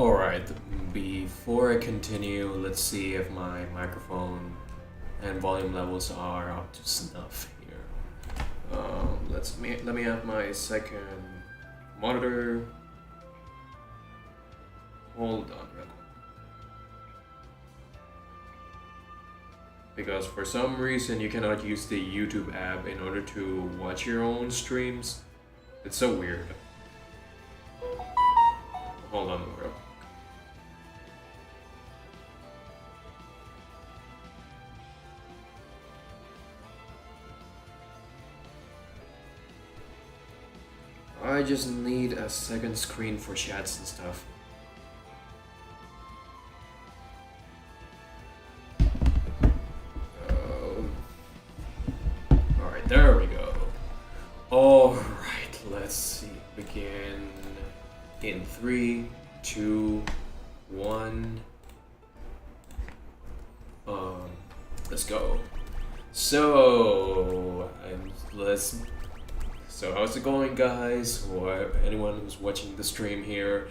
Alright, before I continue, let's see if my microphone and volume levels are up to snuff here. Let me have my second monitor. Hold on real quick. Because for some reason you cannot use the YouTube app in order to watch your own streams. It's so weird. Hold on real quick. I just need a second screen for chats and stuff. Alright, there we go. Alright, let's see. Begin in 3, 2, 1. Let's go. So how's it going, guys? Or anyone who's watching the stream here?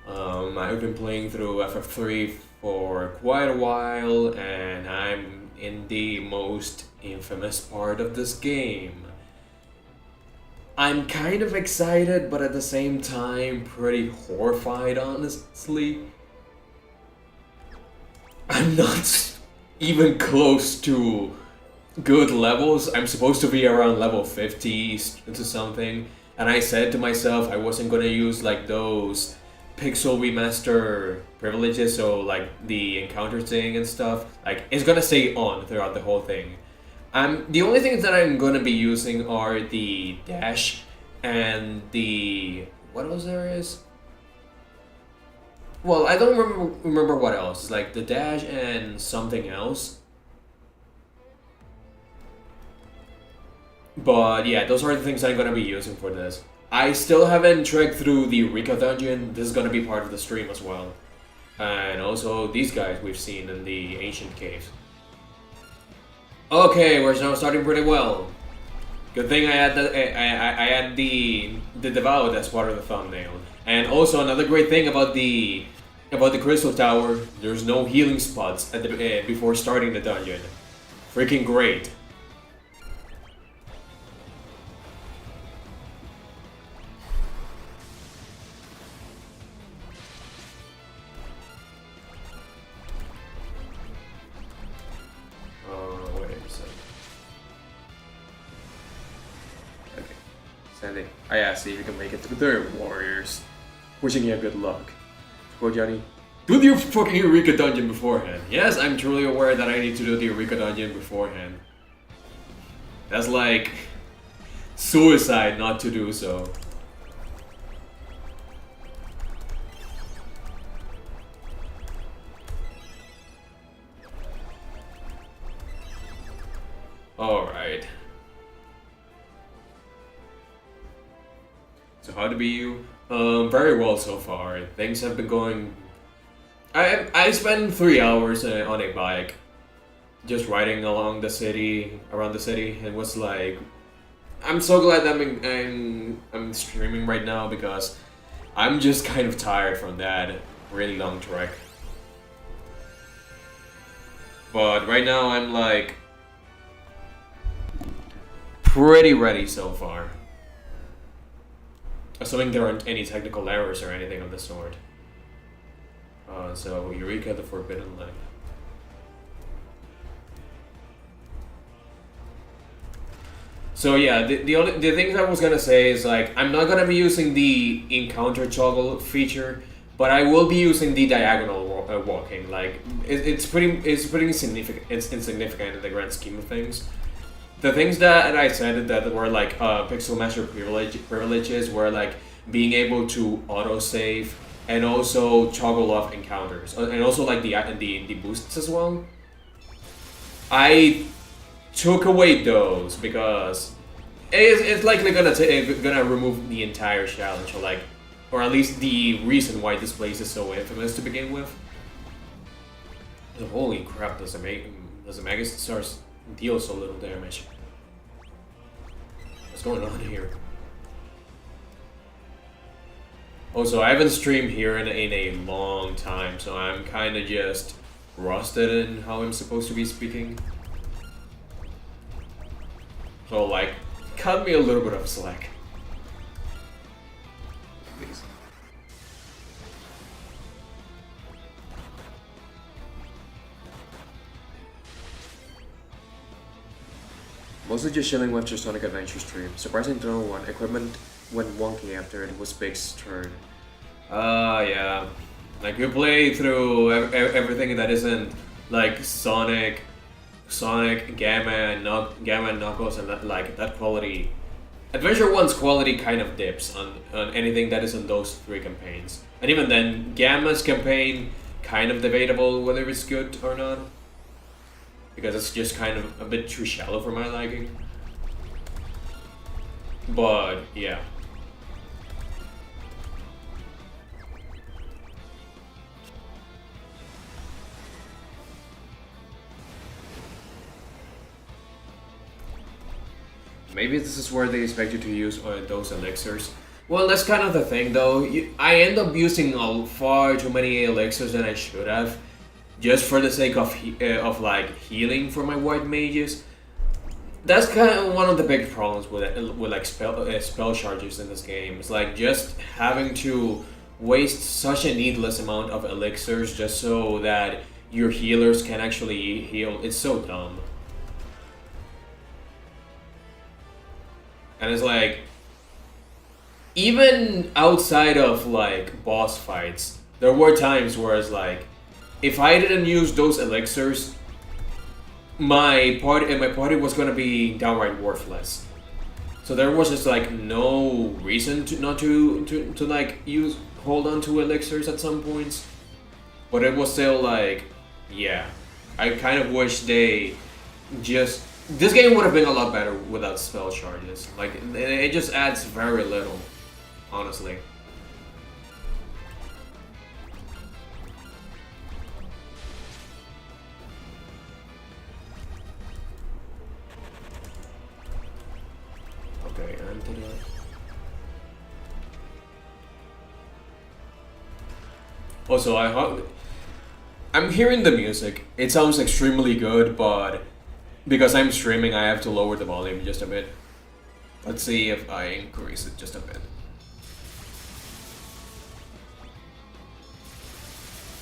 I've been playing through FF3 for quite a while, and I'm in the most infamous part of this game. I'm kind of excited, but at the same time, pretty horrified, honestly. I'm not even close to good levels. I'm supposed to be around level 50 to something, and I said to myself I wasn't gonna use like those pixel remaster privileges, so like the encounter thing and stuff. Like, it's gonna stay on throughout the whole thing. The only things that I'm gonna be using are the dash and the what else there is. Well, I don't remember what else. It's like the dash and something else. But yeah, those are the things I'm gonna be using for this. I still haven't trekked through the Rika dungeon. This is gonna be part of the stream as well. And also these guys we've seen in the ancient caves. Okay, we're now starting pretty well. Good thing I had the devout as part of the thumbnail. And also another great thing about the crystal tower, there's no healing spots at the before starting the dungeon. Freaking great. I asked if you can make it through their warriors. Wishing you good luck. Go, Johnny. Do the fucking Eureka dungeon beforehand. Yes, I'm truly aware that I need to do the Eureka dungeon beforehand. That's like suicide not to do so. Alright. So how to be you? Very well so far. Things have been going. I spent 3 hours on a bike, just riding along the city, around the city. It was like, I'm so glad that I'm streaming right now because I'm just kind of tired from that really long trek. But right now I'm like pretty ready so far. Assuming there aren't any technical errors or anything of the sort. So, Eureka the Forbidden Land. So yeah, the things I was gonna say is like, I'm not gonna be using the encounter toggle feature, but I will be using the diagonal walking. Like, it's pretty insignificant. It's insignificant in the grand scheme of things. The things that I said that were like pixel master privileges were like being able to autosave and also toggle off encounters, and also like the boosts as well. I took away those because it's likely gonna remove the entire challenge, or at least the reason why this place is so infamous to begin with. Holy crap! Does the Mega Stars deal so little damage? What's going on here? Also, I haven't streamed here in a long time, so I'm kind of just rusted in how I'm supposed to be speaking. So, like, cut me a little bit of slack. Please. Mostly just chilling with your Sonic Adventure stream. Surprising to no one, equipment went wonky after it was Big's turn. Yeah. Like, you play through everything that isn't, like, Sonic, Gamma, and Knuckles, and that quality. Adventure 1's quality kind of dips on anything that isn't those three campaigns. And even then, Gamma's campaign, kind of debatable whether it's good or not. Because it's just kind of a bit too shallow for my liking. But, yeah. Maybe this is where they expect you to use those elixirs. Well, that's kind of the thing, though. I end up using far too many elixirs than I should have, just for the sake of like healing for my white mages. That's kind of one of the big problems with like spell charges in this game. It's like just having to waste such a needless amount of elixirs just so that your healers can actually heal. It's so dumb. And it's like, even outside of like boss fights, there were times where it's like, if I didn't use those elixirs, my party was gonna be downright worthless. So there was just like no reason to not to like hold on to elixirs at some points. But it was still like, yeah, I kind of wish they just. This game would have been a lot better without spell charges. Like, it just adds very little, honestly. Okay, antidote. Also, I'm hearing the music. It sounds extremely good, but because I'm streaming, I have to lower the volume just a bit. Let's see if I increase it just a bit.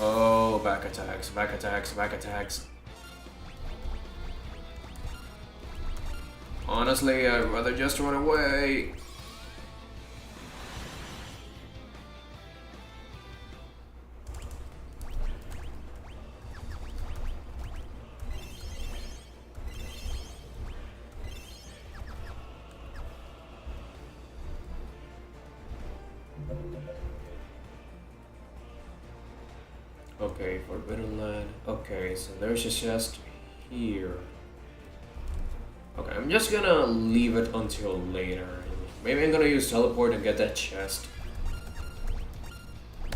Oh, back attacks, back attacks, back attacks. Honestly, I'd rather just run away. Okay, Forbidden Land. Okay, so there's a chest here. Okay, I'm just gonna leave it until later. Maybe I'm gonna use teleport and get that chest.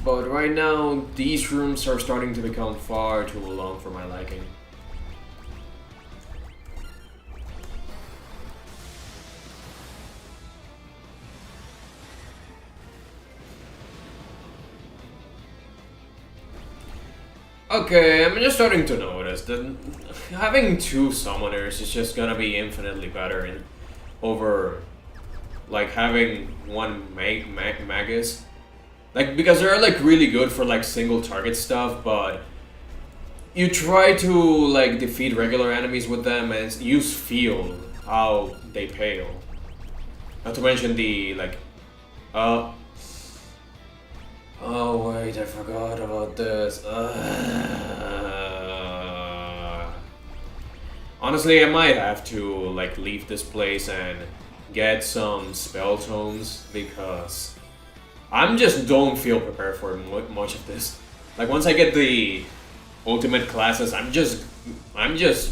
But right now, these rooms are starting to become far too long for my liking. Okay, I'm just starting to notice that having two summoners is just gonna be infinitely better over like having one magus. Like, because they're like really good for like single target stuff, but you try to like defeat regular enemies with them and you feel how they pale. Not to mention the like oh wait, I forgot about this. Honestly, I might have to like leave this place and get some spell tomes because I'm just don't feel prepared for much of this. Like, once I get the ultimate classes, I'm just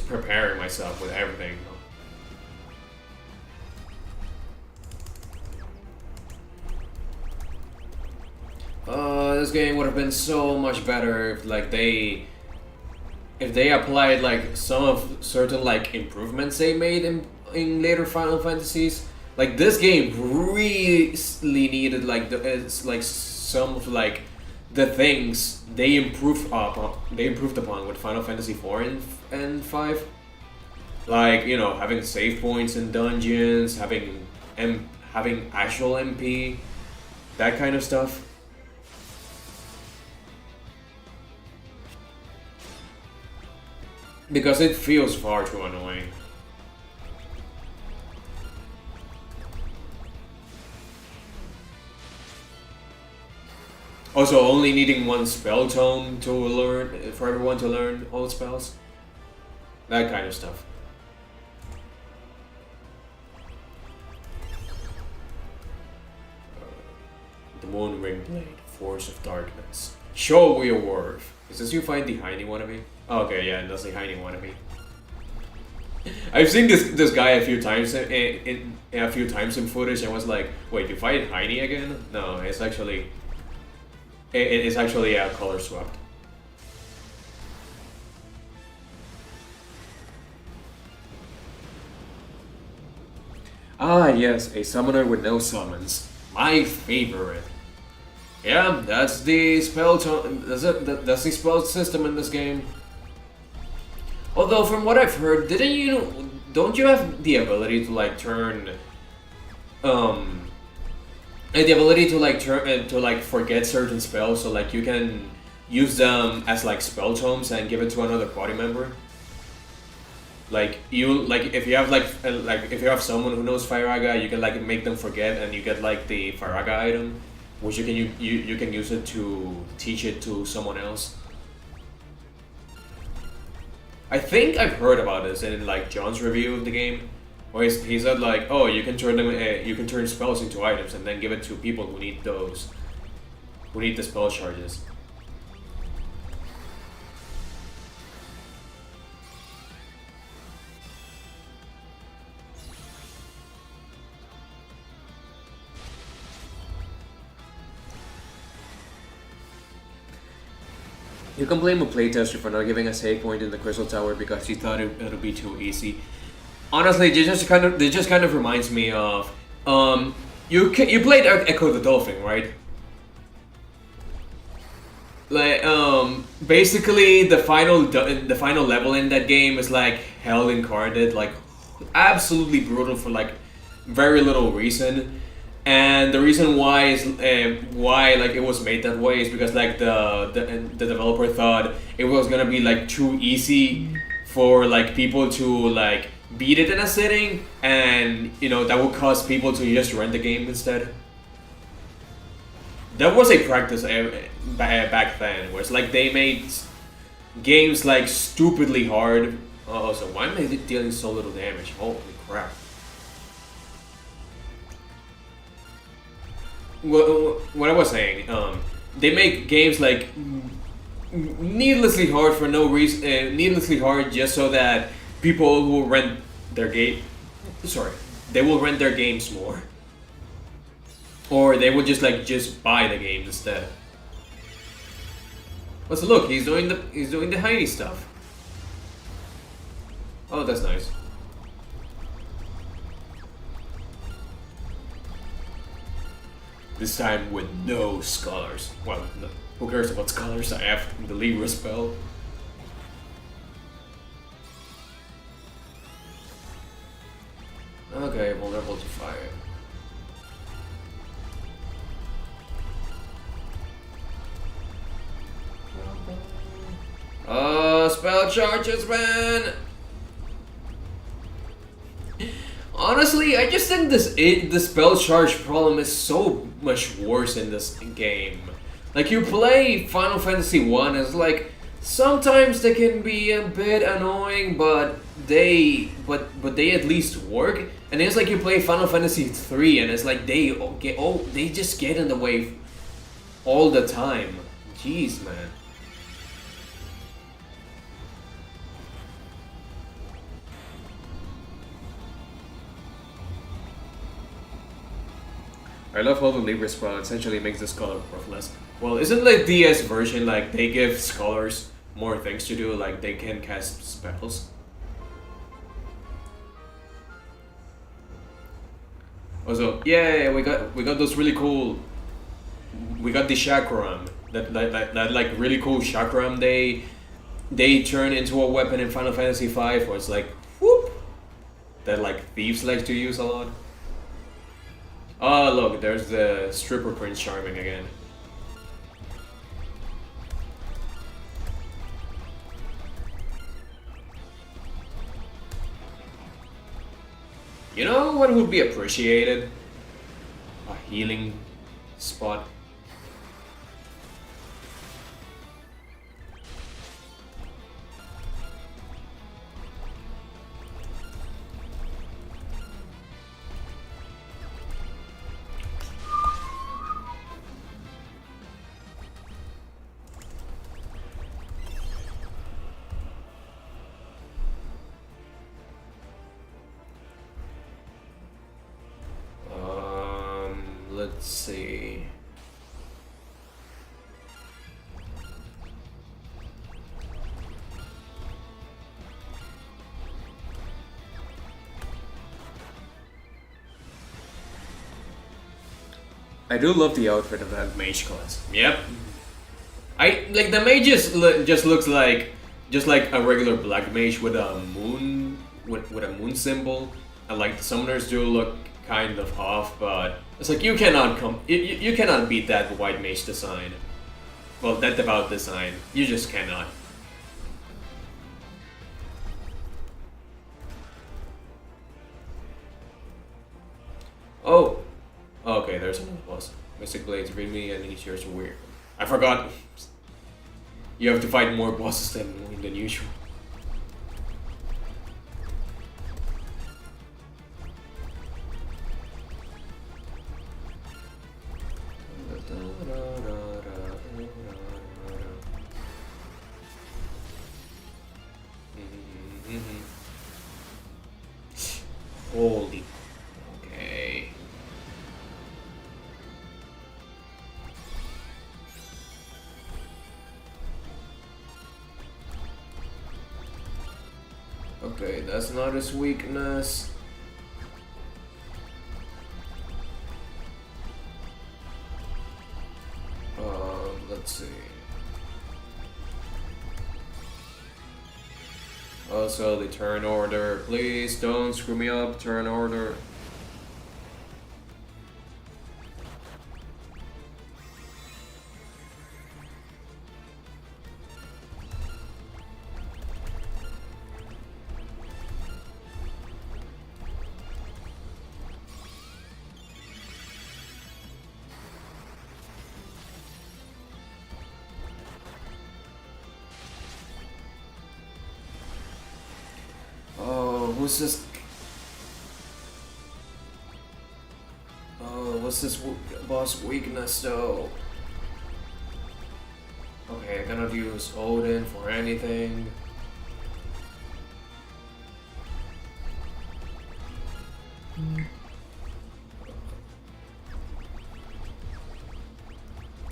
preparing myself with everything. This game would have been so much better if like they applied like some of certain like improvements they made in later Final Fantasies. Like this game really needed like it's like some of like the things they improved upon with Final Fantasy 4 and 5. Like, you know, having save points in dungeons, having actual MP, that kind of stuff. Because it feels far too annoying. Also, only needing one spell tome to learn for everyone to learn all the spells. That kind of stuff. The Moon Ring Blade, Force of Darkness. Show your worth. Is this you find the Heine wannabe? Oh, okay, yeah, that's the Heine wannabe. I've seen this guy a few times in footage and was like, wait, you fight Heine again? No, it's actually it's actually color swapped. Ah, yes, a summoner with no summons. My favorite. Yeah, that's the that's the spell system in this game. Although, from what I've heard, don't you have the ability to like turn, the ability to like turn to like forget certain spells, so like you can use them as like spell tomes and give it to another party member. Like if you have like if you have someone who knows Firaga, you can like make them forget, and you get like the Firaga item, which you can use it to teach it to someone else. I think I've heard about this in like John's review of the game, where he said like, oh, you can turn spells into items and then give it to people who need who need the spell charges. You can blame a playtester for not giving a save point in the Crystal Tower because he thought it'll be too easy. Honestly, it just kind of reminds me of you played Echo the Dolphin, right? Like basically the final level in that game is like hell incarnate, like absolutely brutal for like very little reason. And the reason why is why like it was made that way is because like the developer thought it was gonna be like too easy for like people to like beat it in a sitting, and you know that would cause people to just rent the game instead. That was a practice back then, where it's like they made games like stupidly hard. Oh, so why am I dealing so little damage? Holy crap! What I was saying, they make games like needlessly hard for no reason, needlessly hard just so that people who rent their game, sorry, they will rent their games more, or they will just buy the game instead. Let's look, he's doing the Heine stuff. Oh, that's nice. This time with no scholars. Well, no, who cares about scholars? I have the Libra spell. Okay, vulnerable to fire. Spell charges, man! Honestly, I just think the spell charge problem is so much worse in this game. Like, you play Final Fantasy 1, it's like sometimes they can be a bit annoying, but they at least work. And it's like you play Final Fantasy 3 and it's like they just get in the way all the time. Jeez, man. I love how the Libra spell essentially makes the scholar worthless. Well, isn't like DS version like they give scholars more things to do, like they can cast spells? Also, yeah, we got those really cool. We got the chakram that like really cool chakram they turn into a weapon in Final Fantasy V, where it's like whoop that like thieves like to use a lot. Oh look, there's the stripper Prince Charming again. You know what would be appreciated? A healing spot. Let's see. I do love the outfit of that mage class. Yep. I like the mage just looks like just like a regular black mage with a moon with a moon symbol. And like the summoners do look kind of off, but it's like you cannot beat that white mage design. Well, that devout design. You just cannot. Oh. Okay, there's another boss. Mystic Blades, read me, and these yours are weird. I forgot. You have to fight more bosses than usual. Holy. Okay. Okay, that's not his weakness. Let's see. Also, the turn order. Please don't screw me up. Turn order. Who's this? Oh, what's this boss weakness though? Okay, I cannot use Odin for anything.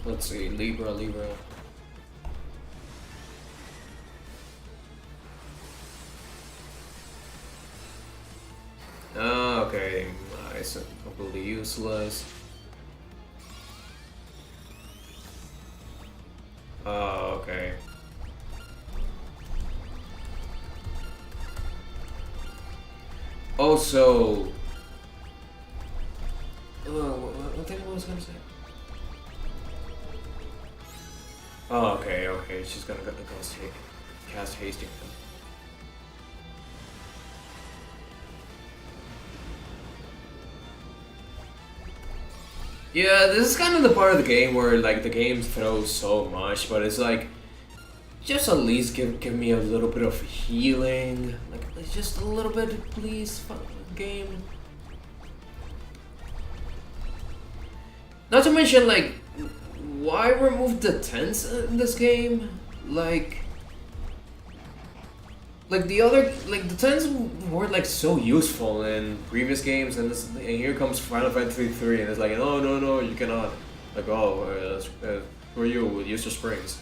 Let's see, Libra. Okay, nice. Completely useless. Oh, okay. Also, what thing I was gonna say? Oh, okay. She's gonna cast hasting. Yeah, this is kind of the part of the game where like the game throws so much, but it's like just at least give me a little bit of healing, like just a little bit, please, game. Not to mention like, why remove the tents in this game? Like the tents were like so useful in previous games, and here comes Final Fantasy 3, and it's like, oh no, you cannot. Like, oh, who are you? We'll use your springs.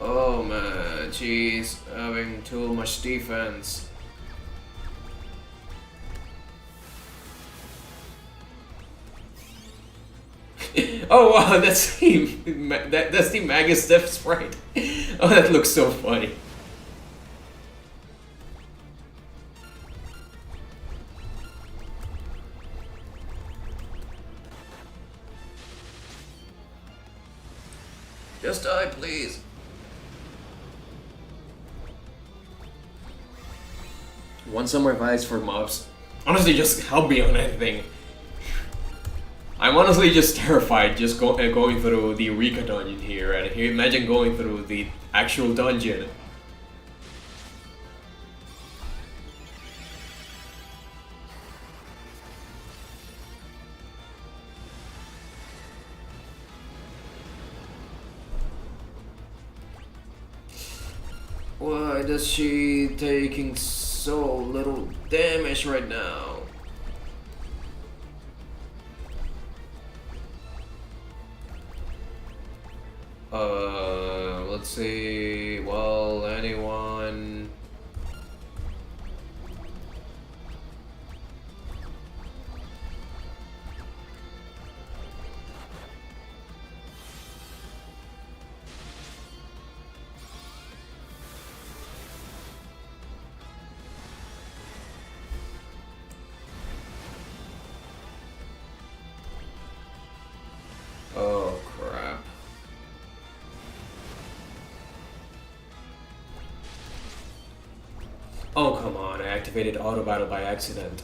Oh man, jeez, having too much defense. Oh wow, that's that's the Magus Step sprite. Oh, that looks so funny. Just die, please. Want some advice for mobs? Honestly, just help me on anything. I'm honestly just terrified just going through the Rika dungeon here, and imagine going through the actual dungeon. Why does she taking so little damage right now? Let's see. Well, anyone? Oh crap. Oh come on, I activated auto battle by accident.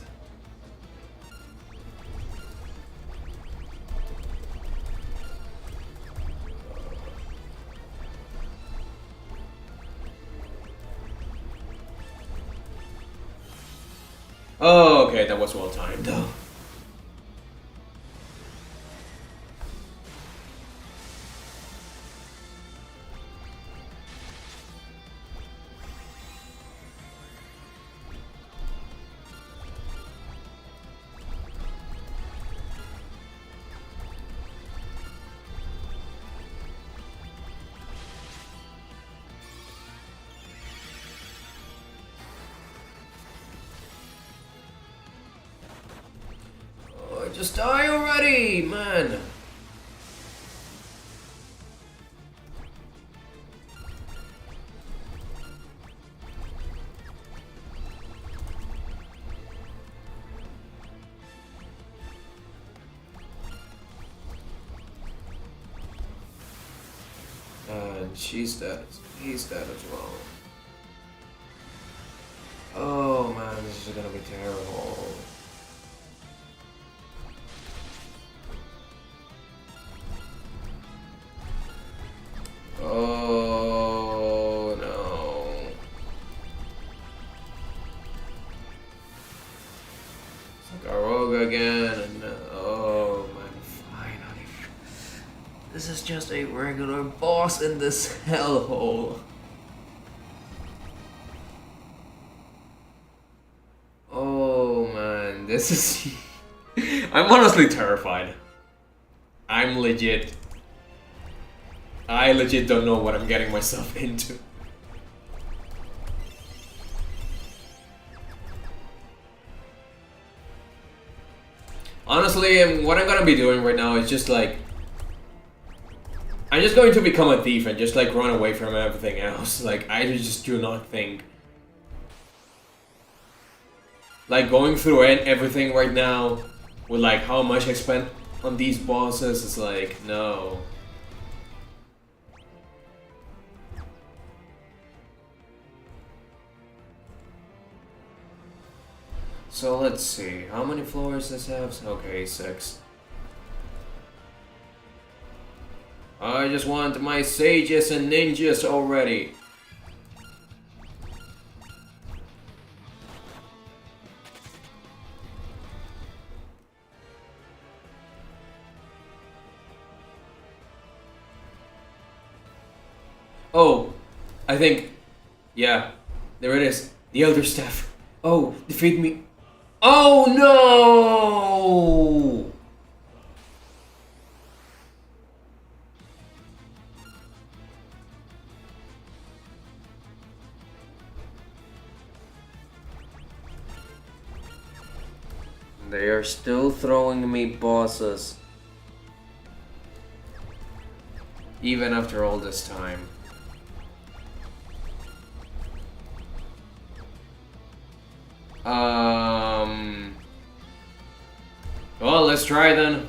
Oh, okay, that was well timed though. Just die already, man! And she's dead. He's dead as well. Oh man, this is gonna be terrible. Oh no. It's like Aroga again, and oh man, finally. This is just a regular boss in this hellhole. Oh man, this is... I'm honestly terrified. I'm legit... I legit don't know what I'm getting myself into. Honestly, what I'm gonna be doing right now is just like... I'm just going to become a thief and just like run away from everything else. Like, I just do not think... Like, going through everything right now with like how much I spent on these bosses is like, no. So let's see, how many floors does this have? Okay, 6. I just want my sages and ninjas already. Oh, I think, yeah, there it is, the Elder Staff. Oh, defeat me. Oh no! They are still throwing me bosses. Even after all this time. Well, let's try then.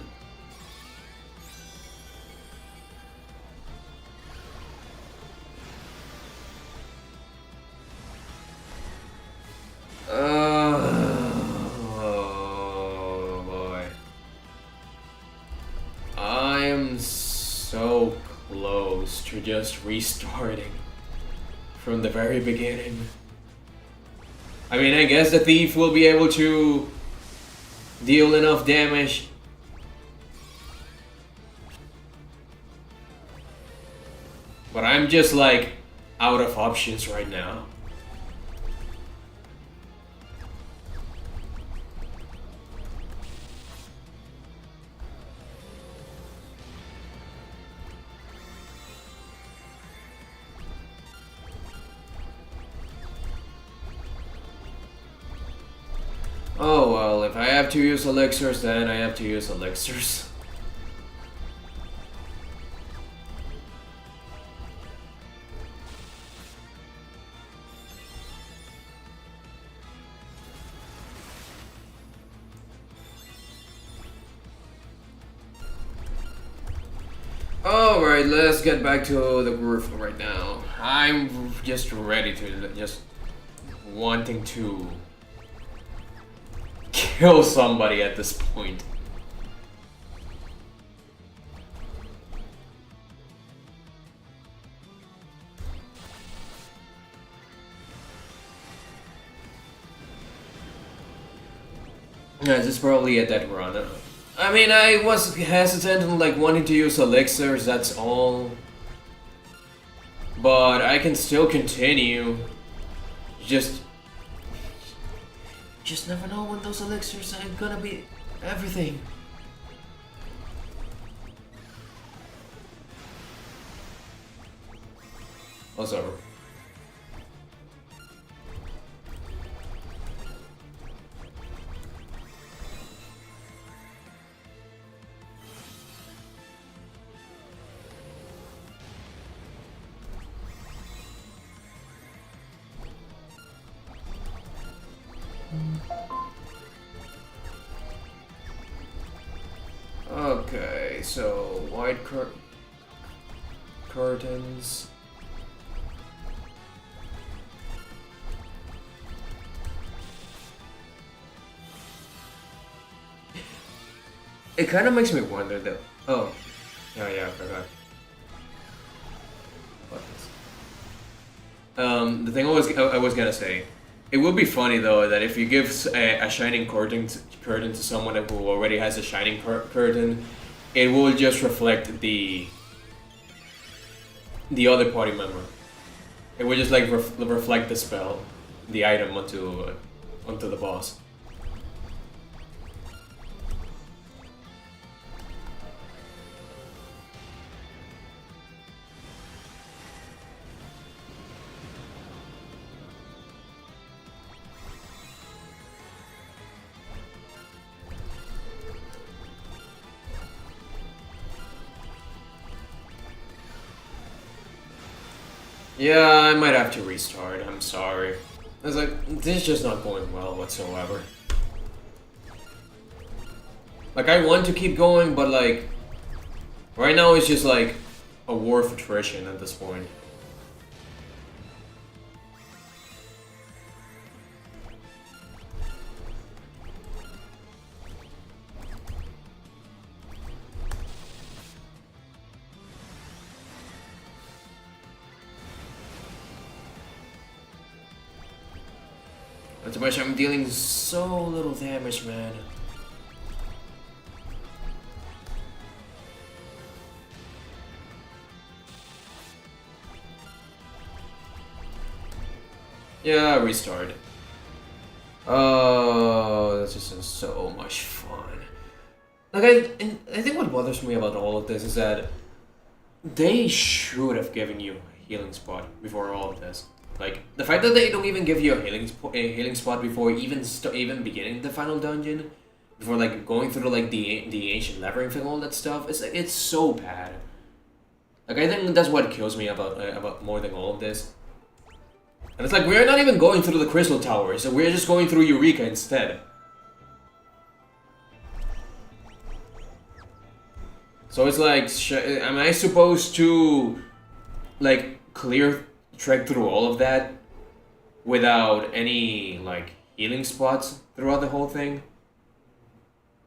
Oh boy. I am so close to just restarting from the very beginning. I mean, I guess the thief will be able to deal enough damage. But I'm just like out of options right now. Oh well, if I have to use elixirs, then I have to use elixirs. Alright, let's get back to the groove right now. I'm just ready to, just wanting to kill somebody at this point. Yeah, this is probably a dead run. I mean, I was hesitant and like wanting to use elixirs, that's all. But I can still continue. Just never know when those elixirs are gonna be everything. Oh, sorry. Okay, so white curtains. It kind of makes me wonder though. Oh, yeah, I forgot. What this? The thing I was gonna say. It would be funny though that if you give a shining curtain to someone who already has a shining curtain, it will just reflect the other party member. It will just like reflect the spell, the item onto the boss. Yeah, I might have to restart. I'm sorry. I was like, this is just not going well whatsoever. Like, I want to keep going, but like, right now it's just like a war of attrition at this point. Not too much, I'm dealing so little damage, man. Yeah, restart. Oh, that's just so much fun. Like, I think what bothers me about all of this is that they should have given you a healing spot before all of this. Like, the fact that they don't even give you a healing spot before even beginning the final dungeon before like going through like the ancient labyrinth and all that stuff. It's like it's so bad. Like I think that's what kills me about more than all of this. And it's like we're not even going through the crystal towers, so we're just going through Eureka instead. So it's like, am I supposed to like trek through all of that without any like healing spots throughout the whole thing?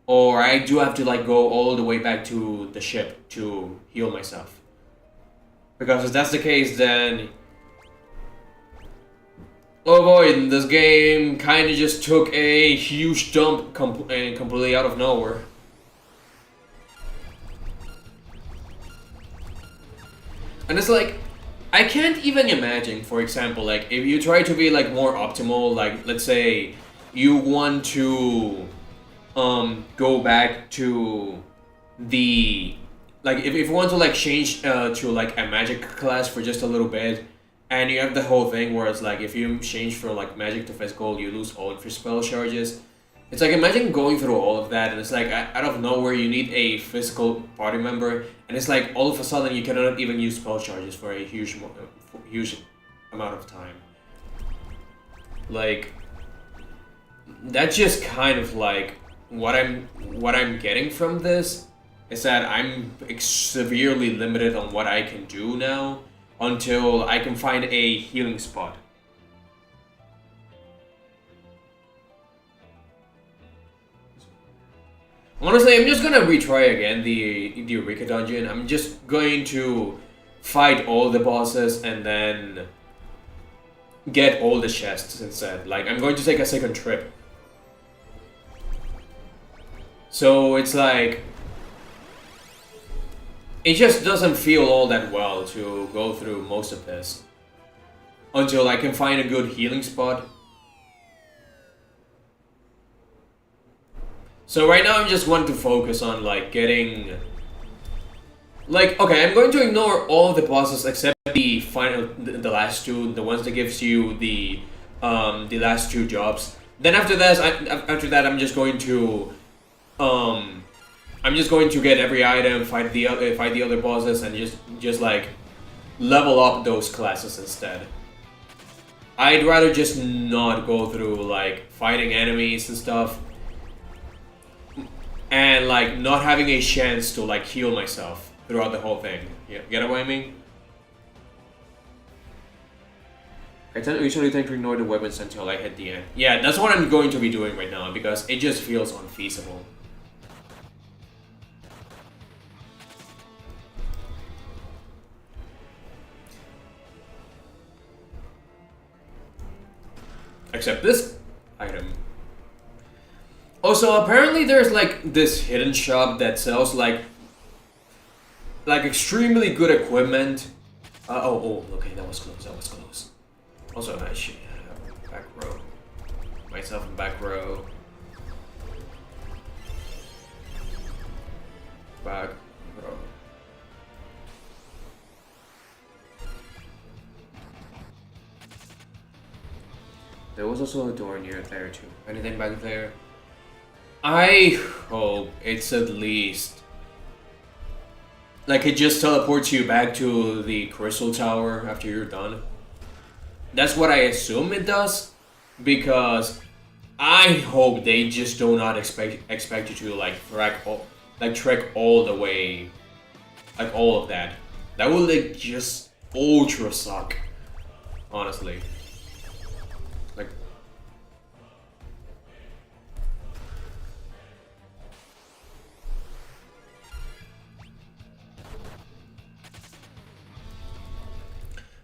Or I do have to like go all the way back to the ship to heal myself? Because if that's the case, then oh boy, this game kind of just took a huge dump completely out of nowhere. And it's like, I can't even imagine, for example, like if you try to be like more optimal, like let's say you want to go back to the like if you want to like change to like a magic class for just a little bit, and you have the whole thing where it's like if you change from like magic to physical, you lose all of your spell charges. It's like imagine going through all of that, and it's like out of nowhere you need a physical party member, and it's like all of a sudden you cannot even use spell charges for a huge amount of time. Like that's just kind of like what I'm getting from this is that I'm severely limited on what I can do now until I can find a healing spot. Honestly, I'm just gonna retry again the Eureka dungeon. I'm just going to fight all the bosses and then get all the chests instead. Like, I'm going to take a second trip. So it's like, it just doesn't feel all that well to go through most of this until I can find a good healing spot. So right now I'm just going to focus on like getting, like, okay, I'm going to ignore all of the bosses except the the last two, the ones that gives you the last two jobs. Then after that, I'm just going to get every item, fight the other bosses, and just like level up those classes instead. I'd rather just not go through like fighting enemies and stuff, and like not having a chance to like heal myself throughout the whole thing. Yeah, get what I mean? I usually tend to ignore the weapons until I hit the end. Yeah, that's what I'm going to be doing right now because it just feels unfeasible. Except this item. Also, apparently there's like this hidden shop that sells like extremely good equipment. Okay, that was close. Also, I should have back row. Myself in back row. Back row. There was also a door near there too. Anything back there? I hope it's at least like it just teleports you back to the crystal tower after you're done. That's what I assume it does, because I hope they just do not expect you to like trek all the way, like all of that. That would like just ultra suck, honestly. Like.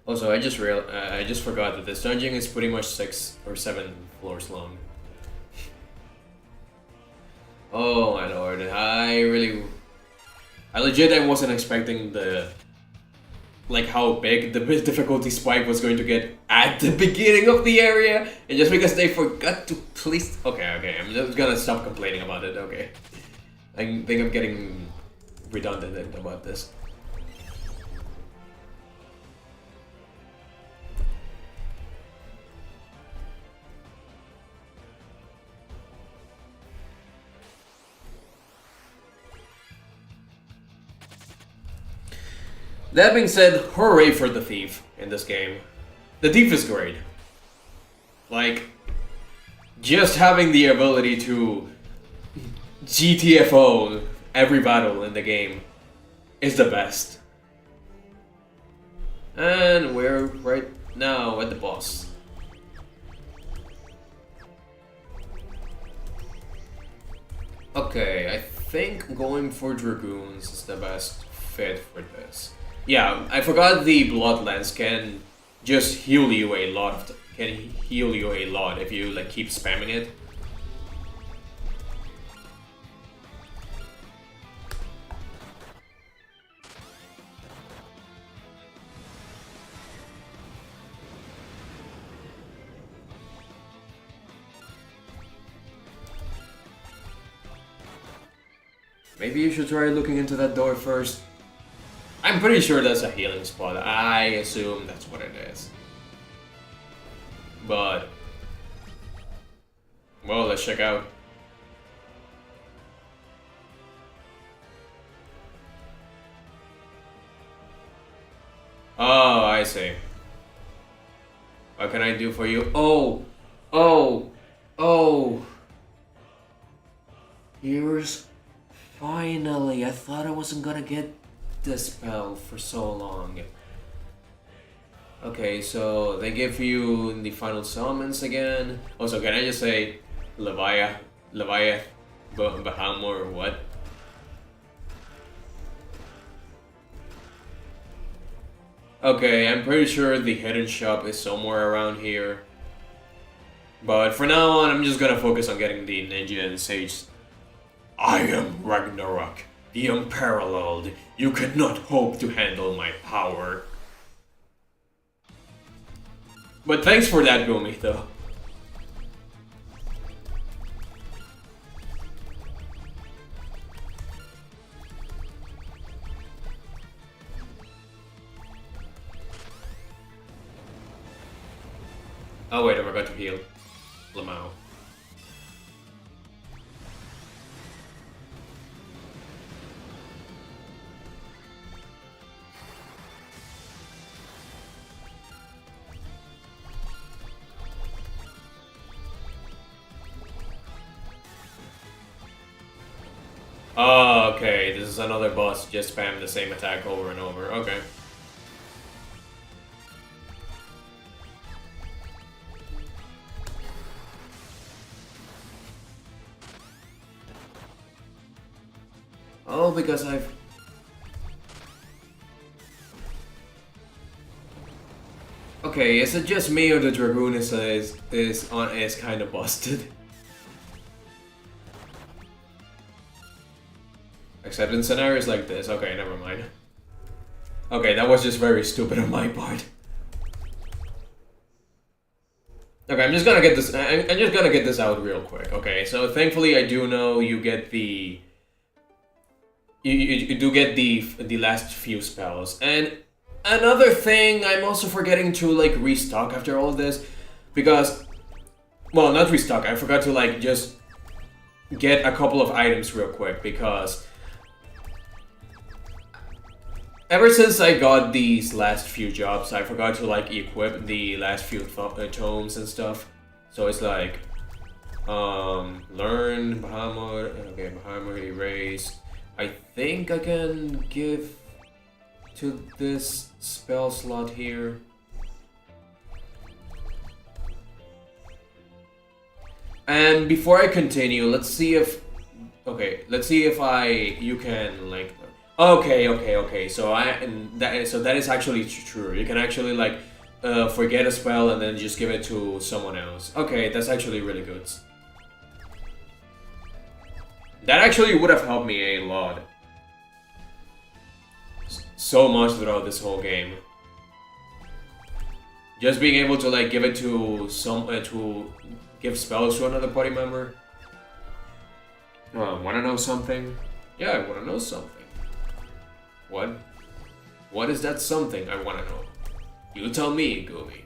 Also, I just forgot that this dungeon is pretty much 6 or 7 floors long. Oh my lord, I legit wasn't expecting like how big the difficulty spike was going to get at the beginning of the area, and just because they forgot to please. Okay, I'm just gonna stop complaining about it. Okay, I think I'm getting redundant about this. That being said, hooray for the thief in this game. The thief is great. Like, just having the ability to GTFO every battle in the game is the best. And we're right now at the boss. Okay, I think going for Dragoons is the best fit for this. Yeah, I forgot the Blood Lens can just heal you a lot. Can heal you a lot if you like keep spamming it. Maybe you should try looking into that door first. I'm pretty sure that's a healing spot. I assume that's what it is. But, well, let's check out. Oh, I see. What can I do for you? Oh, oh, oh. Here's finally. I thought I wasn't gonna get this spell for so long. Okay, so they give you the final summons again. Also, can I just say Leviath, Bahamut, or what? Okay, I'm pretty sure the hidden shop is somewhere around here. But for now on, I'm just gonna focus on getting the ninja and sage. I am Ragnarok, the unparalleled. You cannot hope to handle my power. But thanks for that, Gumi, though. Oh wait, I forgot to heal Lamau. Oh, okay, this is another boss, just spam the same attack over and over, okay. Oh, because I've... Okay, is it just me or the Dragoon is kind of busted? Except in scenarios like this. Okay, never mind. Okay, that was just very stupid on my part. Okay, I'm just gonna get this. I'm just gonna get this out real quick. Okay, so thankfully I do know you get the. You do get the last few spells, and another thing I'm also forgetting to like restock after all of this, because, well, not restock. I forgot to like just get a couple of items real quick because. Ever since I got these last few jobs, I forgot to like equip the last few tomes and stuff. So it's like, learn, Bahamut, okay, Bahamut, erase. I think I can give to this spell slot here. And before I continue, let's see if, let's see if you can like. Okay. So that is actually true. You can actually like forget a spell and then just give it to someone else. Okay, that's actually really good. That actually would have helped me a lot. So much throughout this whole game. Just being able to like give it to to give spells to another party member. Wanna know something? Yeah, I wanna know something. What? What is that something I want to know? You tell me, Gumi.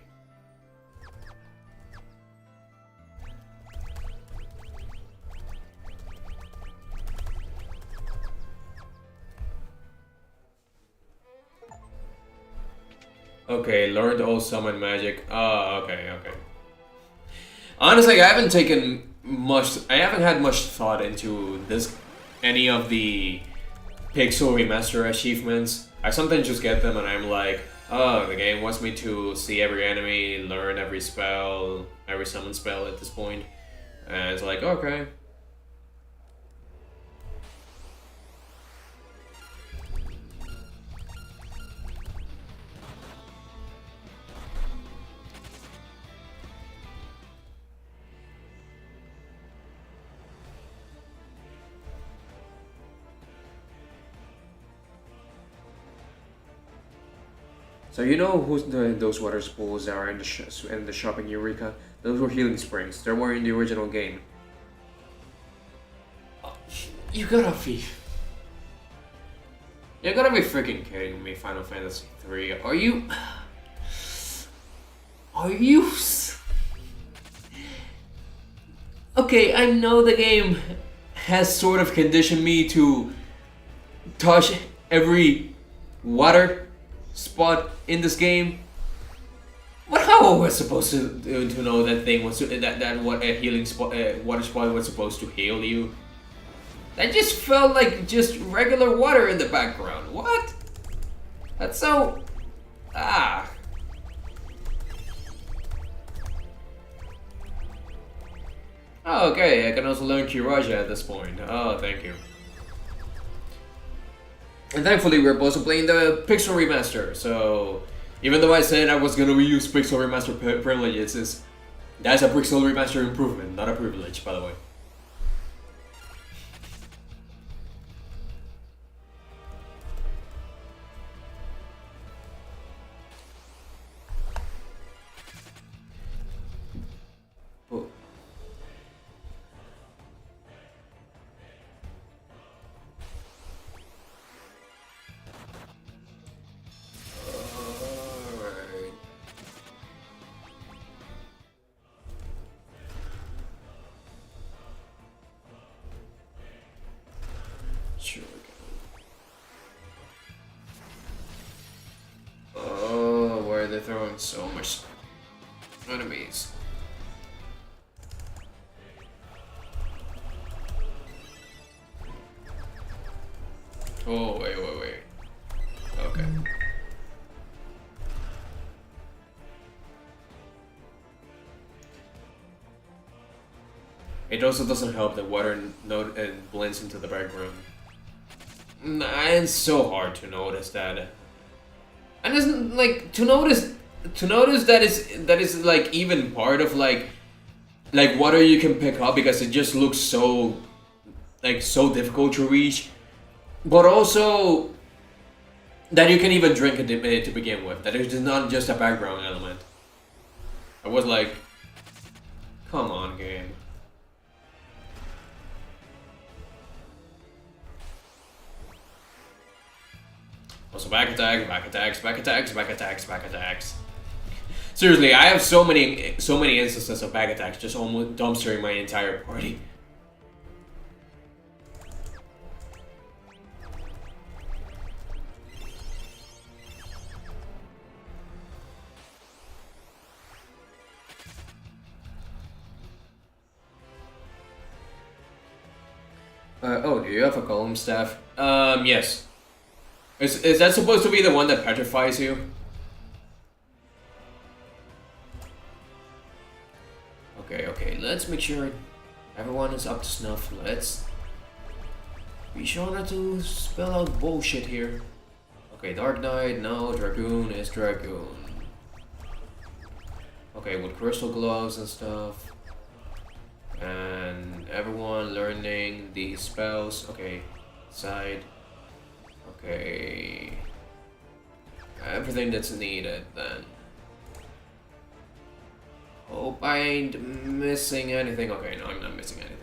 Okay, learned all summon magic. Oh, okay, okay. Honestly, I haven't taken much. I haven't had much thought into this, any of the Pixel Remaster achievements. I sometimes just get them and I'm like, oh, the game wants me to see every enemy, learn every spell, every summon spell at this point. And it's like, okay. So you know who's those water pools that are in the shopping Eureka? Those were healing springs. They were in the original game. You gotta be... You gotta be freaking kidding me, Final Fantasy 3. Are you... Are you... Okay, I know the game has sort of conditioned me to touch every water spot in this game. But how was I supposed to know that thing was that what a healing spot, water spot was supposed to heal you? That just felt like just regular water in the background. What? That's so... Ah. Oh, okay, I can also learn Kiraja at this point. Oh, thank you. And thankfully we're also playing the Pixel Remaster, so... Even though I said I was gonna reuse Pixel Remaster privileges, that's a Pixel Remaster improvement, not a privilege, by the way. Sure we go. Oh, why are they throwing so much enemies? Oh, wait. Okay. It also doesn't help that water blends into the background. It's so hard to notice that. And it's like to notice that is like even part of like water you can pick up because it just looks so so difficult to reach, but also that you can even drink it to begin with. That it's not just a background element. I was like, come on, game. Also back attacks. Seriously, I have so many instances of back attacks just almost dumpstering my entire party. Oh, do you have a golem staff? Yes. Is that supposed to be the one that petrifies you? Okay, let's make sure everyone is up to snuff. Let's be sure not to spell out bullshit here. Okay, Dark Knight, no, Dragoon is Dragoon. Okay, with crystal gloves and stuff. And everyone learning the spells. Okay, side. Okay. Everything that's needed then. Hope I ain't missing anything. Okay, no, I'm not missing anything.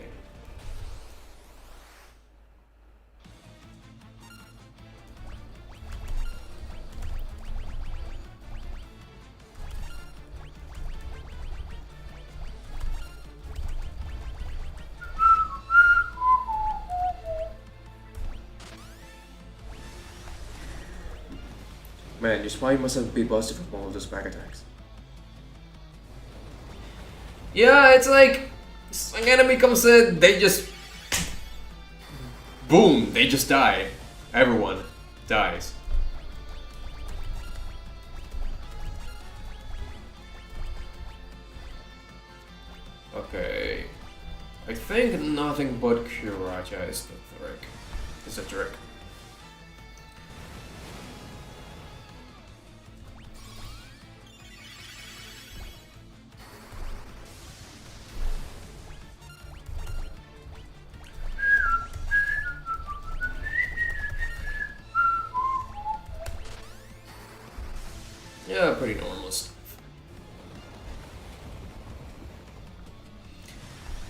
Man, your spy mustn't be busted from all those back attacks. Yeah, it's like an enemy comes in, they just boom, they just die. Everyone dies. Okay. I think nothing but Kuraja is the trick. Is a trick. Yeah, pretty normal stuff.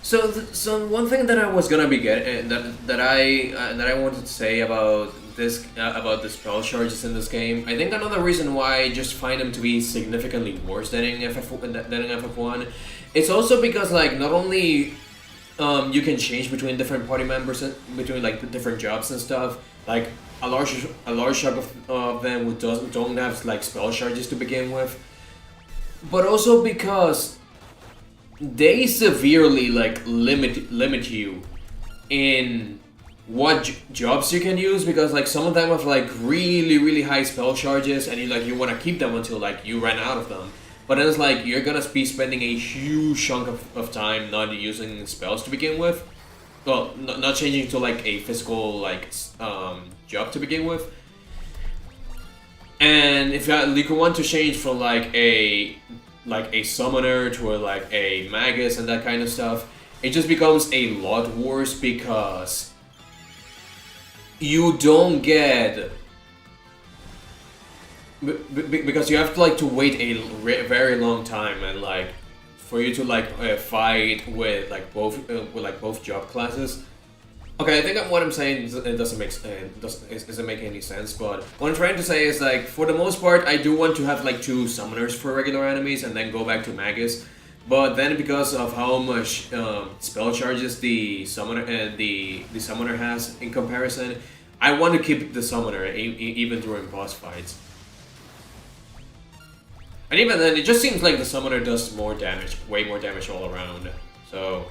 So one thing that I was gonna be getting that I wanted to say about the spell charges in this game. I think another reason why I just find them to be significantly worse than in FF1. It's also because like not only you can change between different party members and between like the different jobs and stuff. Like a large chunk of them who don't have like spell charges to begin with, but also because they severely like limit you in what jobs you can use, because like some of them have like really high spell charges and you want to keep them until like you run out of them. But then it's like you're gonna be spending a huge chunk of time not using spells to begin with. Well, not changing to like a physical like job to begin with. And if you want to change from like a summoner to a magus and that kind of stuff, it just becomes a lot worse because you don't get because you have to to wait a very long time and like for you to fight with both job classes. Okay, I think what I'm saying it doesn't make doesn't make any sense. But what I'm trying to say is like for the most part, I do want to have like 2 summoners for regular enemies and then go back to magus. But then because of how much spell charges the summoner the summoner has in comparison, I want to keep the summoner even during boss fights. And even then, it just seems like the summoner does more damage, way more damage all around. So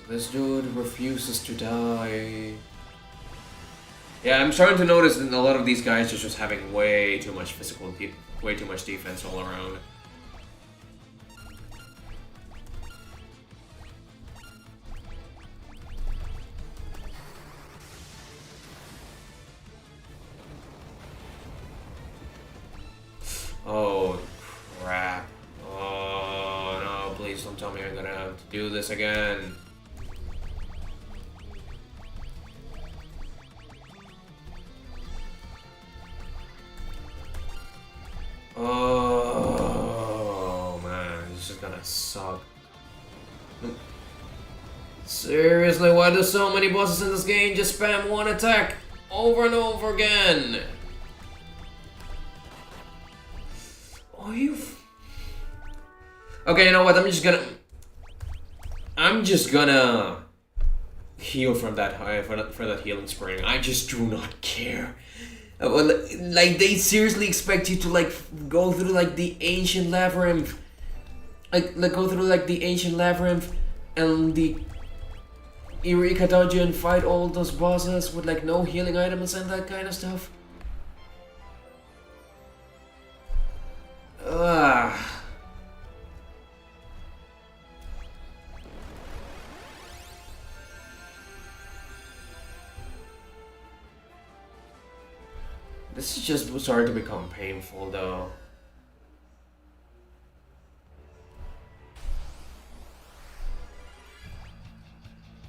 this dude refuses to die. Yeah, I'm starting to notice that a lot of these guys are just having way too much way too much defense all around. Oh, crap. Oh, no, please don't tell me I'm gonna have to do this again. Oh, man, this is gonna suck. Seriously, why do so many bosses in this game just spam one attack over and over again? Oh, okay, you know what? I'm just gonna heal from that for that healing spring. I just do not care. Like they seriously expect you to go through the ancient labyrinth, go through the ancient labyrinth and the Eureka dungeon, fight all those bosses with no healing items and that kind of stuff. This is just starting to become painful though.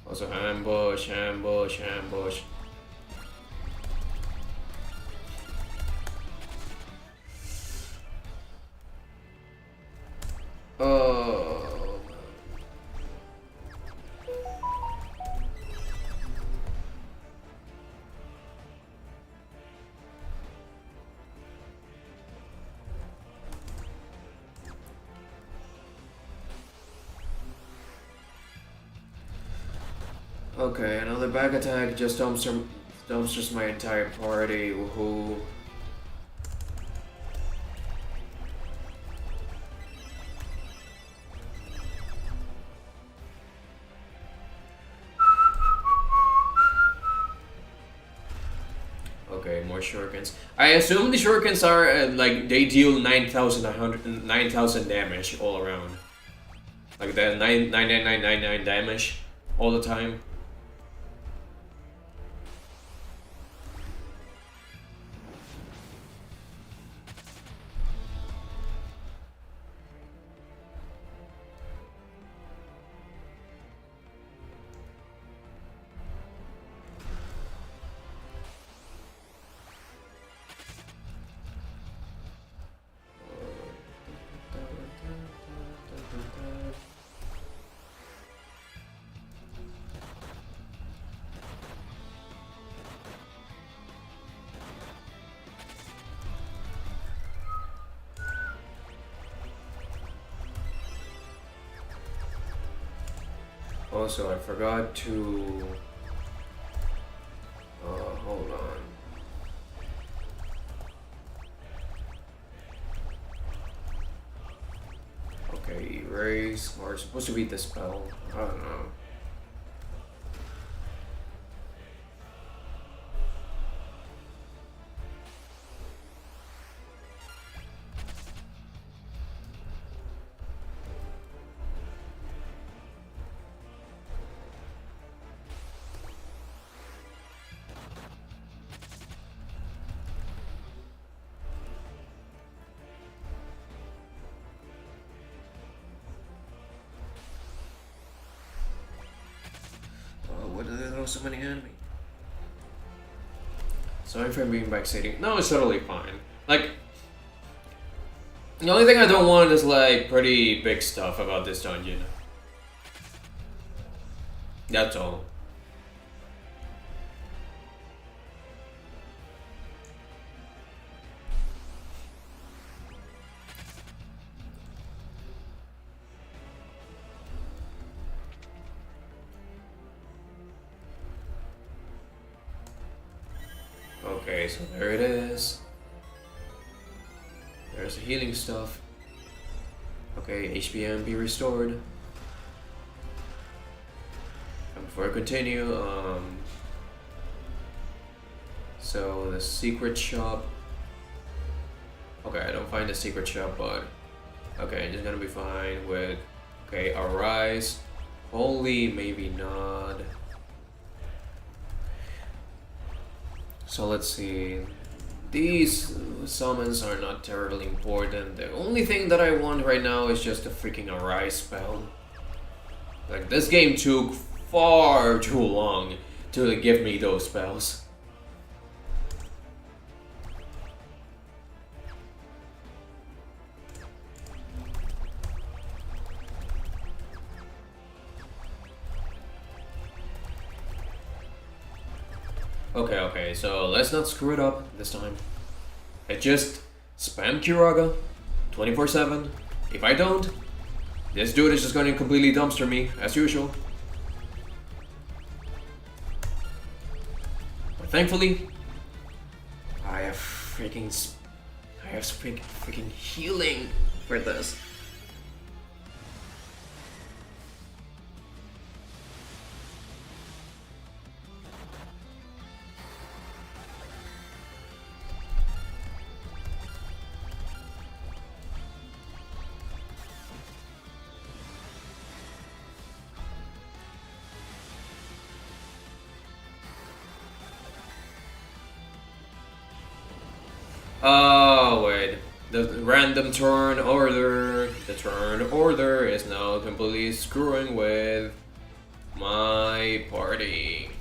Also ambush, ambush, ambush. Oh. Okay, another back attack just dumpsters my entire party. Woohoo. Okay, more shurikens. I assume the shurikens are like they deal 9,000 damage all around. Like the 99999 damage all the time. Also, I forgot to... hold on. Okay, erase. Or it's supposed to be the spell. I don't know. What do they throw so many at me? Sorry for being backstating. No, it's totally fine. Like, the only thing I don't want is like pretty big stuff about this dungeon. That's all. Okay, so there it is. There's the healing stuff. Okay, HPM be restored. And before I continue, so the secret shop. Okay, I don't find the secret shop, but okay, it's gonna be fine with. Okay, arise. Holy, maybe not. So let's see. These summons are not terribly important. The only thing that I want right now is just a freaking arise spell. Like, this game took far too long to give me those spells. Okay, so let's not screw it up this time. I just spam Kiraga 24/7. If I don't, this dude is just going to completely dumpster me, as usual. But thankfully, I have freaking healing for this. Oh, wait. The random turn order. The turn order is now completely screwing with my party.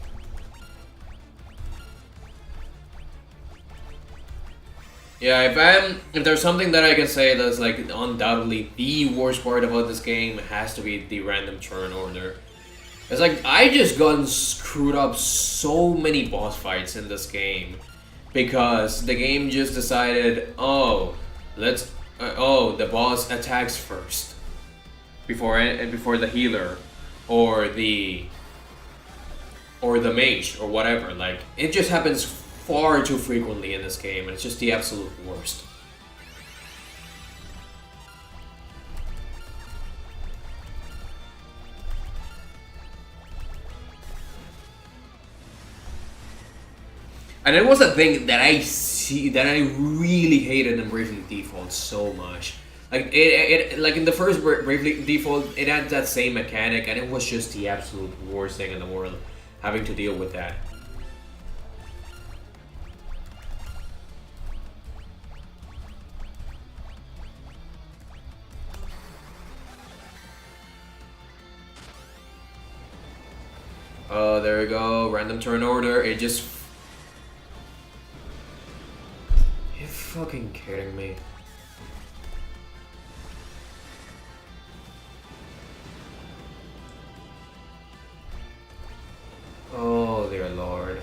Yeah, if there's something that I can say that's like undoubtedly the worst part about this game, it has to be the random turn order. It's like I just gotten screwed up so many boss fights in this game. Because the game just decided, oh, the boss attacks first before the healer or the or the mage or whatever. Like, it just happens far too frequently in this game, and it's just the absolute worst. And it was a thing that I really hated in Bravely Default so much. Like like in the first Bravely Default, it had that same mechanic, and it was just the absolute worst thing in the world, having to deal with that. Oh, there we go. Random turn order. It just. You're fucking kidding me. Oh, dear lord.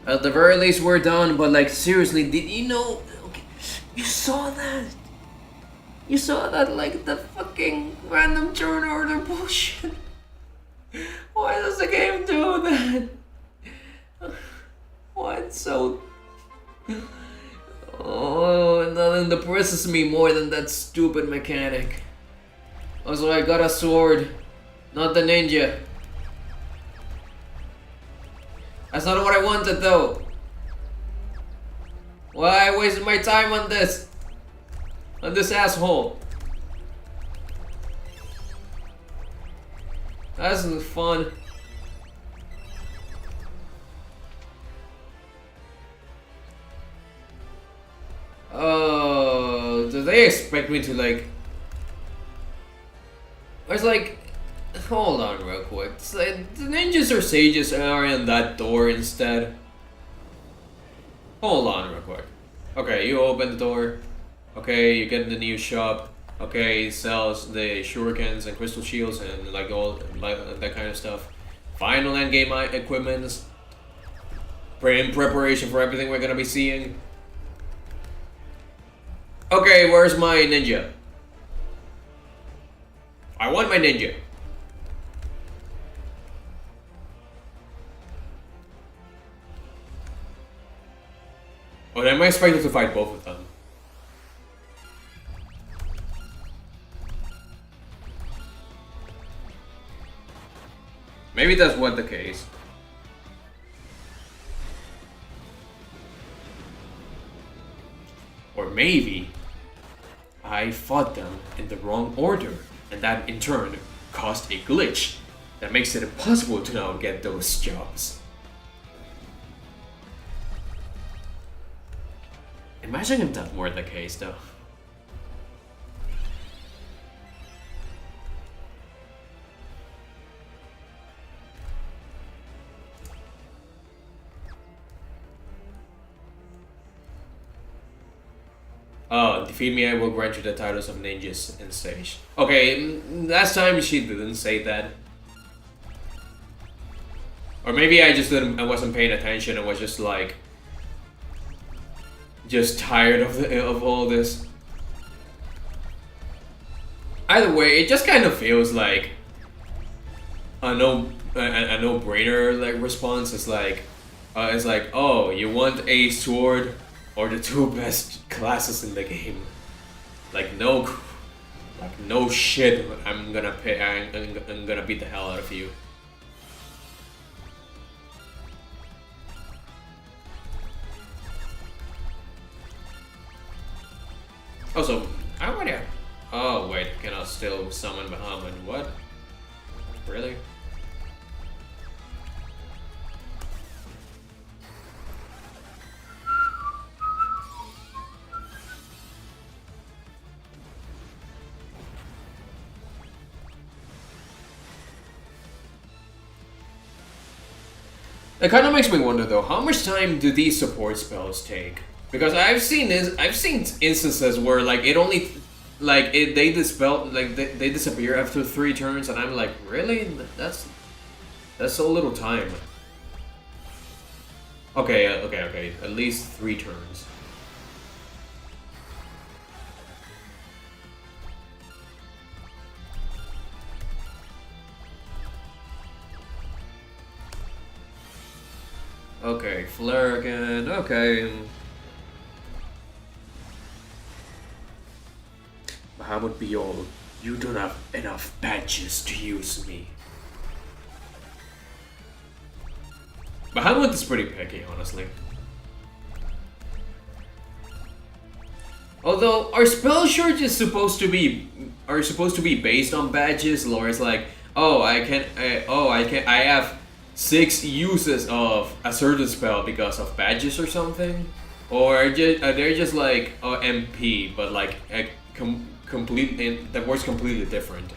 At the very least, we're done, but like, seriously, did you know? Okay, you saw that? You saw that, like, the fucking random turn order bullshit? Why does the game do that? What? So. Oh, nothing depresses me more than that stupid mechanic. Also, I got a sword, not the ninja. That's not what I wanted, though. Why waste my time on this? On this asshole? That isn't fun. Oh, do they expect me to, like... It's like... Hold on real quick. It's like, the ninjas or sages are in that door instead. Hold on real quick. Okay, you open the door. Okay, you get in the new shop. Okay, he sells the shurikens and crystal shields and like all like that kind of stuff. Final endgame equipments. In preparation for everything we're gonna be seeing. Okay, where's my ninja? I want my ninja. Oh, am I expected to fight both of them? Maybe that's what the case. Or maybe I fought them in the wrong order, and that in turn caused a glitch that makes it impossible to now get those jobs. Imagine if that were the case, though. Oh, defeat me, I will grant you the titles of ninjas in stage. Okay, last time she didn't say that. Or maybe I just didn't. I wasn't paying attention. I was just like, just tired of all this. Either way, it just kind of feels like a no-brainer like response. It's like, oh, you want a sword or the two best classes in the game? Like no shit. I'm gonna pay. I'm gonna beat the hell out of you. Also, I wonder. Oh wait, can I still summon Bahamut? What? Really? It kind of makes me wonder though, how much time do these support spells take? Because I've seen instances where like it only like they dispel like they disappear after 3 turns, and I'm like, really? That's so little time. Okay, okay, at least 3 turns. Okay, flare again. Okay. Bahamut Biol, you don't have enough badges to use me. Bahamut is pretty picky, honestly. Although our spell short is supposed to be based on badges, or it's like, oh I have 6 uses of a certain spell because of badges or something, or they're just like MP, but like complete that works completely different.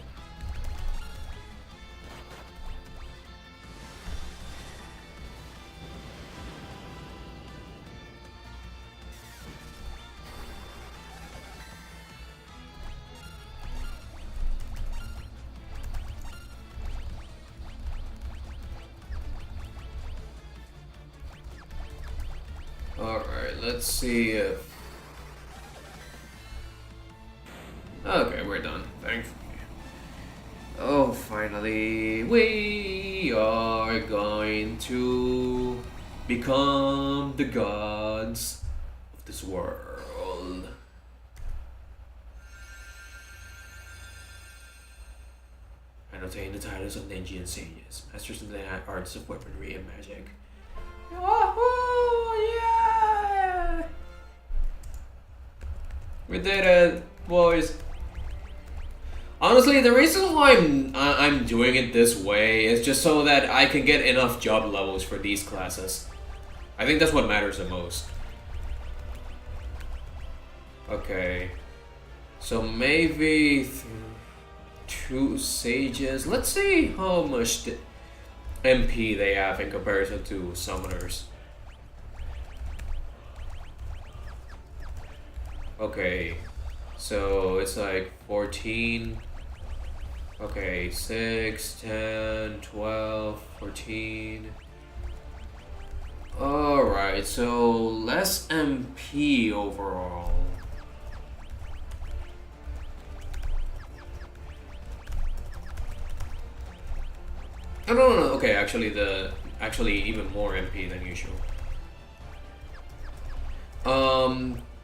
Alright, let's see if... Okay, we're done, thankfully. Oh, finally, we are going to become the gods of this world. And obtain the titles of ninja and sages, masters in the arts of weaponry and magic. Woohoo! Yeah! We did it, boys. Honestly, the reason why I'm doing it this way is just so that I can get enough job levels for these classes. I think that's what matters the most. Okay. So maybe 2 sages. Let's see how much MP they have in comparison to summoners. Okay, so it's like 14. Okay, 6, 10, 12, 14. Alright, so less MP overall. Oh, no, okay, actually even more MP than usual.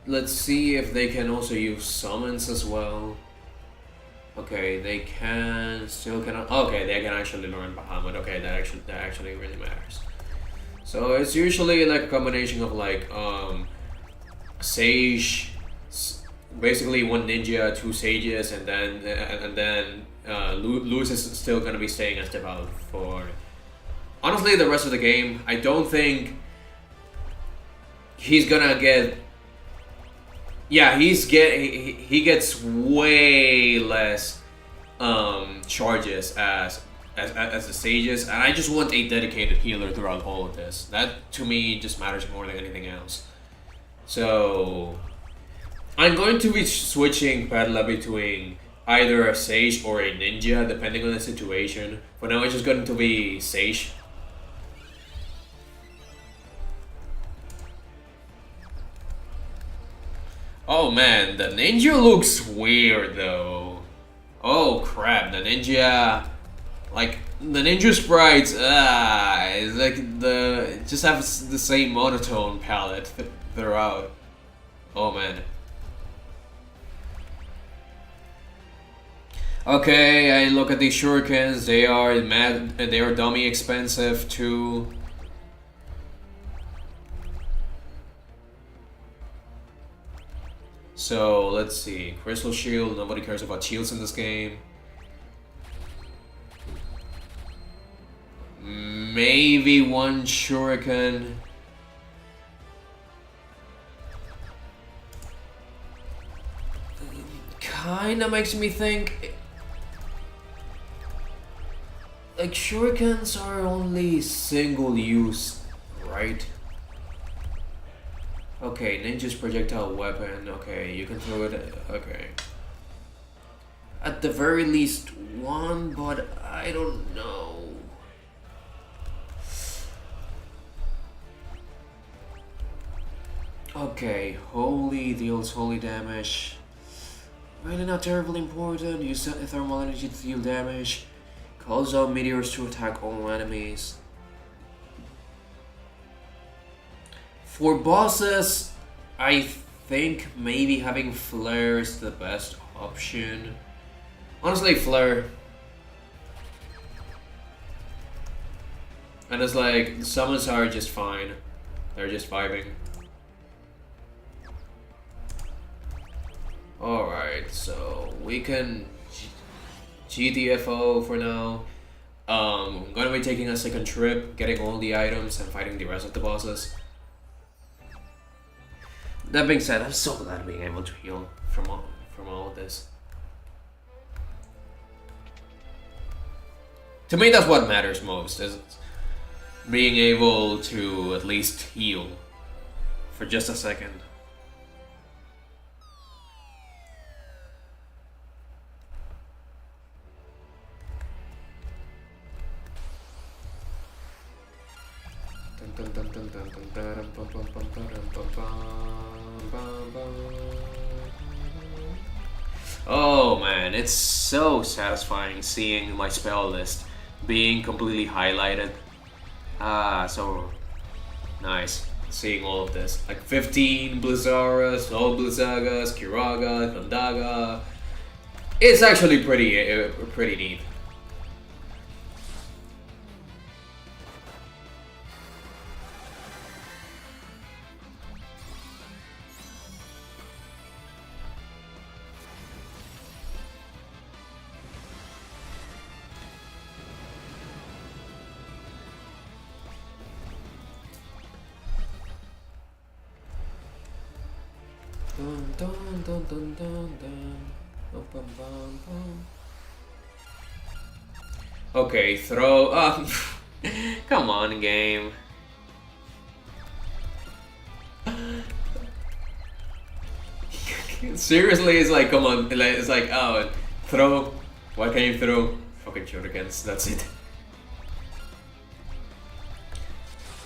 Let's see if they can also use summons as well. Okay, they can still cannot. Okay, they can actually learn Bahamut. Okay, that actually really matters. So it's usually like a combination of like sage, basically 1 ninja, 2 sages, and then Lewis is still gonna be staying as devout for honestly the rest of the game. I don't think he's gonna get. Yeah, he gets way less charges as the sages, and I just want a dedicated healer throughout all of this. That to me just matters more than anything else. So I'm going to be switching Padla between either a sage or a ninja, depending on the situation. For now, it's just going to be sage. Oh man, the ninja looks weird though. Oh crap, the ninja, like the ninja sprites, it's like it just has the same monotone palette throughout. Oh man. Okay, I look at these shurikens. They are dummy expensive too. So let's see. Crystal shield. Nobody cares about shields in this game. Maybe 1 shuriken. Kinda makes me think. Like shurikens are only single use, right? Okay, ninja's projectile weapon. Okay, you can throw it. Okay. At the very least 1, but I don't know. Okay, holy deals holy damage. Really not terribly important. Use thermal energy to deal damage. Calls out meteors to attack all enemies. For bosses, I think maybe having Flare is the best option. Honestly, Flare. And it's like, summons are just fine. They're just vibing. Alright, so we can GTFO for now. I'm gonna be taking a second trip, getting all the items and fighting the rest of the bosses. That being said, I'm so glad being able to heal from all of this. To me, that's what matters most, is being able to at least heal for just a second. Oh man, it's so satisfying seeing my spell list being completely highlighted. Ah, so nice seeing all of this. Like 15 Blizzaras, all Blizzagas, Kiraga, Thundaga. It's actually pretty neat. Dun, dun, dun, dun, dun. Oh, bum, bum, bum. Okay, throw. Come on, game. Seriously, it's like, come on. It's like, oh, throw. Why can't you throw? Fucking shurikens. That's it.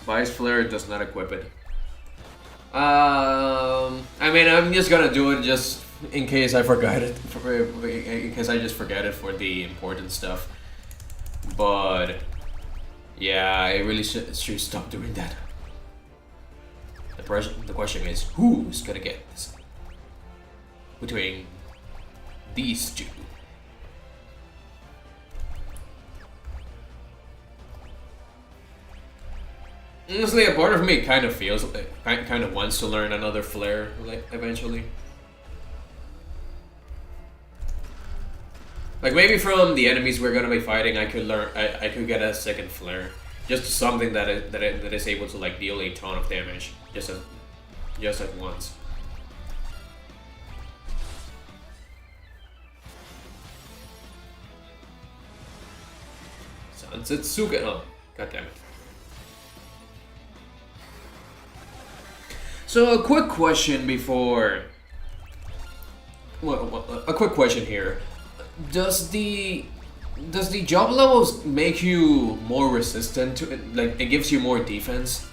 Vice Flare does not equip it. I mean, I'm just gonna do it just in case I forgot it. In case I just forget it for the important stuff. But yeah, I really should stop doing that. The question is, who's gonna get this between these two? Honestly, a part of me kind of feels, kind of wants to learn another flare, like, eventually. Like maybe from the enemies we're gonna be fighting, I could learn, I could get a second flare, just something that is able to like deal a ton of damage, just at once. Sunsetsuke, oh, goddammit. So a quick question before. Well, a quick question here. Does the job levels make you more resistant to it? Like it gives you more defense?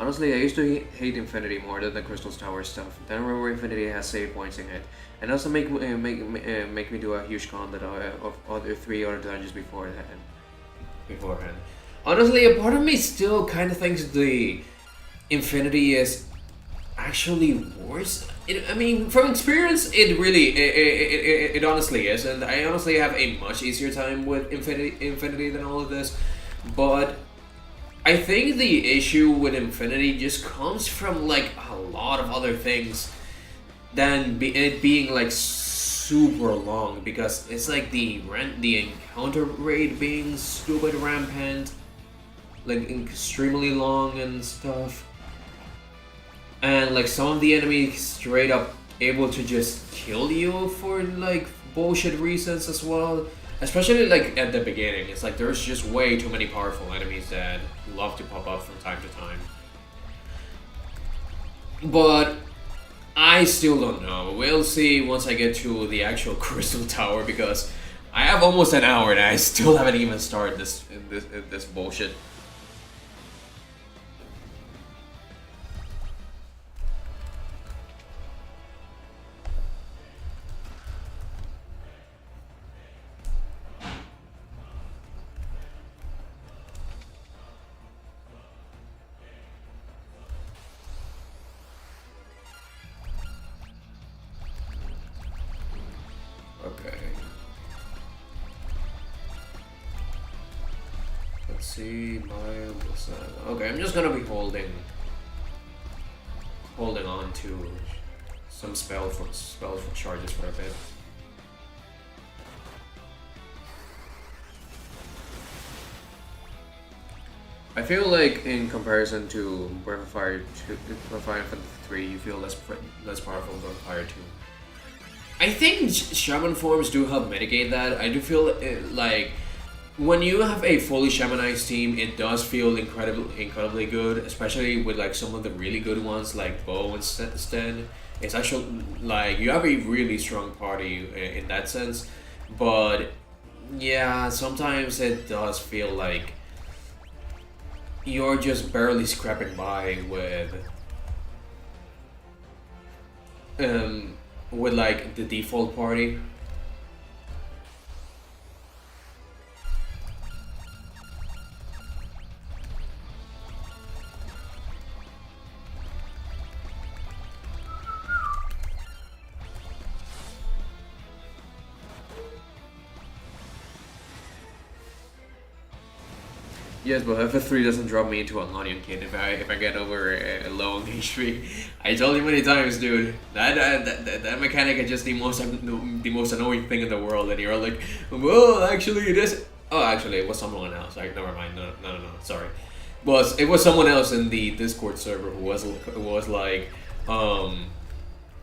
Honestly, I used to hate Infinity more than the Crystal's Tower stuff. Then remember Infinity has save points in it, and also make me do a huge gauntlet of other 3 other dungeons beforehand. Honestly, a part of me still kind of thinks the Infinity is actually worse. I mean, from experience, it honestly is, and I honestly have a much easier time with Infinity than all of this, but I think the issue with Infinity just comes from like a lot of other things than it being like super long, because it's like the encounter rate being stupid rampant, like extremely long and stuff, and like some of the enemies straight up able to just kill you for like bullshit reasons as well. Especially like at the beginning, it's like there's just way too many powerful enemies that love to pop up from time to time. But I still don't know. We'll see once I get to the actual Crystal Tower, because I have almost an hour and I still haven't even started this bullshit. Okay. Let's see, okay, I'm just gonna be holding on to some spells for charges for a bit. I feel like in comparison to Breath of Fire 2, Breath of Fire 3, you feel less powerful than Breath of Fire 2. I think shaman forms do help mitigate that. I do feel like when you have a fully shamanized team, it does feel incredibly good, especially with like some of the really good ones like Bo and Sten. It's actually like you have a really strong party in that sense, but yeah, sometimes it does feel like you're just barely scraping by with like the default party. Yes, but FF3 doesn't drop me into an onion kid if I get over low on HP. I told you many times, dude. That mechanic is just the most annoying thing in the world, and you're like, well, actually, this. Oh, actually, it was someone else. Like, never mind. No. Sorry. It was someone else in the Discord server who was like, oh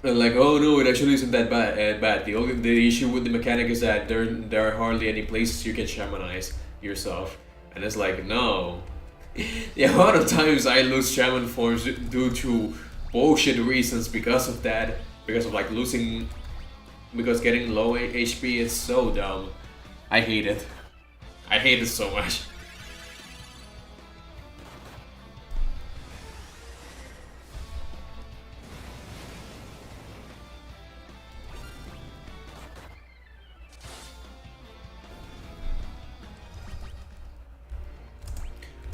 no, it actually isn't that bad. The issue with the mechanic is that there are hardly any places you can shamanize yourself. And it's like, no. The amount of times I lose shaman forms due to bullshit reasons because of that, because of like because getting low HP is so dumb. I hate it. I hate it so much.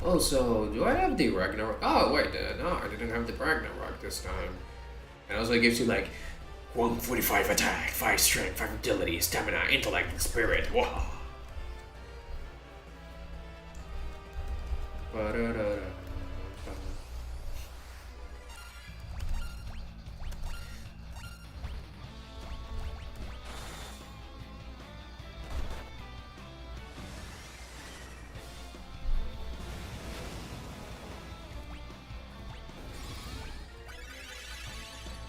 Oh, so do I have the Ragnarok? Oh, wait, no, I didn't have the Ragnarok this time. And also, it gives you like 145 attack, 5 strength, 5 agility, stamina, intellect, and spirit. Wow.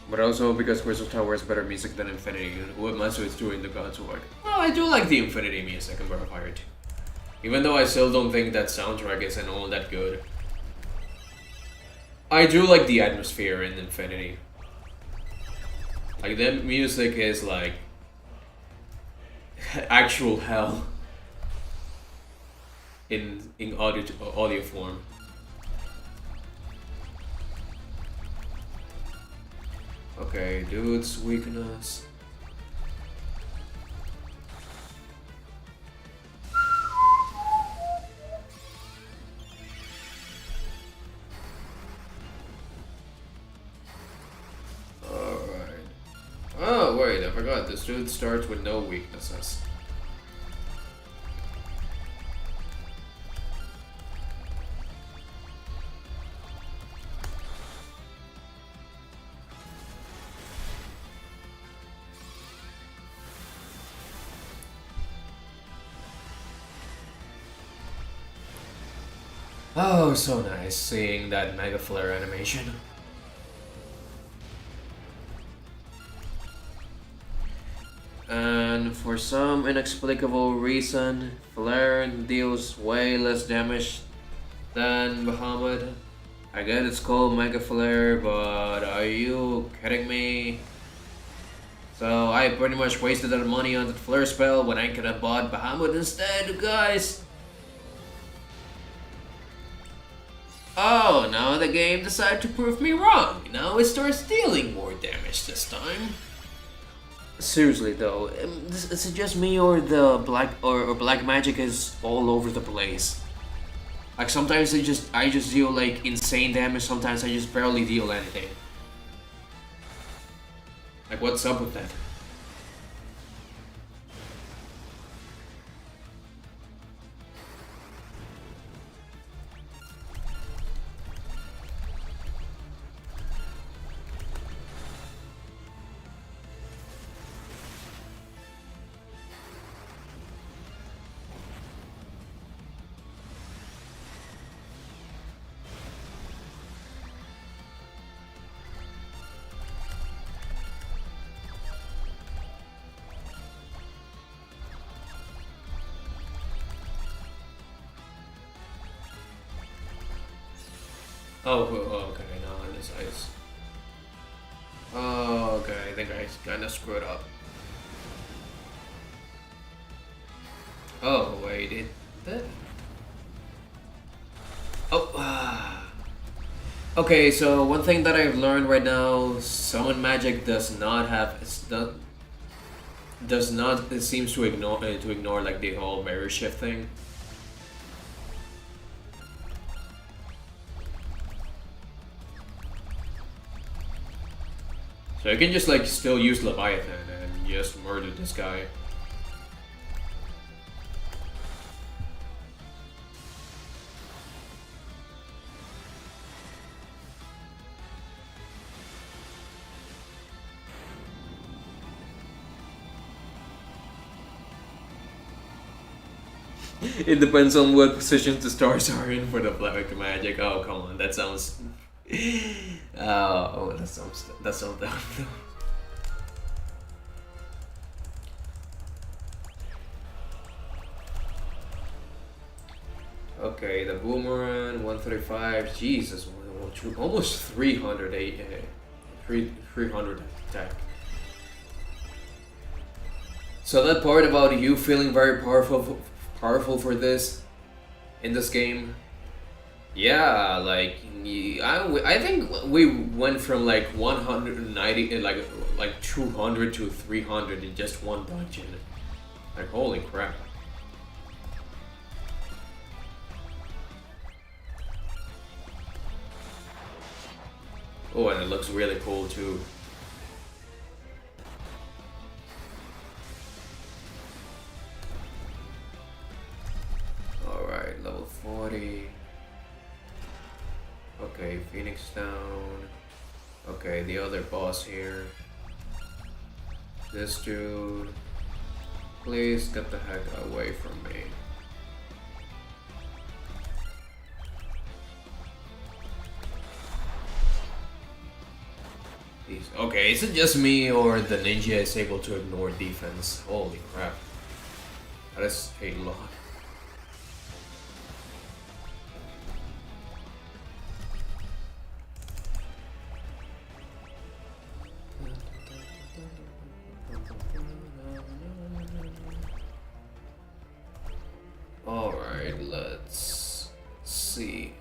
But also because Crystal Tower has better music than Infinity, what Matsu is doing the God's work. Well, I do like the Infinity music in Breath of Fire 2. Even though I still don't think that soundtrack isn't all that good. I do like the atmosphere in Infinity. Like, the music is like actual hell in audio form. Okay, dude's weakness. Alright. Oh, wait, I forgot. This dude starts with no weaknesses. Oh, so nice seeing that Mega Flare animation. And for some inexplicable reason, Flare deals way less damage than Bahamut. I get it's called Mega Flare, but are you kidding me? So I pretty much wasted that money on the flare spell when I could have bought Bahamut instead, guys. Oh, now the game decided to prove me wrong. Now it starts dealing more damage this time. Seriously though, is it just me or the black magic is all over the place? Like sometimes I just deal like insane damage, sometimes I just barely deal anything. Like what's up with that? Oh, okay, now on this ice. Oh, okay, I think I kinda screwed up. Oh, wait, it... That... Oh, okay, so one thing that I've learned right now, summon magic does not have... does not... It seems to ignore like the whole mirror shift thing. So I can just like still use Leviathan and just murder this guy. It depends on what position the stars are in for the black magic. Oh, come on, that sounds... Oh, that sounds dumb. Okay, the boomerang, 135, Jesus, almost 300 attack. So that part about you feeling very powerful for this, in this game, yeah, like, I think we went from like 190, like 200 to 300 in just one dungeon. Like, holy crap. Oh, and it looks really cool too. Alright, level 40. Okay, Phoenix down. Okay, the other boss here. This dude. Please get the heck away from me. Okay, is it just me or the ninja is able to ignore defense? Holy crap. That is a lot. Alright, let's see.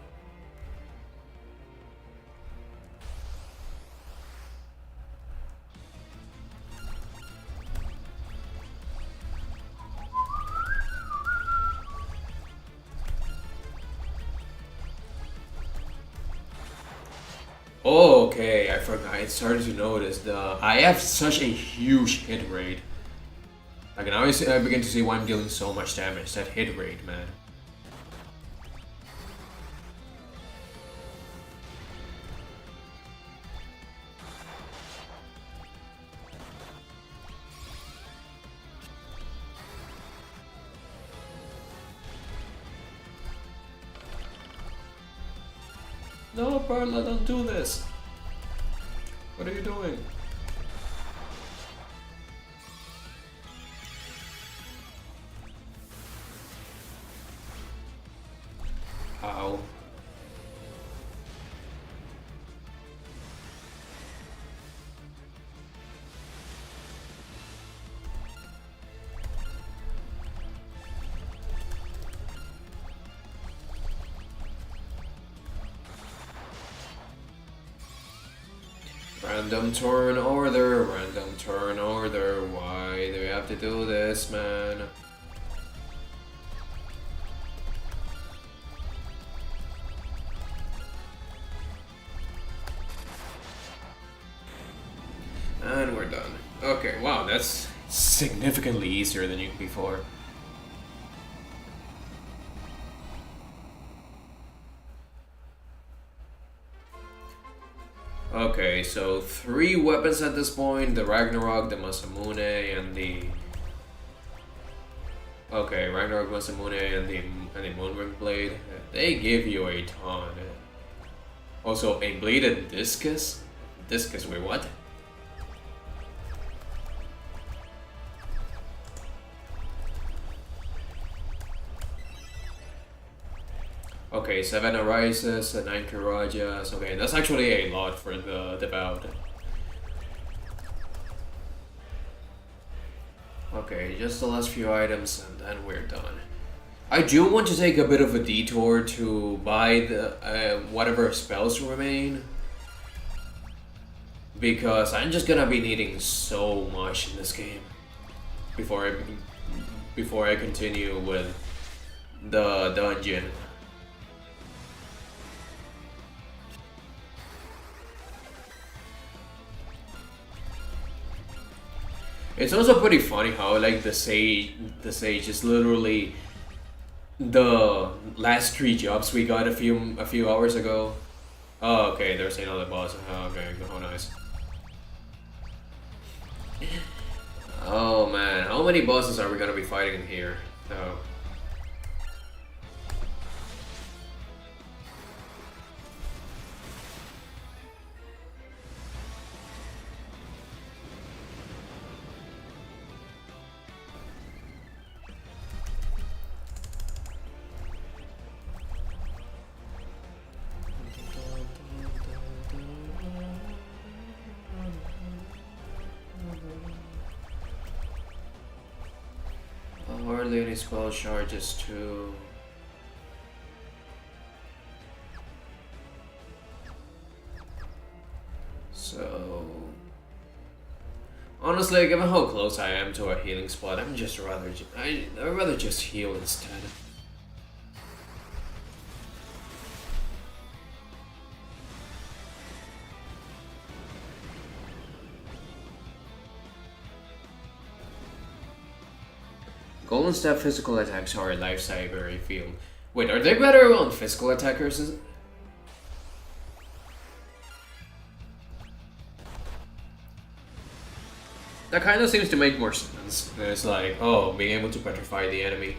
Oh, okay, I forgot. I started to notice I have such a huge hit rate. Like now I begin to see why I'm dealing so much damage. That hit rate, man. No, Perla, don't do this. What are you doing? Ow. Random turn order, random turn order. Why do we have to do this, man? And we're done. Okay, wow, that's significantly easier than before. Okay, so 3 weapons at this point, the Ragnarok, the Masamune, and the... Okay, Ragnarok, Masamune, and the Moonring Blade. They give you a ton. Also, a Bladed Discus? Discus, wait, what? Okay, 7 Arises, 9 Kirajas. Okay, that's actually a lot for the Devout. Okay, just the last few items and then we're done. I do want to take a bit of a detour to buy the whatever spells remain. Because I'm just gonna be needing so much in this game. Before I continue with the dungeon. It's also pretty funny how like the sage is literally the last 3 jobs we got a few hours ago. Oh, okay, there's another boss. Oh, okay, oh nice. Oh man, how many bosses are we gonna be fighting in here? Oh. Hardly any spell charges too. So honestly, given how close I am to a healing spot, I'd rather just heal instead. Golden Step physical attacks are a lifesaver, I feel. Wait, are they better on physical attackers? That kind of seems to make more sense. It's like, oh, being able to petrify the enemy.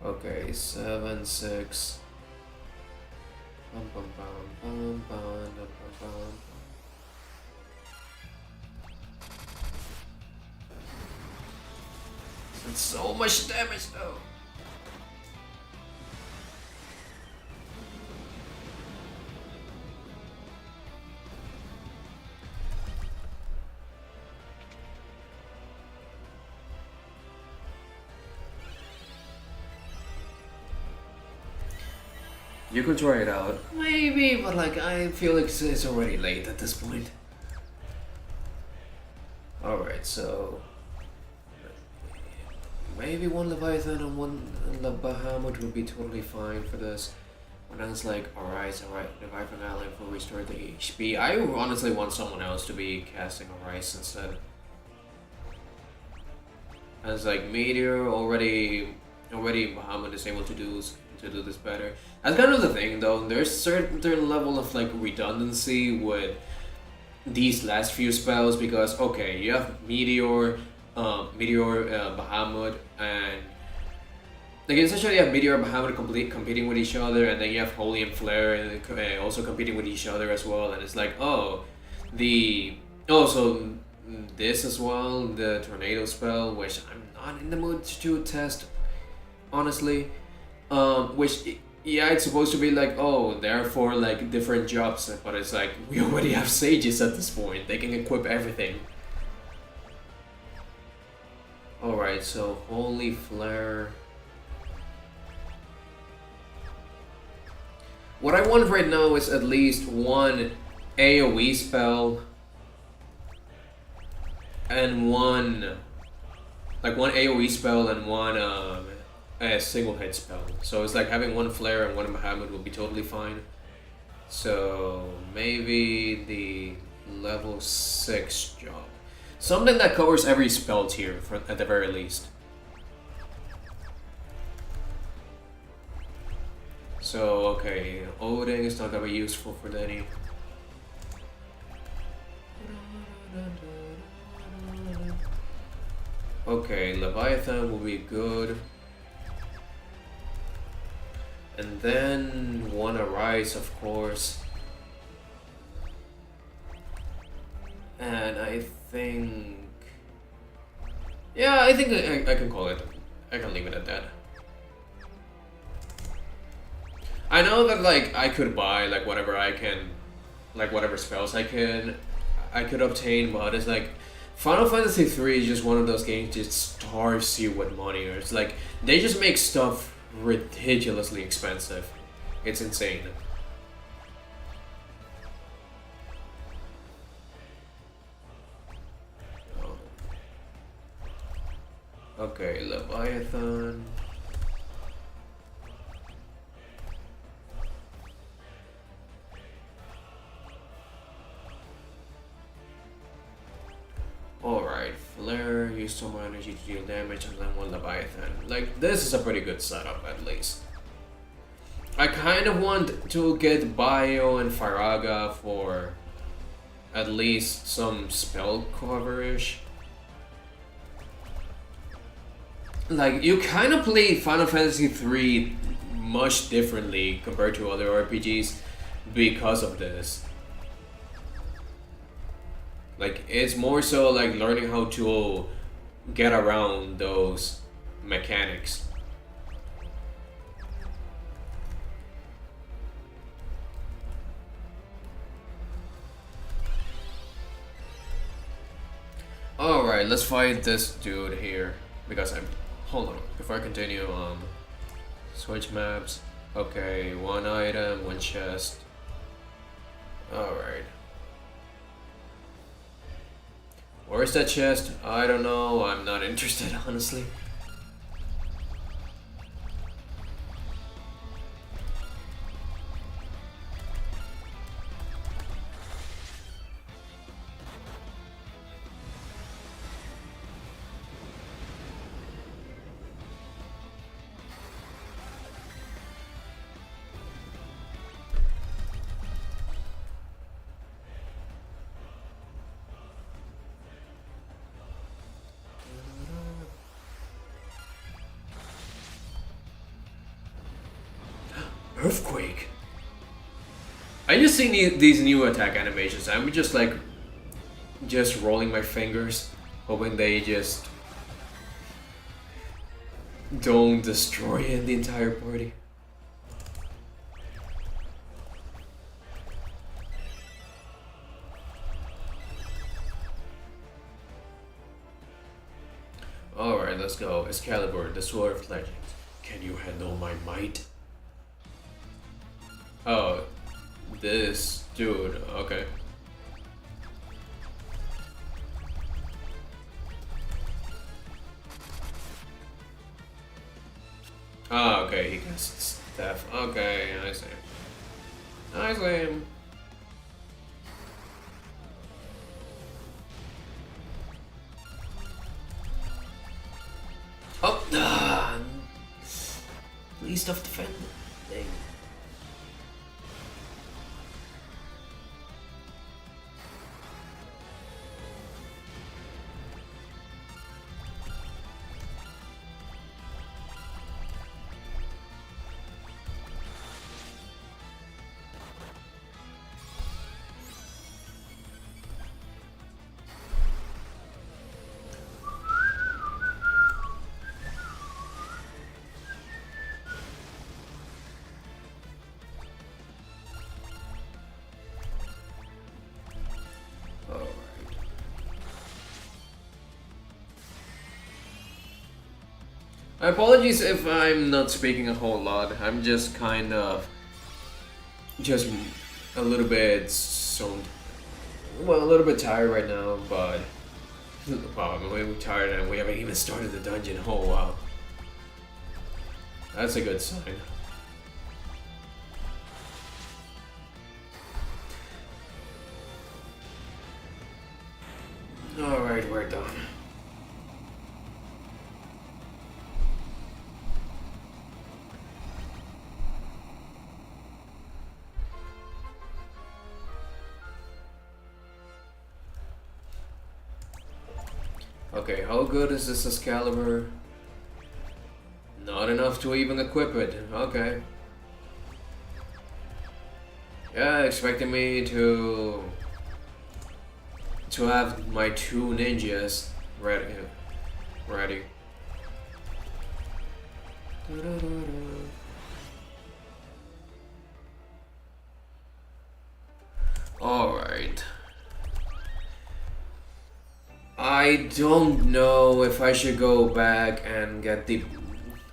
Okay, 7, 6. Bum, bum, bum, bum, bum, bum, bum. It's so much damage though. You could try it out. Maybe, but like I feel like it's already late at this point. Alright, so maybe one Leviathan and one Bahamut would be totally fine for this. When I was like, alright, Leviathan Island will restore the HP. I honestly want someone else to be casting Arise instead. As like Meteor already Bahamut is able to do this better. That's kind of the thing though, there's certain level of like redundancy with these last few spells because okay, you have Meteor, Bahamut, and like essentially you have Meteor and Bahamut competing with each other, and then you have Holy and Flare and also competing with each other as well, and it's like so this as well, the Tornado spell, which I'm not in the mood to test honestly, which Yeah, it's supposed to be like, oh, therefore, like different jobs, but it's like we already have sages at this point. They can equip everything. Alright, so Holy Flare. What I want right now is at least one AoE spell and one, like one AoE spell and one a single hit spell. So it's like having one Flare and one Muhammad would be totally fine. So maybe the level 6 job. Something that covers every spell tier at the very least. So, okay, Odin is not gonna be useful for Lenny. Okay, Leviathan will be good. And then one Arise, of course. And I think... yeah, I think I can call it. I can leave it at that. I know that like I could buy like whatever I can, like whatever spells I could obtain, but it's like Final Fantasy 3 is just one of those games that starves you with money. Or it's like they just make stuff ridiculously expensive. It's insane. Okay, Leviathan. Alright, Flare, use some energy to deal damage and then one Leviathan. Like, this is a pretty good setup at least. I kind of want to get Bio and Faraga for at least some spell coverage. Like, you kind of play Final Fantasy 3 much differently compared to other RPGs because of this. Like, it's more so like learning how to get around those mechanics. Alright, let's fight this dude here. Because I'm... hold on, before I continue, switch maps. Okay, one item, one chest. Alright. Where's that chest? I don't know, I'm not interested, honestly. Earthquake. I just see these new attack animations. I'm just like, just rolling my fingers, hoping they just don't destroy the entire party. Alright, let's go. Excalibur, the Sword of Legends. Can you handle my might? Oh, this dude, okay. Oh, okay, he can stuff. Okay, I see. I see him. Oh, least of defend thing. Apologies if I'm not speaking a whole lot. I'm just kind of just a little bit zoned. Well, a little bit tired right now, but wow, I'm way tired and we haven't even started the dungeon. Oh wow, that's a good sign. All right, we're done. Okay, how good is this Excalibur? Not enough to even equip it. Okay. Yeah, expecting me to have my 2 ninjas ready. Ready. All right. I don't know if I should go back and get the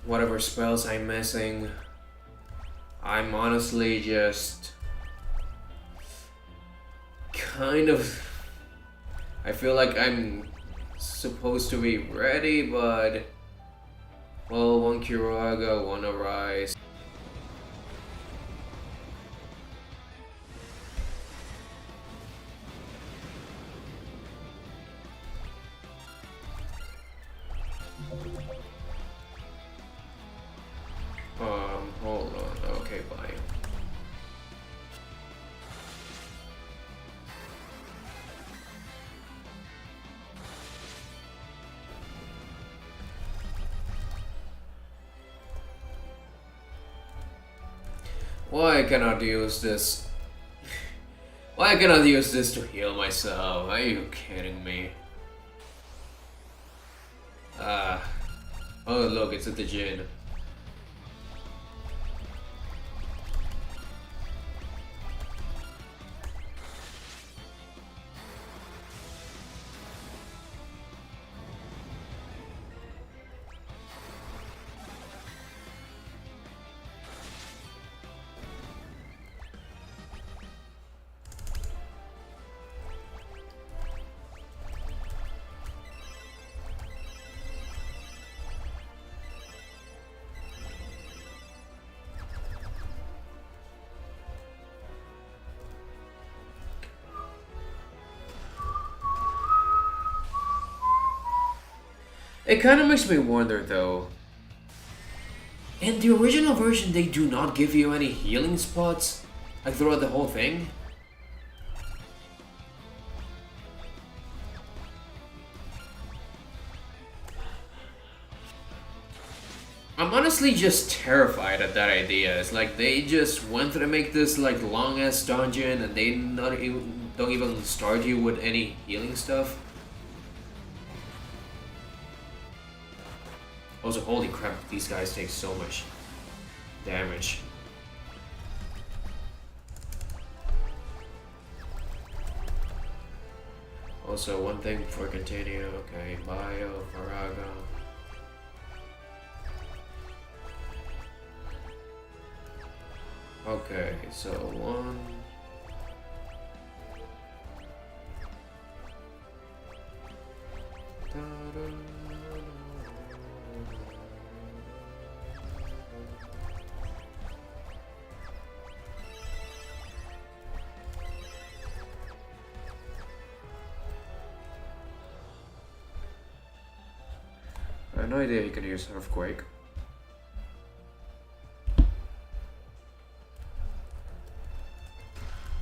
whatever spells I'm missing. I'm honestly just kind of. I feel like I'm supposed to be ready, but well, 1 Kiraga, 1 Arise. Hold on. Okay, bye. Why cannot use this? Why cannot use this to heal myself? Are you kidding me? Oh look, it's at the gin. It kind of makes me wonder though. In the original version, they do not give you any healing spots, like throughout the whole thing. I'm honestly just terrified at that idea. It's like they just wanted to make this like long ass dungeon, and they don't even start you with any healing stuff. Also, holy crap, these guys take so much damage. Also, one thing before I continue, okay, Bio, Faraga. Okay, so one. I had no idea you could use Earthquake.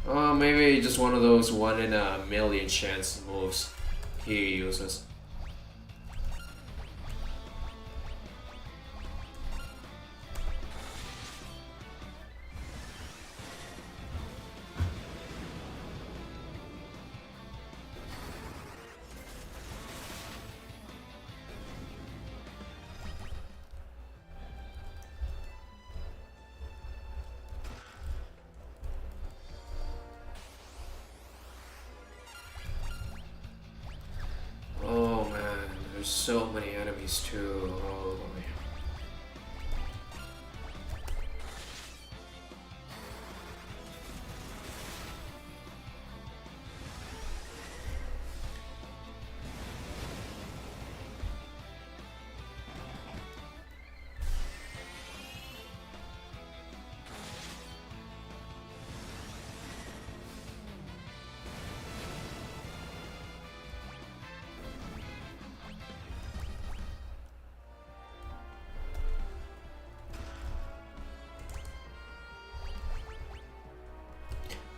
Oh, maybe just one of those 1 in a million chance moves he uses. Oh man, there's so many enemies too. Oh boy.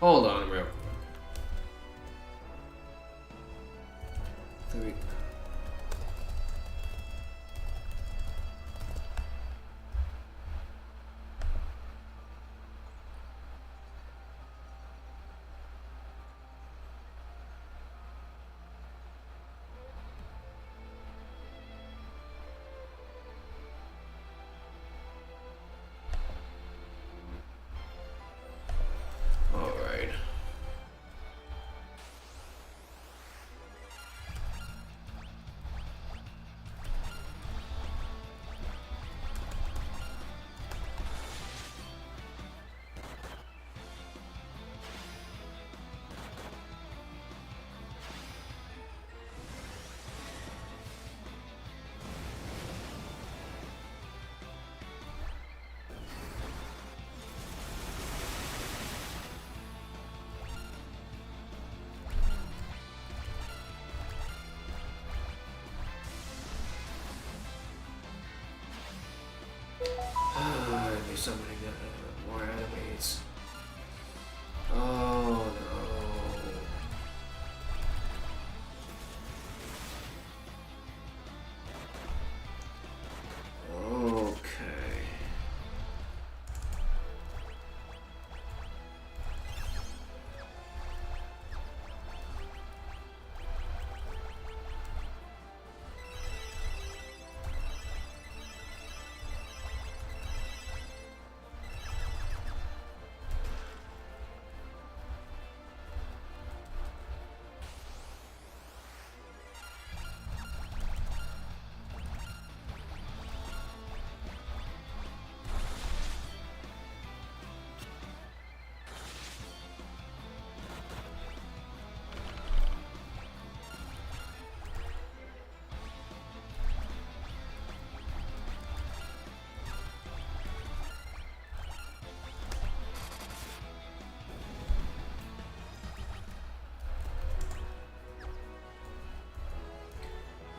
Hold on real quick. Alright. I'll be summoning more enemies. Oh no. Okay.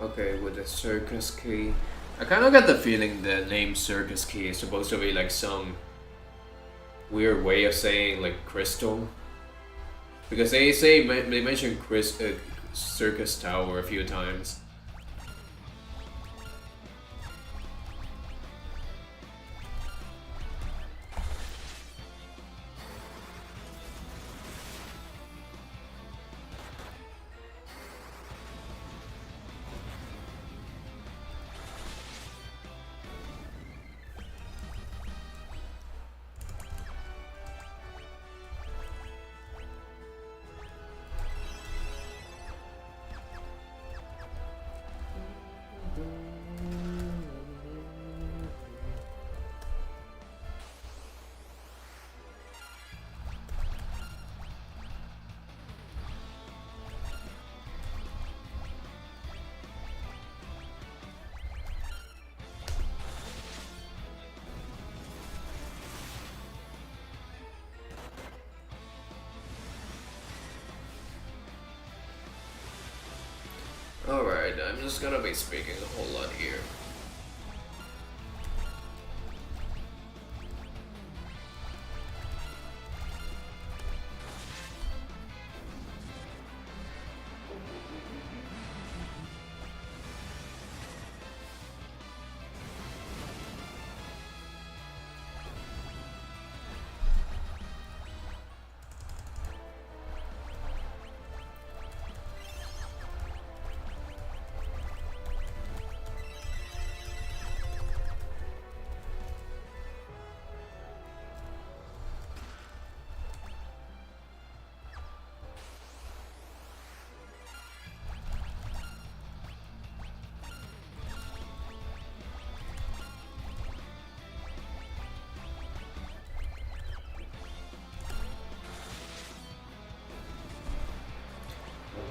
Okay, with the circus key. I kind of got the feeling the name circus key is supposed to be like some weird way of saying like crystal. Because they mention circus tower a few times. Alright, I'm just gonna be speaking a whole lot here.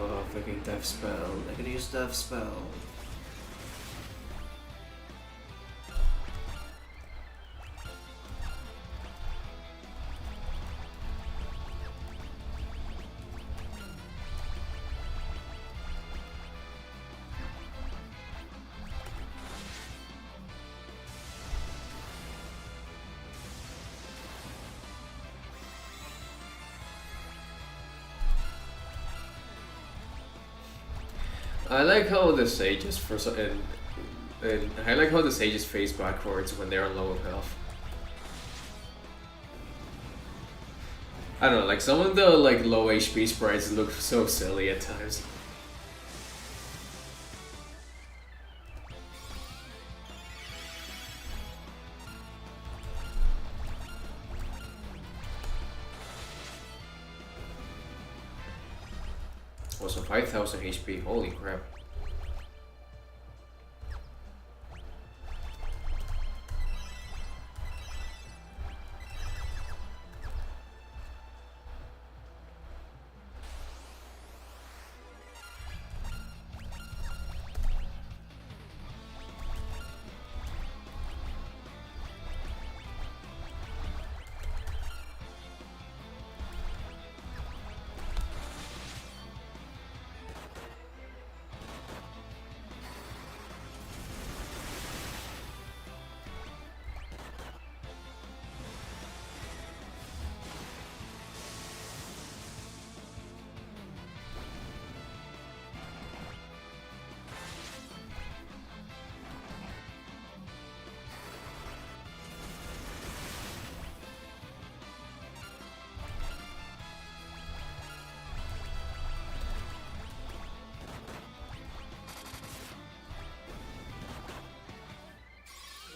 Oh, freaking death spell. I can use death spell. I like how the sages and I like how the sages face backwards when they're on low health. I don't know, like some of the like low HP sprites look so silly at times. Also 5000 HP, holy crap.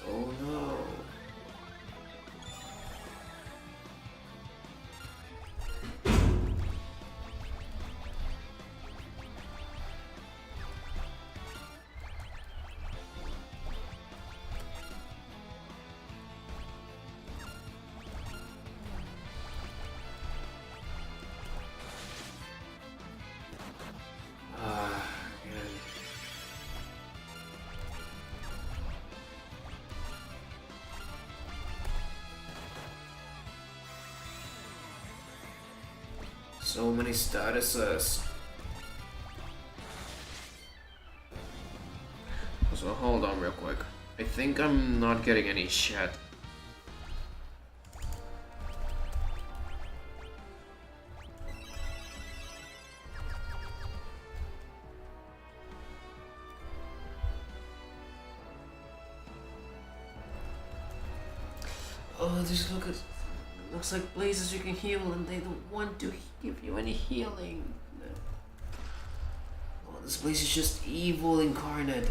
Oh no. Ah, man. So many statuses. So hold on real quick. I think I'm not getting any chat. Oh, just look at. Looks like places you can heal and they don't want to give you any healing. Oh, this place is just evil incarnate.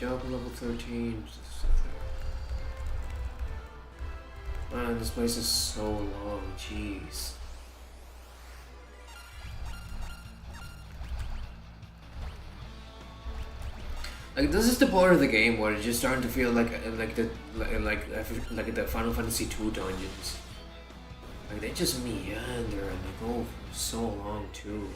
Jog level 13. Man, this place is so long, jeez. Like, this is the part of the game where it's just starting to feel like the Final Fantasy II dungeons. Like, they just meander and they go for so long too.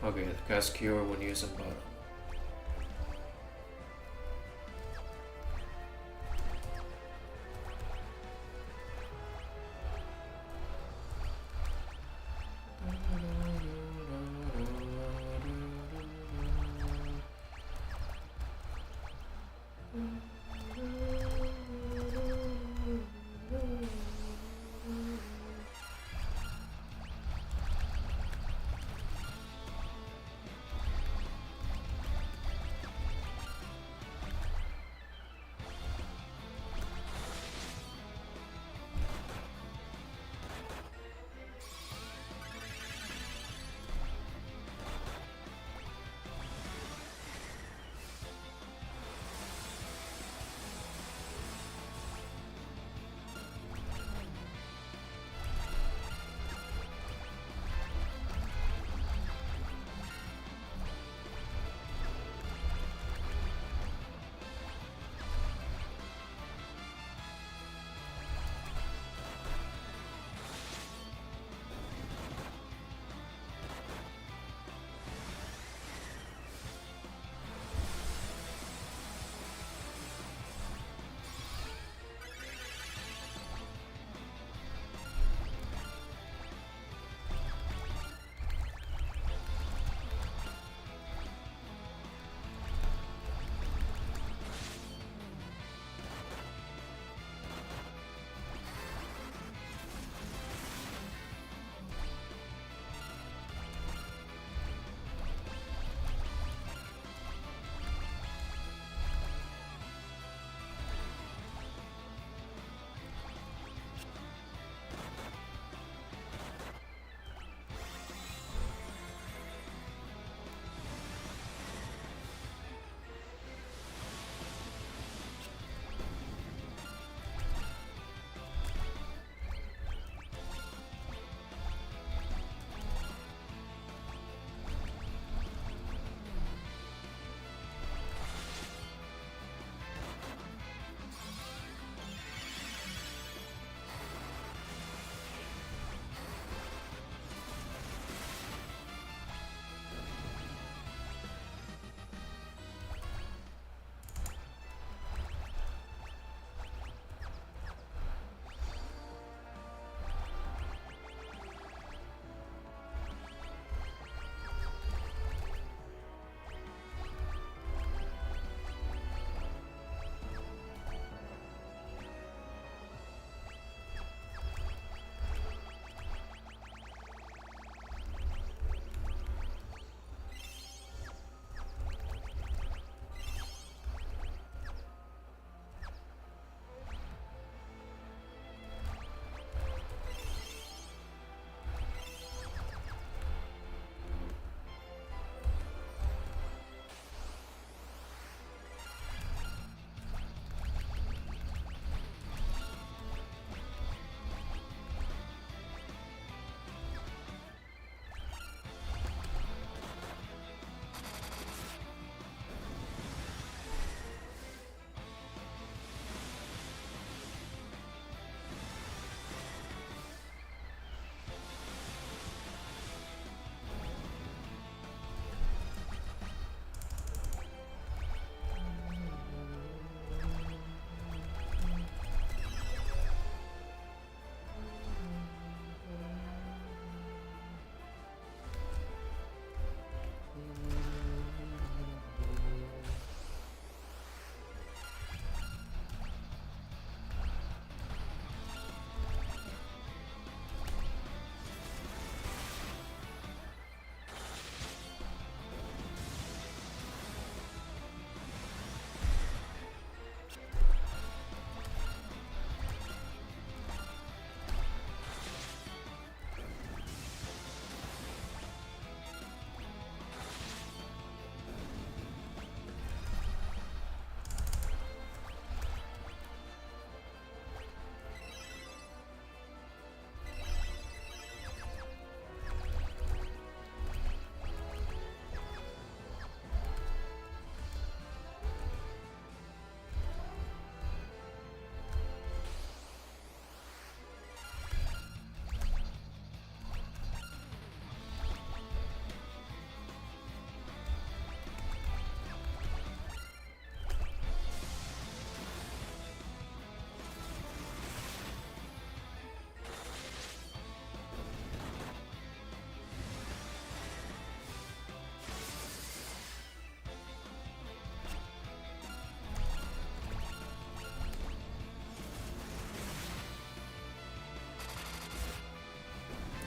Okay, cast cure when using bottom.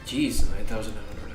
Jeez, 9,999.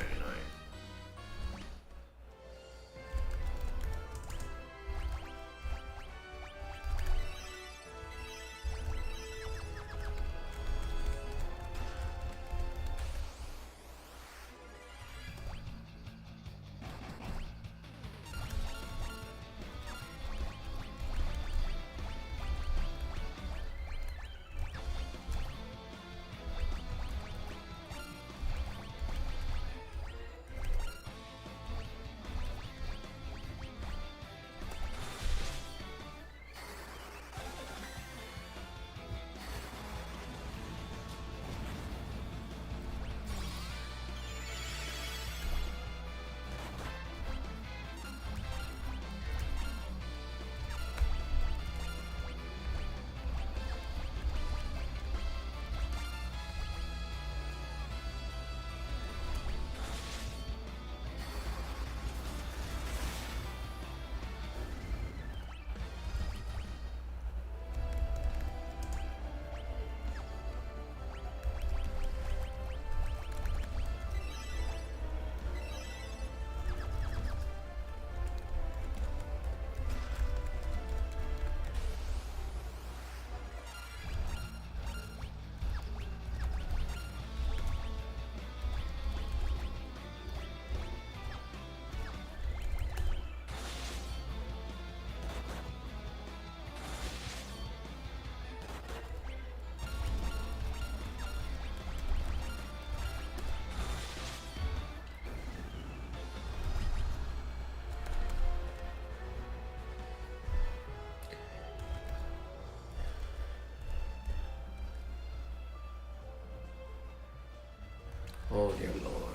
Oh dear lord.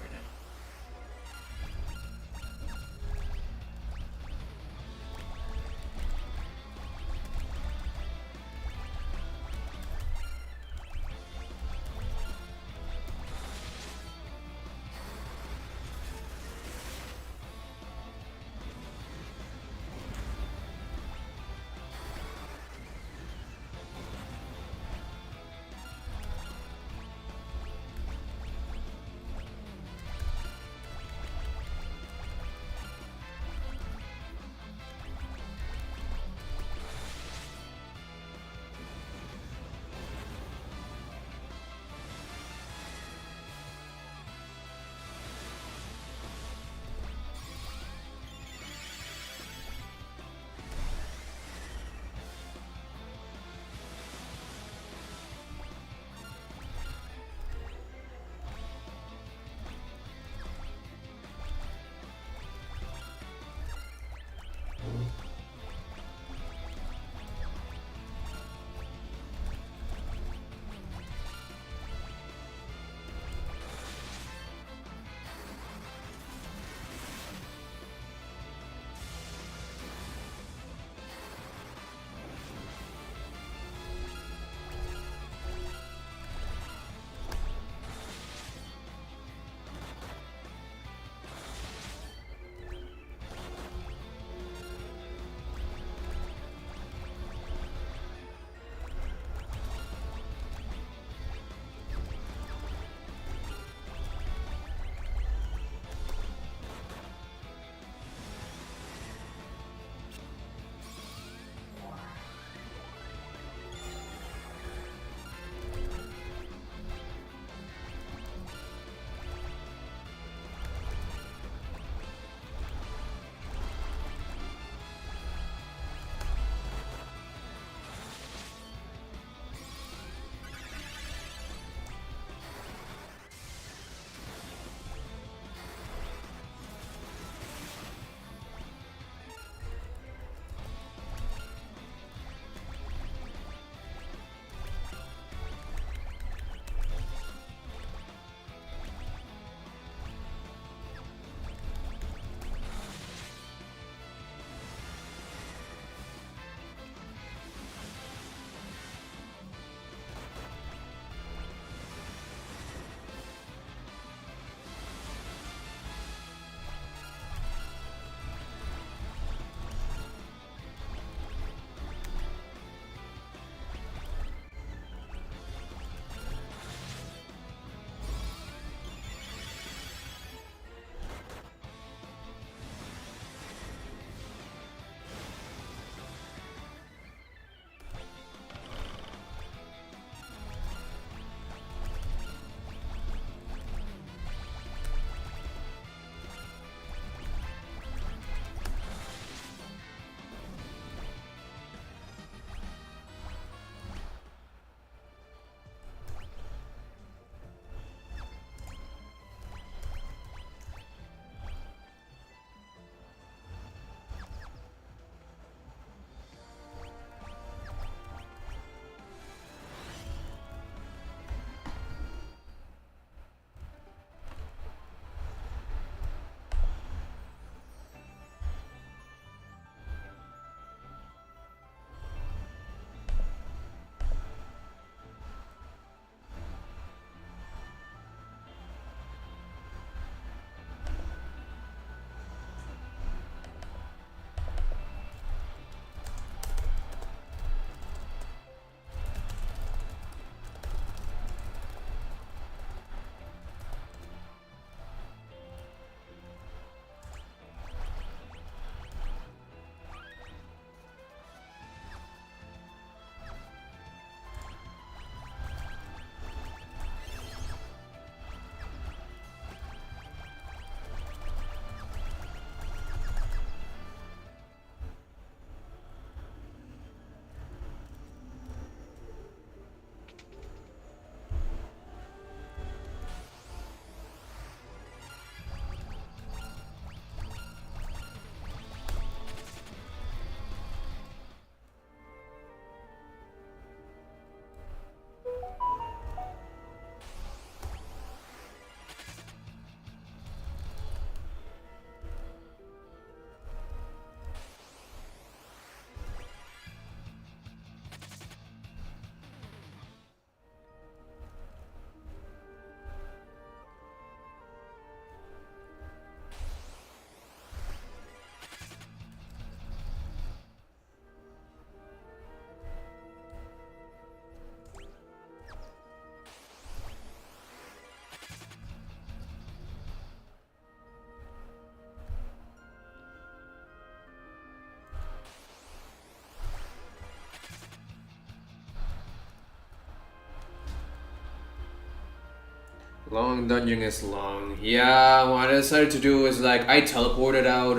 Long dungeon is long. Yeah, what I decided to do is like I teleported out.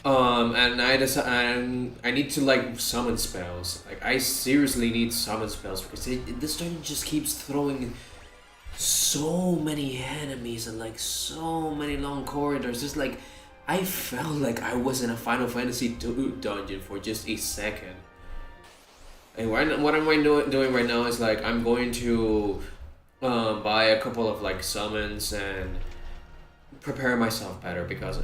And I need to like summon spells. Like I seriously need summon spells because this dungeon just keeps throwing so many enemies and like so many long corridors. Just like I felt like I was in a Final Fantasy 2 dungeon for just a second. And what am I doing right now is like I'm going to buy a couple of like summons and prepare myself better because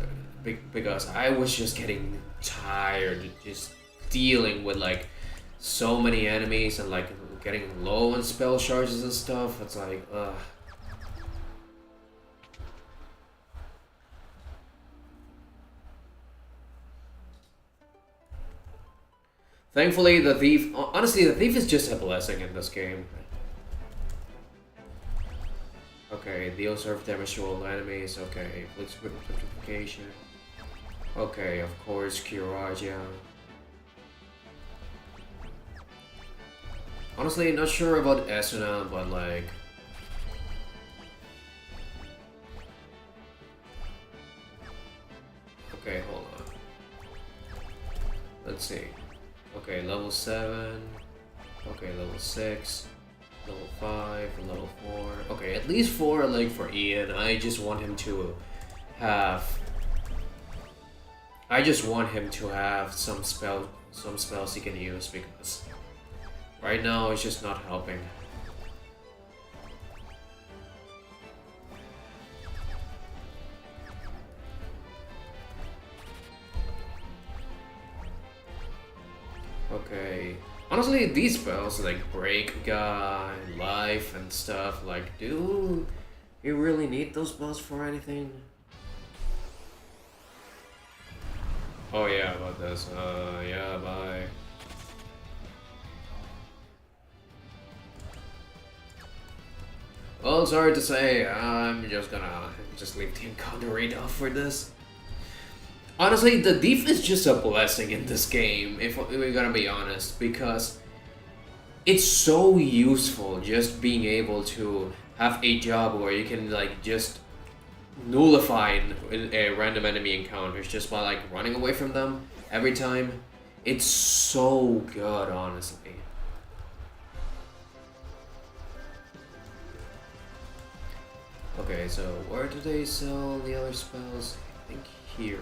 I was just getting tired just dealing with like so many enemies and like getting low on spell charges and stuff. It's like thankfully the thief, honestly the thief is just a blessing in this game. Okay, deal serve damage to all enemies. Okay, inflicts petrification. Okay, of course, Kiraja. Honestly, not sure about Esuna, but like... Okay, hold on. Let's see. Okay, level 7. Okay, level 6. Level 5, level 4. Okay, at least 4 like for Ian. I just want him to have some spells he can use because right now it's just not helping. Okay. Honestly, these spells like break guy, life and stuff, like do you really need those spells for anything? Oh yeah, about this. Yeah, bye. Well, sorry to say, I'm just gonna leave the encounter rate off for this. Honestly, the thief is just a blessing in this game, if we're gonna be honest, because it's so useful just being able to have a job where you can like just nullify a random enemy encounters just by like running away from them every time. It's so good, honestly. Okay, so where do they sell the other spells? I think here.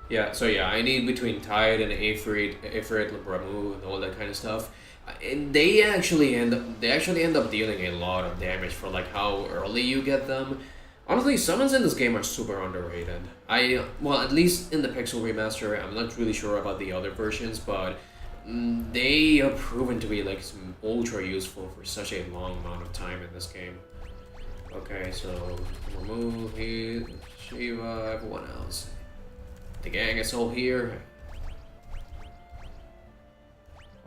Yeah, so yeah, I need between Tide and Ifrit, Ramu, and all that kind of stuff. And they actually end up dealing a lot of damage for like how early you get them. Honestly, summons in this game are super underrated. Well, at least in the Pixel remaster, I'm not really sure about the other versions, but they are proven to be like ultra useful for such a long amount of time in this game. Okay, so remove he, Shiva, everyone else. The gang is all here.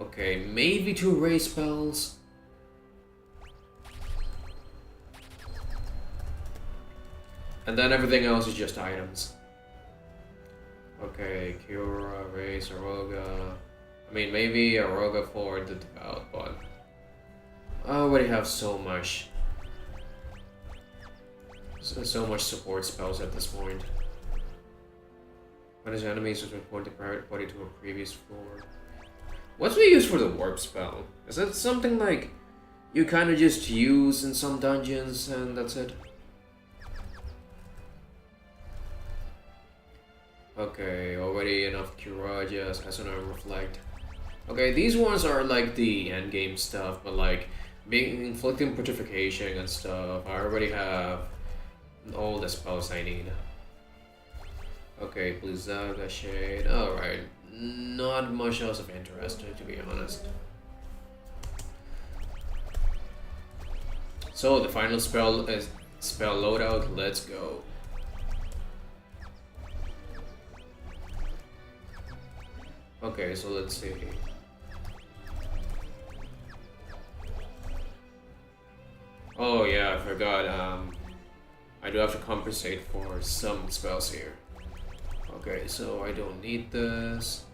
Okay, maybe 2 raise spells. And then everything else is just items. Okay, Cura, raise, Aroga. I mean, maybe Aroga for the Devout, but I already have so much support spells at this point. When his enemies has been pointed priority to a previous floor. What's we use for the warp spell? Is that something like you kind of just use in some dungeons and that's it? Okay, already enough Kirajas, Asuna Reflect. Okay, these ones are like the endgame stuff, but like inflicting petrification and stuff, I already have all the spells I need. Okay, Blizzaga Shade. Alright. Not much else of interest, to be honest. So the final spell is spell loadout. Let's go. Okay, so let's see. Oh yeah, I forgot. I do have to compensate for some spells here. Okay, so I don't need this.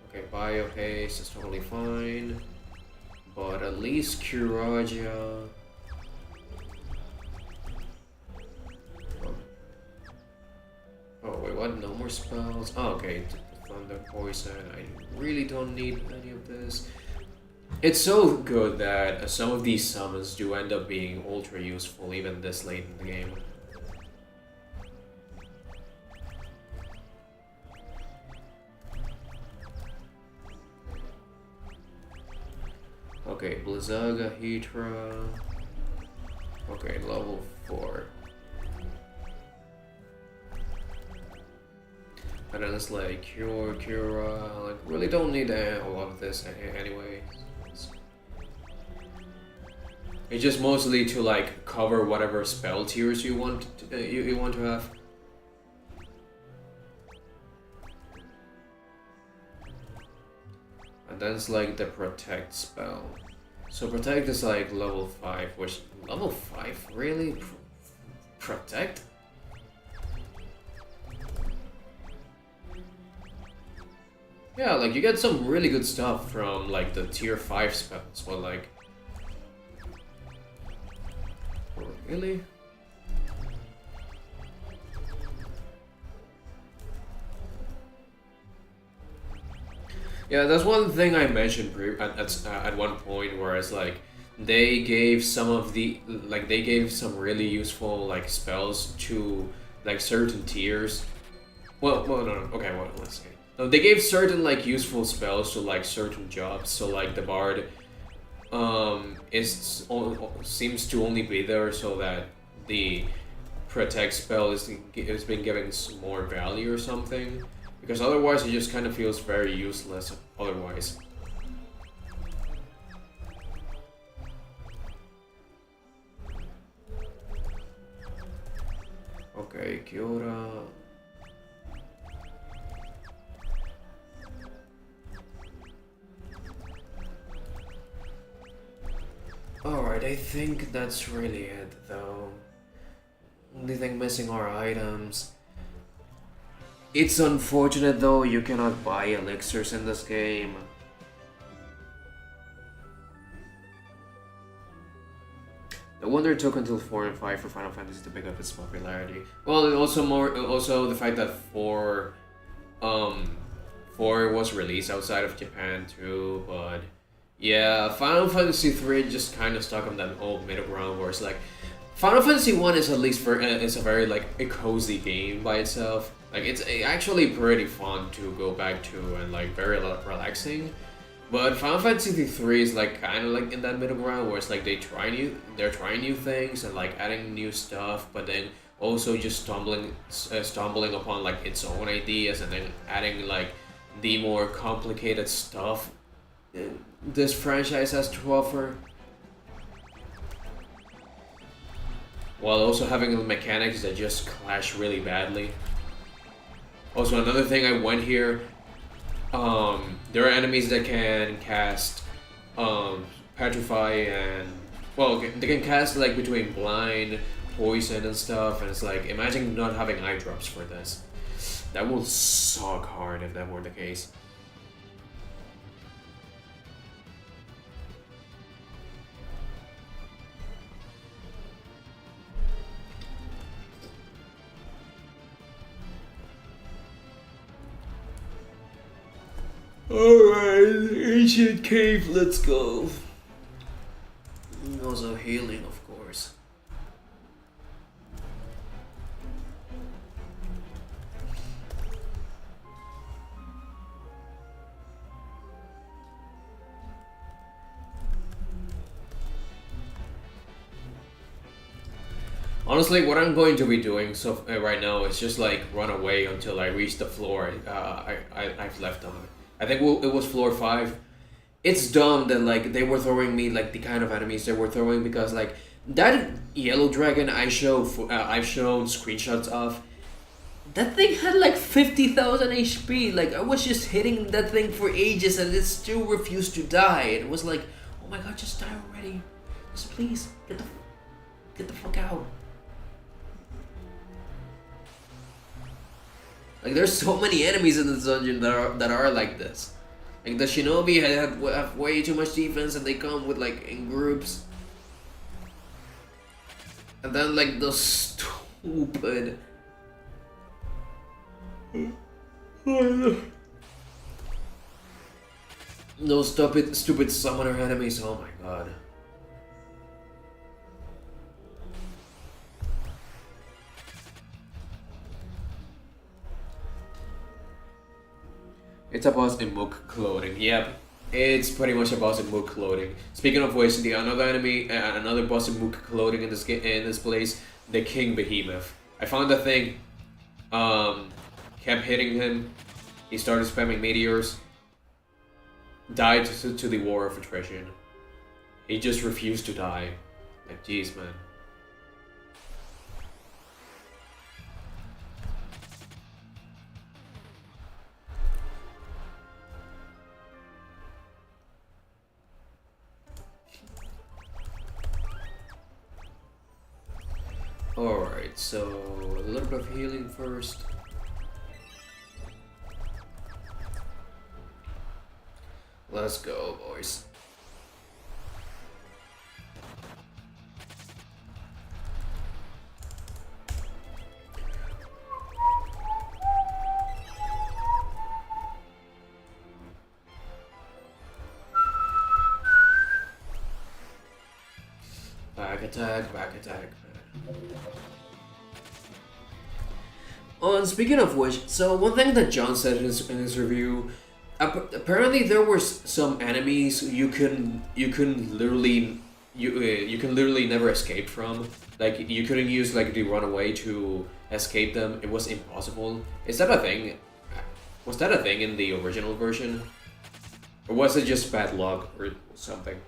Okay, bio haste is totally fine. But at least Curagia. Oh wait, what? No more spells? Oh, okay, Thunder Poison. I really don't need any of this. It's so good that some of these summons do end up being ultra useful even this late in the game. Okay, Blizzaga, Hydra. Okay, level 4. And then it's like Cura. Like, really don't need a lot of this anyway. It's just mostly to like cover whatever spell tiers you want you want to have. And then it's like the protect spell. So protect is like level 5, which level 5 really protect? Yeah, like you get some really good stuff from like the tier 5 spells, but like really? Yeah, that's one thing I mentioned at one point, where it's like they gave some of the they gave some really useful like spells to like certain tiers. Well, no, okay, well, let's see. No, they gave certain like useful spells to like certain jobs. So like the bard, seems to only be there so that the protect spell is been given some more value or something. Because otherwise it just kind of feels very useless otherwise. Okay, Kyora. Alright, I think that's really it though. Only thing missing are items. It's unfortunate though, you cannot buy elixirs in this game. No wonder it took until 4 and 5 for Final Fantasy to pick up its popularity. Well, also the fact that 4 was released outside of Japan too, but yeah, Final Fantasy 3 just kind of stuck on that old middle ground where it's like Final Fantasy 1 is at least it's a very like a cozy game by itself. Like it's actually pretty fun to go back to and like very relaxing. But Final Fantasy 3 is like kind of like in that middle ground where it's like they're trying new things and like adding new stuff, but then also just stumbling upon like its own ideas and then adding like the more complicated stuff this franchise has to offer. While also having mechanics that just clash really badly. Also, another thing I went here, there are enemies that can cast Petrify and, well, they can cast like between blind, poison and stuff, and it's like, imagine not having eye drops for this. That will suck hard if that were the case. Alright, ancient cave, let's go. Also healing, of course. Honestly, what I'm going to be doing right now is just like run away until I reach the floor I've left on. I think it was floor 5. It's dumb that like they were throwing me like the kind of enemies they were throwing, because like that yellow dragon I've shown screenshots of. That thing had like 50,000 HP. Like I was just hitting that thing for ages and it still refused to die. It was like, oh my god, just die already. Just please get the fuck out. Like there's so many enemies in this dungeon that are like this. Like the shinobi have way too much defense and they come with like in groups. And then like the stupid those stupid summoner enemies, oh my god. It's a boss in Mook clothing. Yep, it's pretty much a boss in Mook clothing. Speaking of which, the another enemy, another boss in Mook clothing in this place, the King Behemoth. I found the thing. Kept hitting him. He started spamming meteors. Died to the War of Attrition. He just refused to die. Like, jeez, man. Alright, so a little bit of healing first. Let's go, boys. Back attack, back attack. Oh, and speaking of which, so one thing that John said in his review, apparently there were some enemies you can literally never escape from. Like you couldn't use like the runaway to escape them. It was impossible. Is that a thing? Was that a thing in the original version, or was it just bad luck or something?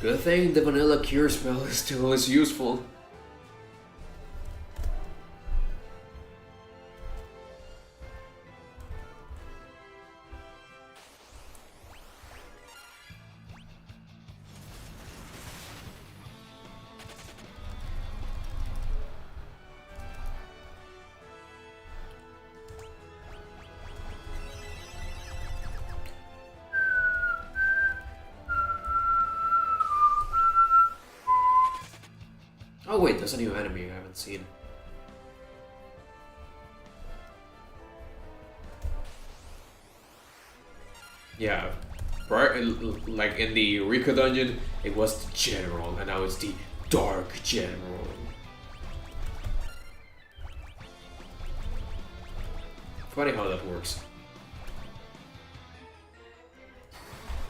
Good thing the vanilla cure spell is still as useful. Oh wait, there's a new enemy I haven't seen. Yeah, like in the Rika dungeon, it was the General, and now it's the Dark General. Funny how that works.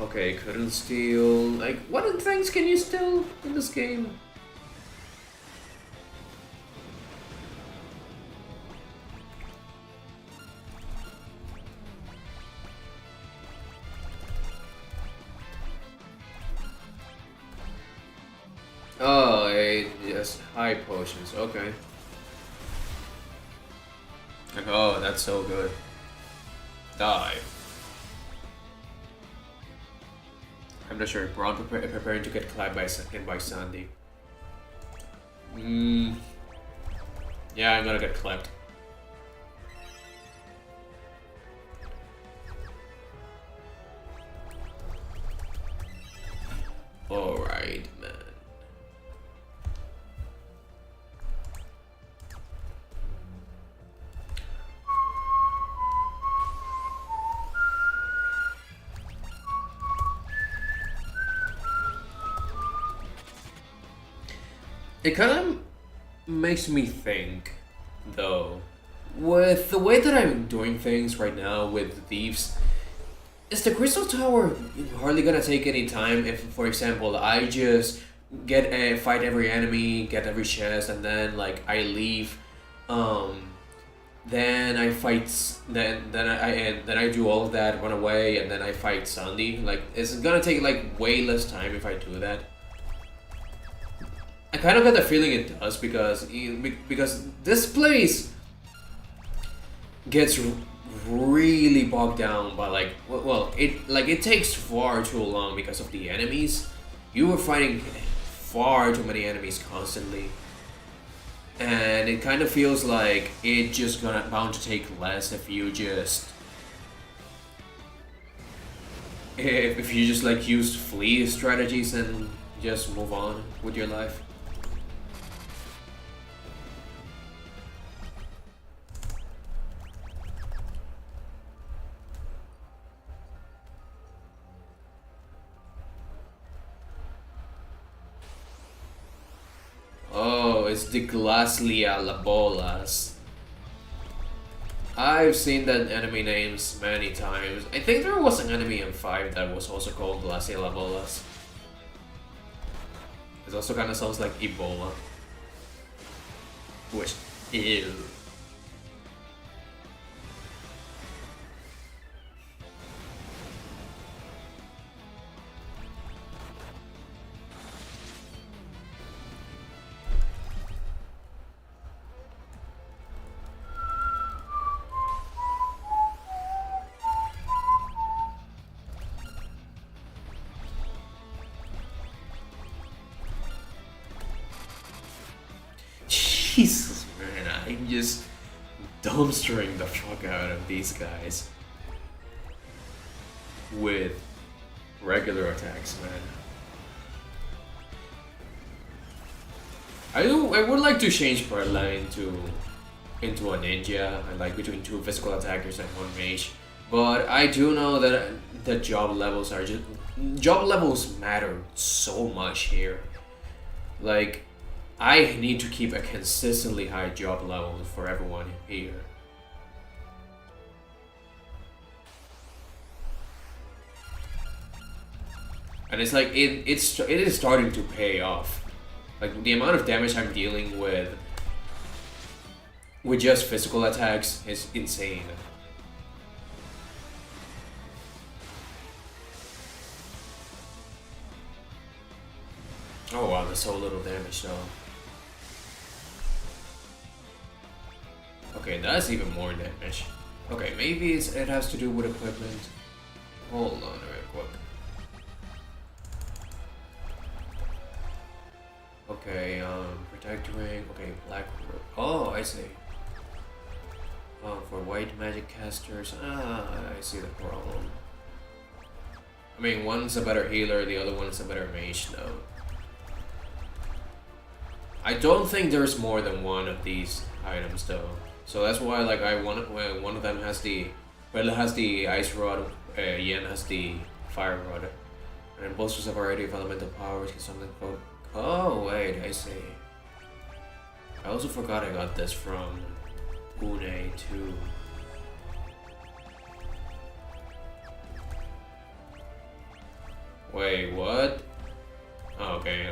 Okay, couldn't steal. Like, what things can you steal in this game? Oh, yes, high potions, okay. Oh, that's so good. Die. I'm not sure. Braun preparing to get clapped by Sandy. Yeah, I'm gonna get clapped. Alright, man. It kind of makes me think, though, with the way that I'm doing things right now with thieves, is the Crystal Tower hardly gonna take any time if, for example, I just fight every enemy, get every chest, and then like I leave, Then I fight. Then I do all of that, run away, and then I fight Sandy. Like it's gonna take like way less time if I do that. I kind of get the feeling it does because this place gets really bogged down by like it takes far too long because of the enemies. You were fighting far too many enemies constantly, and it kind of feels like it just gonna bound to take less if you just if you just like use flee strategies and just move on with your life. Oh, it's the Glasslia Labolas. I've seen that enemy names many times. I think there was an enemy in 5 that was also called Glasslia Labolas. It also kind of sounds like Ebola. Which, ew. Jesus, man, I'm just dumpstering the fuck out of these guys with regular attacks, man. I would like to change Perla into a ninja, and like between 2 physical attackers and 1 mage. But I do know that the job levels matter so much here. Like, I need to keep a consistently high job level for everyone here. And it's like it is starting to pay off. Like the amount of damage I'm dealing with just physical attacks is insane. Oh wow, that's so little damage though. Okay, that's even more damage. Okay, maybe it has to do with equipment. Hold on real quick. Okay, protect ring. Okay, black. Oh, I see. For white magic casters. Ah, I see the problem. I mean, one's a better healer, the other one's a better mage, though. I don't think there's more than one of these items, though. So that's why, like, one of them has the, Bella has the ice rod, Yen has the fire rod, and bolsters a variety of elemental powers. Can something called. Oh wait, I see. I also forgot I got this from Une too. Wait, what? Oh, okay.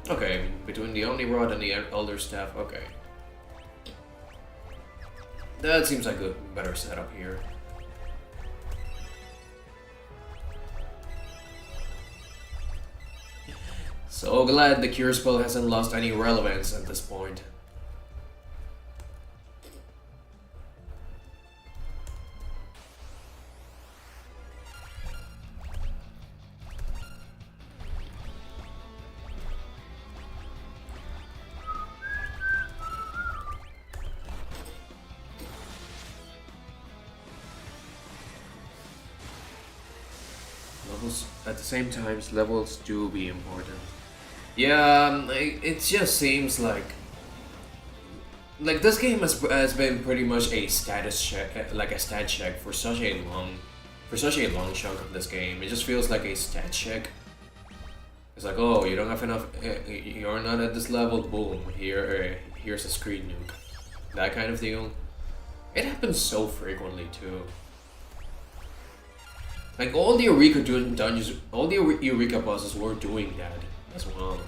Okay, between the Omni Rod and the Elder Staff, okay. That seems like a better setup here. So glad the Cure spell hasn't lost any relevance at this point. At the same time, levels do be important. Yeah, it just seems like this game has been pretty much a status check, like a stat check for such a long chunk of this game. It just feels like a stat check. It's like, oh, you don't have enough, you're not at this level. Boom, here's a screen nuke, that kind of deal. It happens so frequently too. Like all the Eureka dungeons, all the Eureka bosses were doing that as well.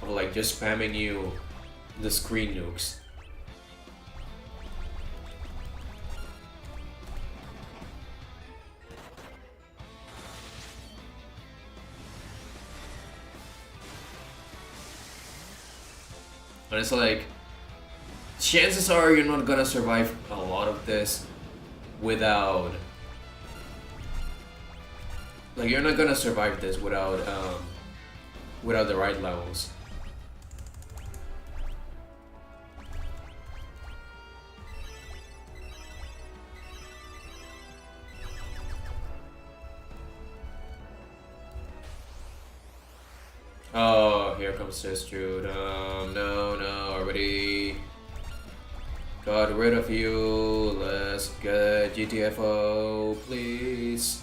Of like just spamming you the screen nukes. And it's like, chances are you're not gonna survive a lot of this without, like, you're not gonna survive this without the right levels. Oh, here comes this dude. No, already got rid of you. Let's get GTFO, please.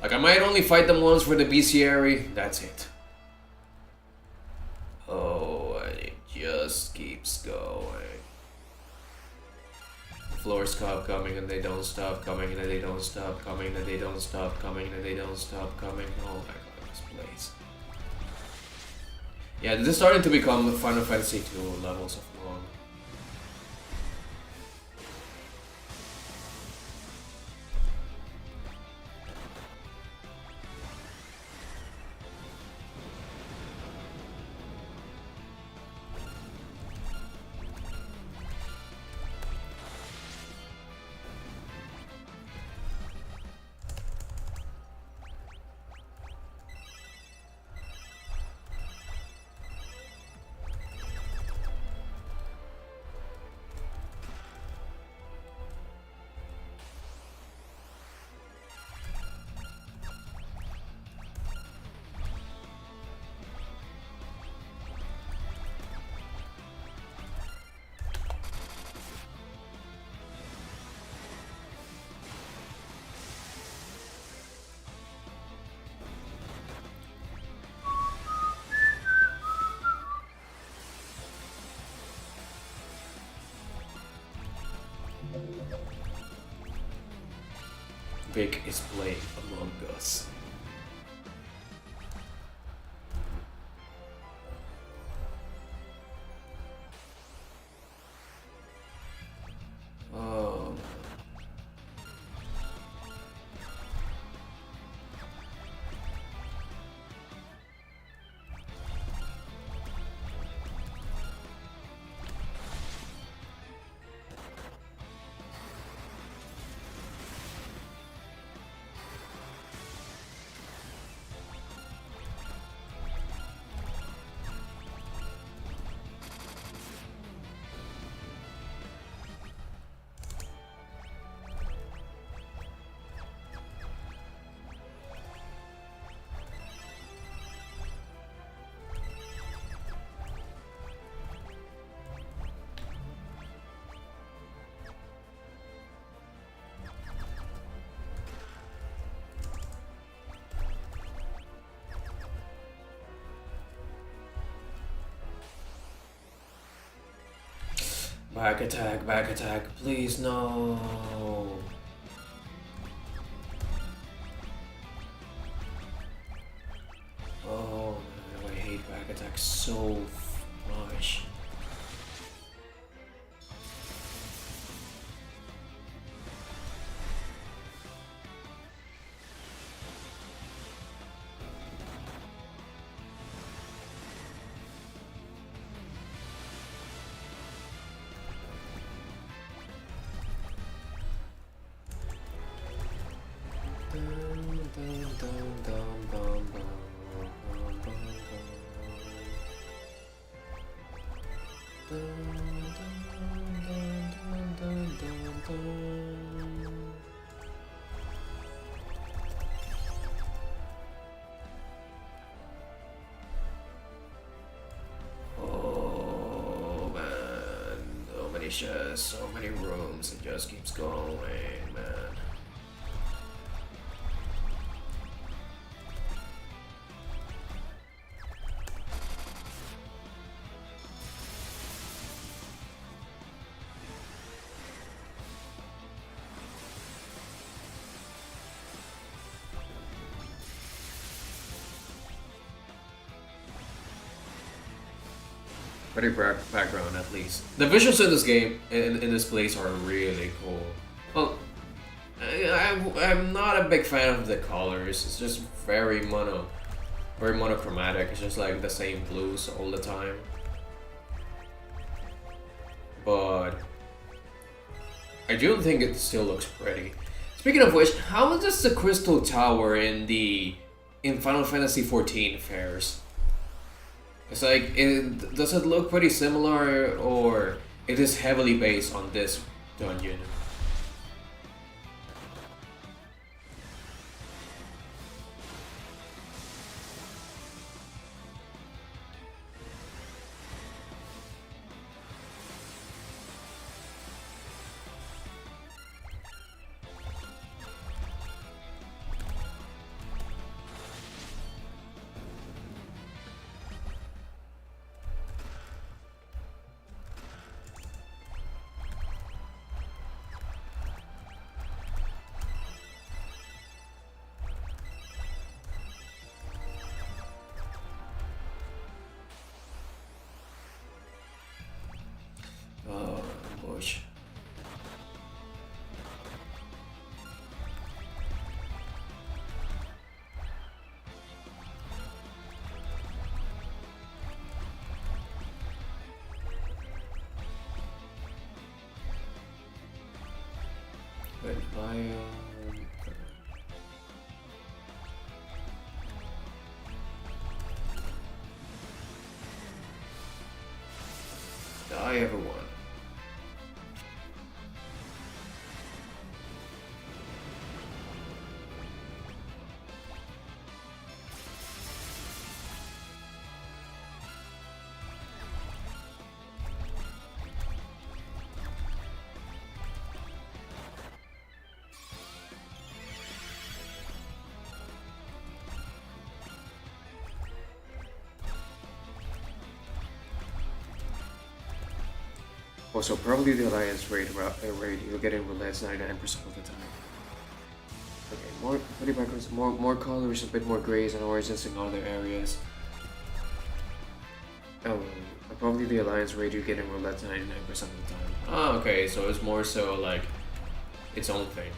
Like, I might only fight them once for the bestiary. That's it. Oh, and it just keeps going. Floors stop coming and they don't stop coming and they don't stop coming and they don't stop coming and they don't stop coming. Oh my god, this place. Yeah, this is starting to become Final Fantasy 2 levels of long. Vic is playing Among Us. Oh. Back attack, please, no. Oh, man, I hate back attack so much. Oh man, so many chests, so many rooms, it just keeps going, man. Pretty background at least. The visuals in this game, in this place, are really cool. Well, I'm not a big fan of the colors. It's just very mono. very monochromatic. It's just like the same blues all the time. But I do think it still looks pretty. Speaking of which, how does the Crystal Tower in Final Fantasy XIV fares? It's like, does it look pretty similar, or it is heavily based on this dungeon? Oh, gosh. Wait, die, everyone. Also, probably the Alliance raid you'll get in roulette 99% of the time. Okay, more pretty backwards, more colors, a bit more grays and oranges in other areas. Oh, probably the Alliance raid you get in roulette 99% of the time. Ah, okay, so it's more so like its own thing.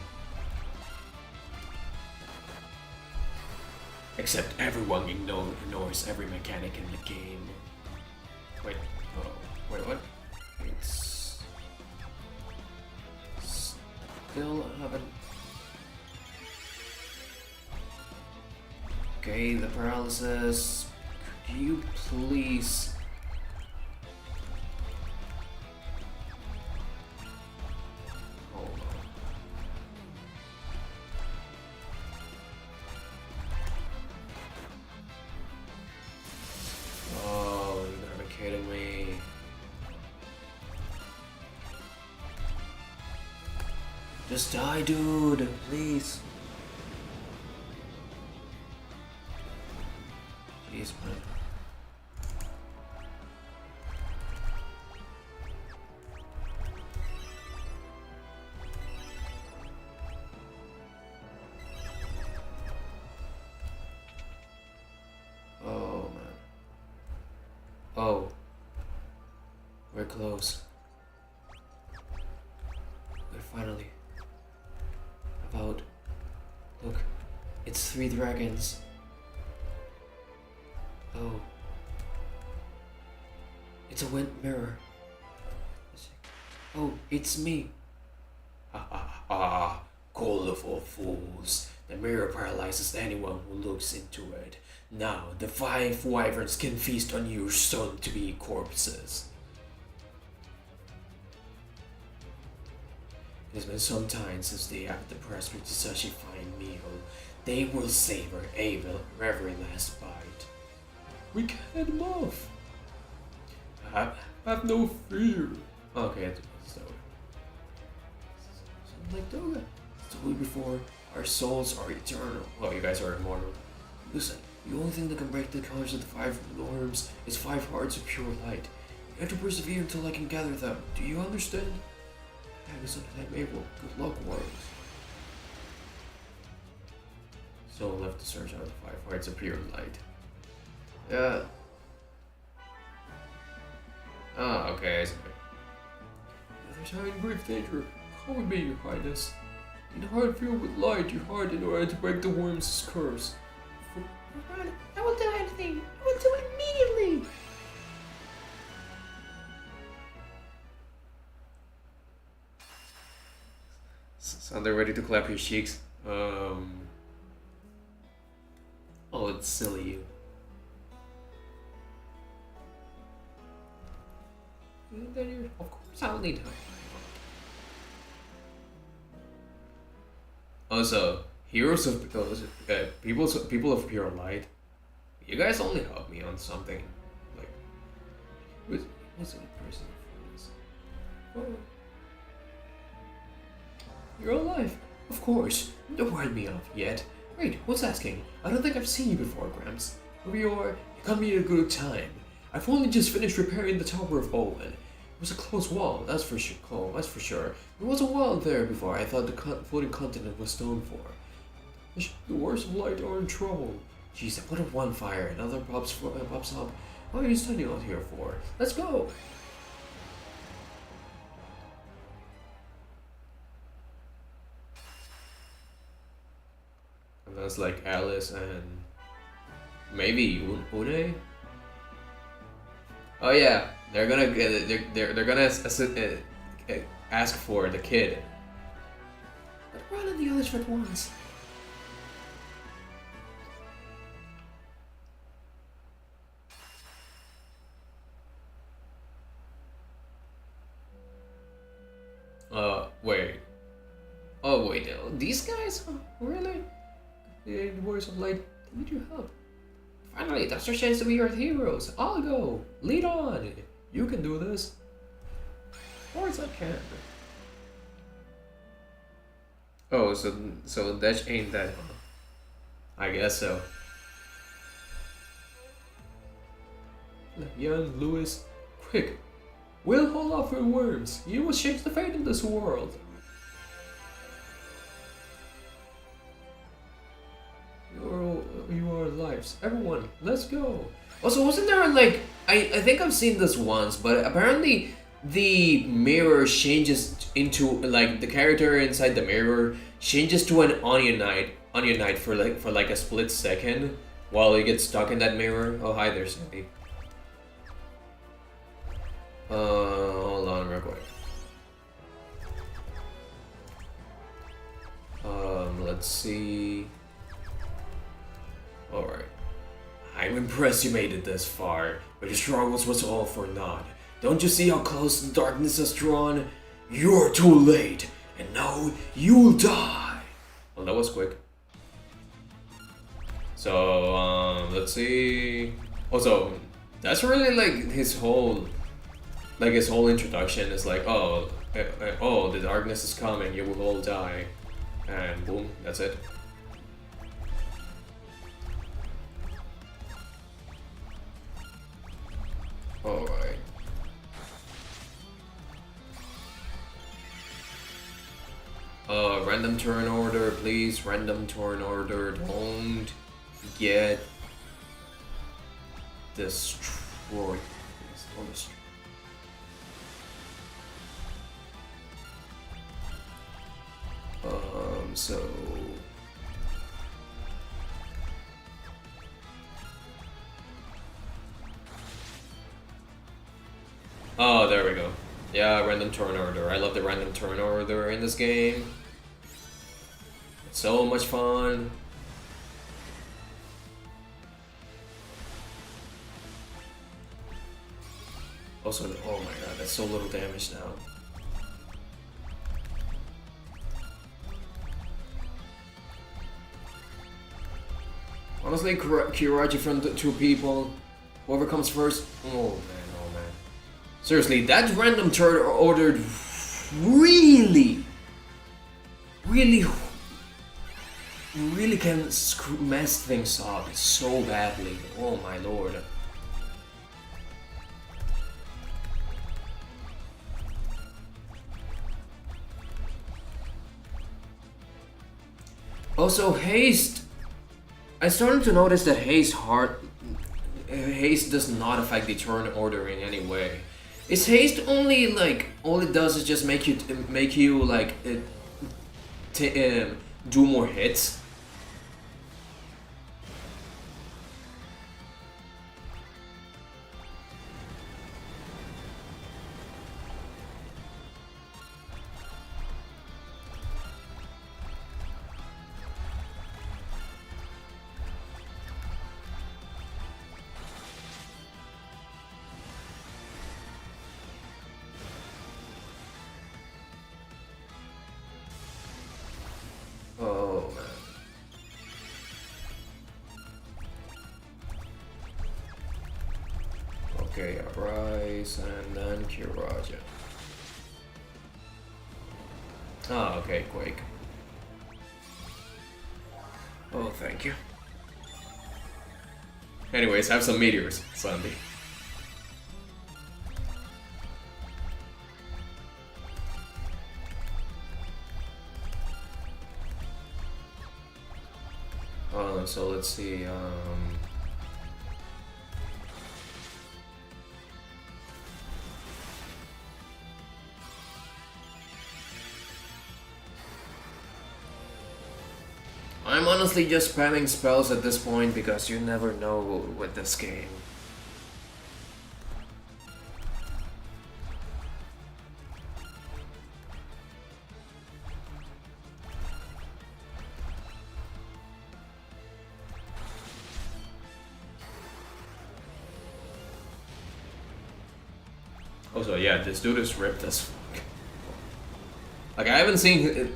Except everyone ignores every mechanic in the game. Wait, oh, wait, what? It's still haven't. Okay, the paralysis. Could you please? Hold on. Oh, you gotta be kidding me. Just die, dude, please. Jeez, man. Oh, man. Oh. We're close. We're finally. About. Look, it's 3 dragons. Oh. It's a wind mirror. Oh, it's me. Ha ha ha. Colorful fools. The mirror paralyzes anyone who looks into it. Now, the 5 wyverns can feast on your soon-to-be corpses. It has been some time since they have depressed me to such a fine meal. They will savor every last bite. We can head them off. Have no fear. Okay, so like Doga. Told you before, our souls are eternal. Well, you guys are immortal. Listen, the only thing that can break the colors of the 5 norms is 5 hearts of pure light. You have to persevere until I can gather them. Do you understand? That is something I made. Well, good luck, warriors. So left to search out the 5 hearts of pure light. Yeah. Ah, okay, I see. There's are in grave danger. Come with me, your highness. In a heart filled with light, you hard in order to break the worm's curse. I will do anything. I will do it immediately. So they're ready to clap your cheeks. Oh, it's silly you. Of course I'll need help. Also, heroes of people of pure light. You guys only help me on something. Like, what's the person for this? Oh. You're alive. Of course. Don't write me off yet. Wait, what's asking? I don't think I've seen you before, Gramps. Whoever you are, you caught me at a good time. I've only just finished repairing the Tower of Owen. It was a close wall, that's for sure. There was a wall there before I thought the floating continent was stone for. The Wars of Light are in trouble. Jeez, I put up one fire, another pops up. What are you standing out here for? Let's go! And that's like Alice and maybe Une. Oh yeah, they're gonna ask for the kid. But run and the others at once. Wait. Oh wait, these guys? Really? The Warriors of Light need your help. Finally, that's our chance to be Earth heroes. I'll go. Lead on. You can do this. Of course I can. Oh, so that ain't that. I guess so. Young Lewis, quick. We'll hold off for worms. You will change the fate of this world. Your lives. Everyone, let's go. Also, wasn't there like I think I've seen this once, but apparently the mirror changes into like the character inside the mirror changes to an onion knight for like a split second while you get stuck in that mirror. Oh hi there, Sandy. Hold on real quick. Let's see. Alright. I'm impressed you made it this far, but your struggles was all for naught. Don't you see how close the darkness has drawn? You're too late, and now you'll die. Well, that was quick. So, let's see. Also, that's really like his whole introduction is like, oh, the darkness is coming, you will all die, and boom, that's it. Alright. Random turn order, please. Random turn order. Don't get destroyed. Please don't destroy. So... Oh, there we go. Yeah, random turn order. I love the random turn order in this game. It's so much fun. Also, oh my god, that's so little damage now. Honestly, Kiraji from the two people. Whoever comes first. Oh man. Seriously, that random turn ordered really can mess things up so badly. Oh my lord. Also, haste. I started to notice that haste does not affect the turn order in any way. Is haste only like all it does is just make you like do more hits? Okay, Arise and then Kiraja. Oh, okay, Quake. Oh, thank you. Anyways, have some meteors, Sandy. So let's see, I'm honestly just spamming spells at this point because you never know with this game. Also, yeah, this dude is ripped as fuck. Like, I haven't seen it.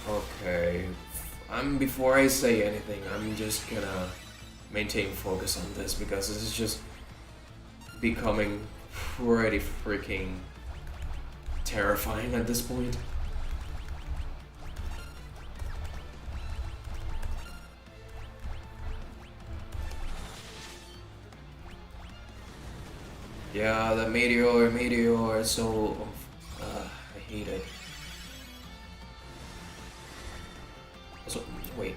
Okay. Before I say anything, I'm just gonna maintain focus on this because this is just becoming pretty freaking terrifying at this point. Yeah, the meteor, so I hate it. Also, wait.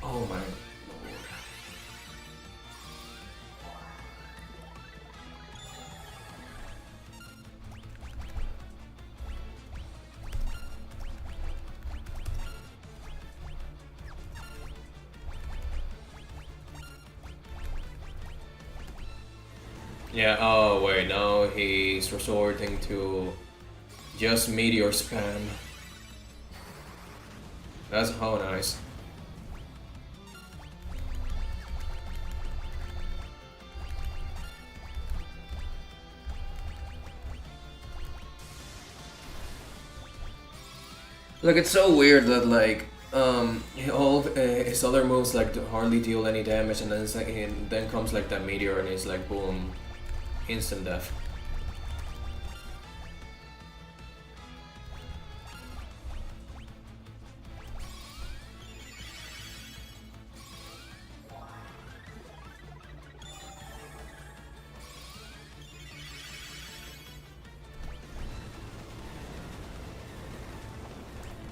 Oh my lord. Yeah, oh wait, now he's resorting to just meteor spam. That's how nice. Look, it's so weird that like all his other moves like hardly deal any damage, and then it's like and then comes like that meteor, and he's like boom, instant death.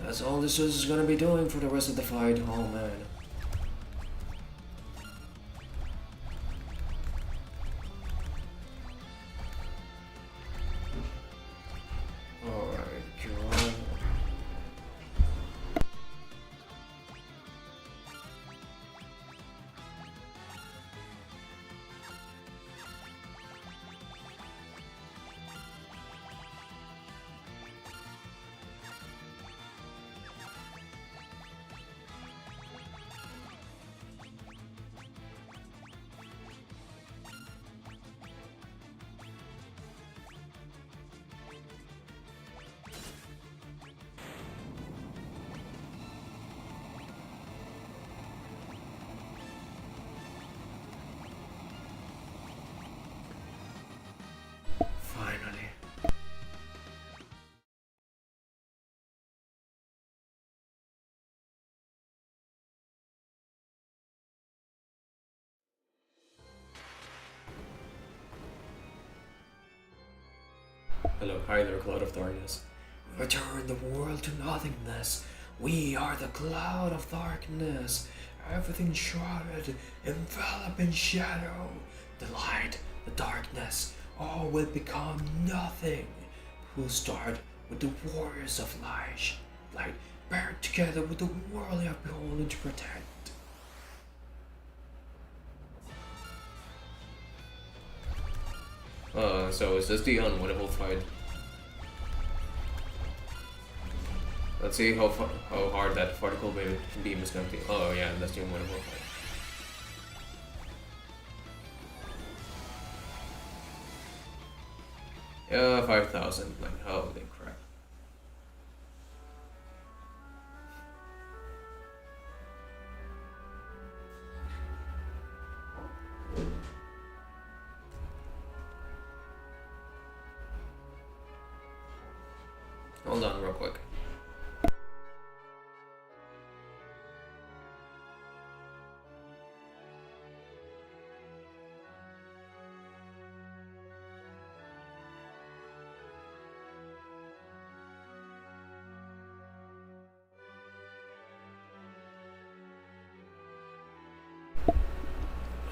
That's all this is gonna be doing for the rest of the fight. Oh man. Alright, Kira. Finally. Hello, hi there, Cloud of Darkness. Return the world to nothingness. We are the Cloud of Darkness. Everything shrouded, enveloped in shadow. The light, the darkness, all will become nothing. We'll start with the warriors of light, paired together with the world you have beholden to protect. So is this the unwinnable fight? Let's see how hard that particle beam is gonna be. Oh yeah, that's the unwinnable fight. Yeah, 5,000. Like holy crap. Hold on, real quick.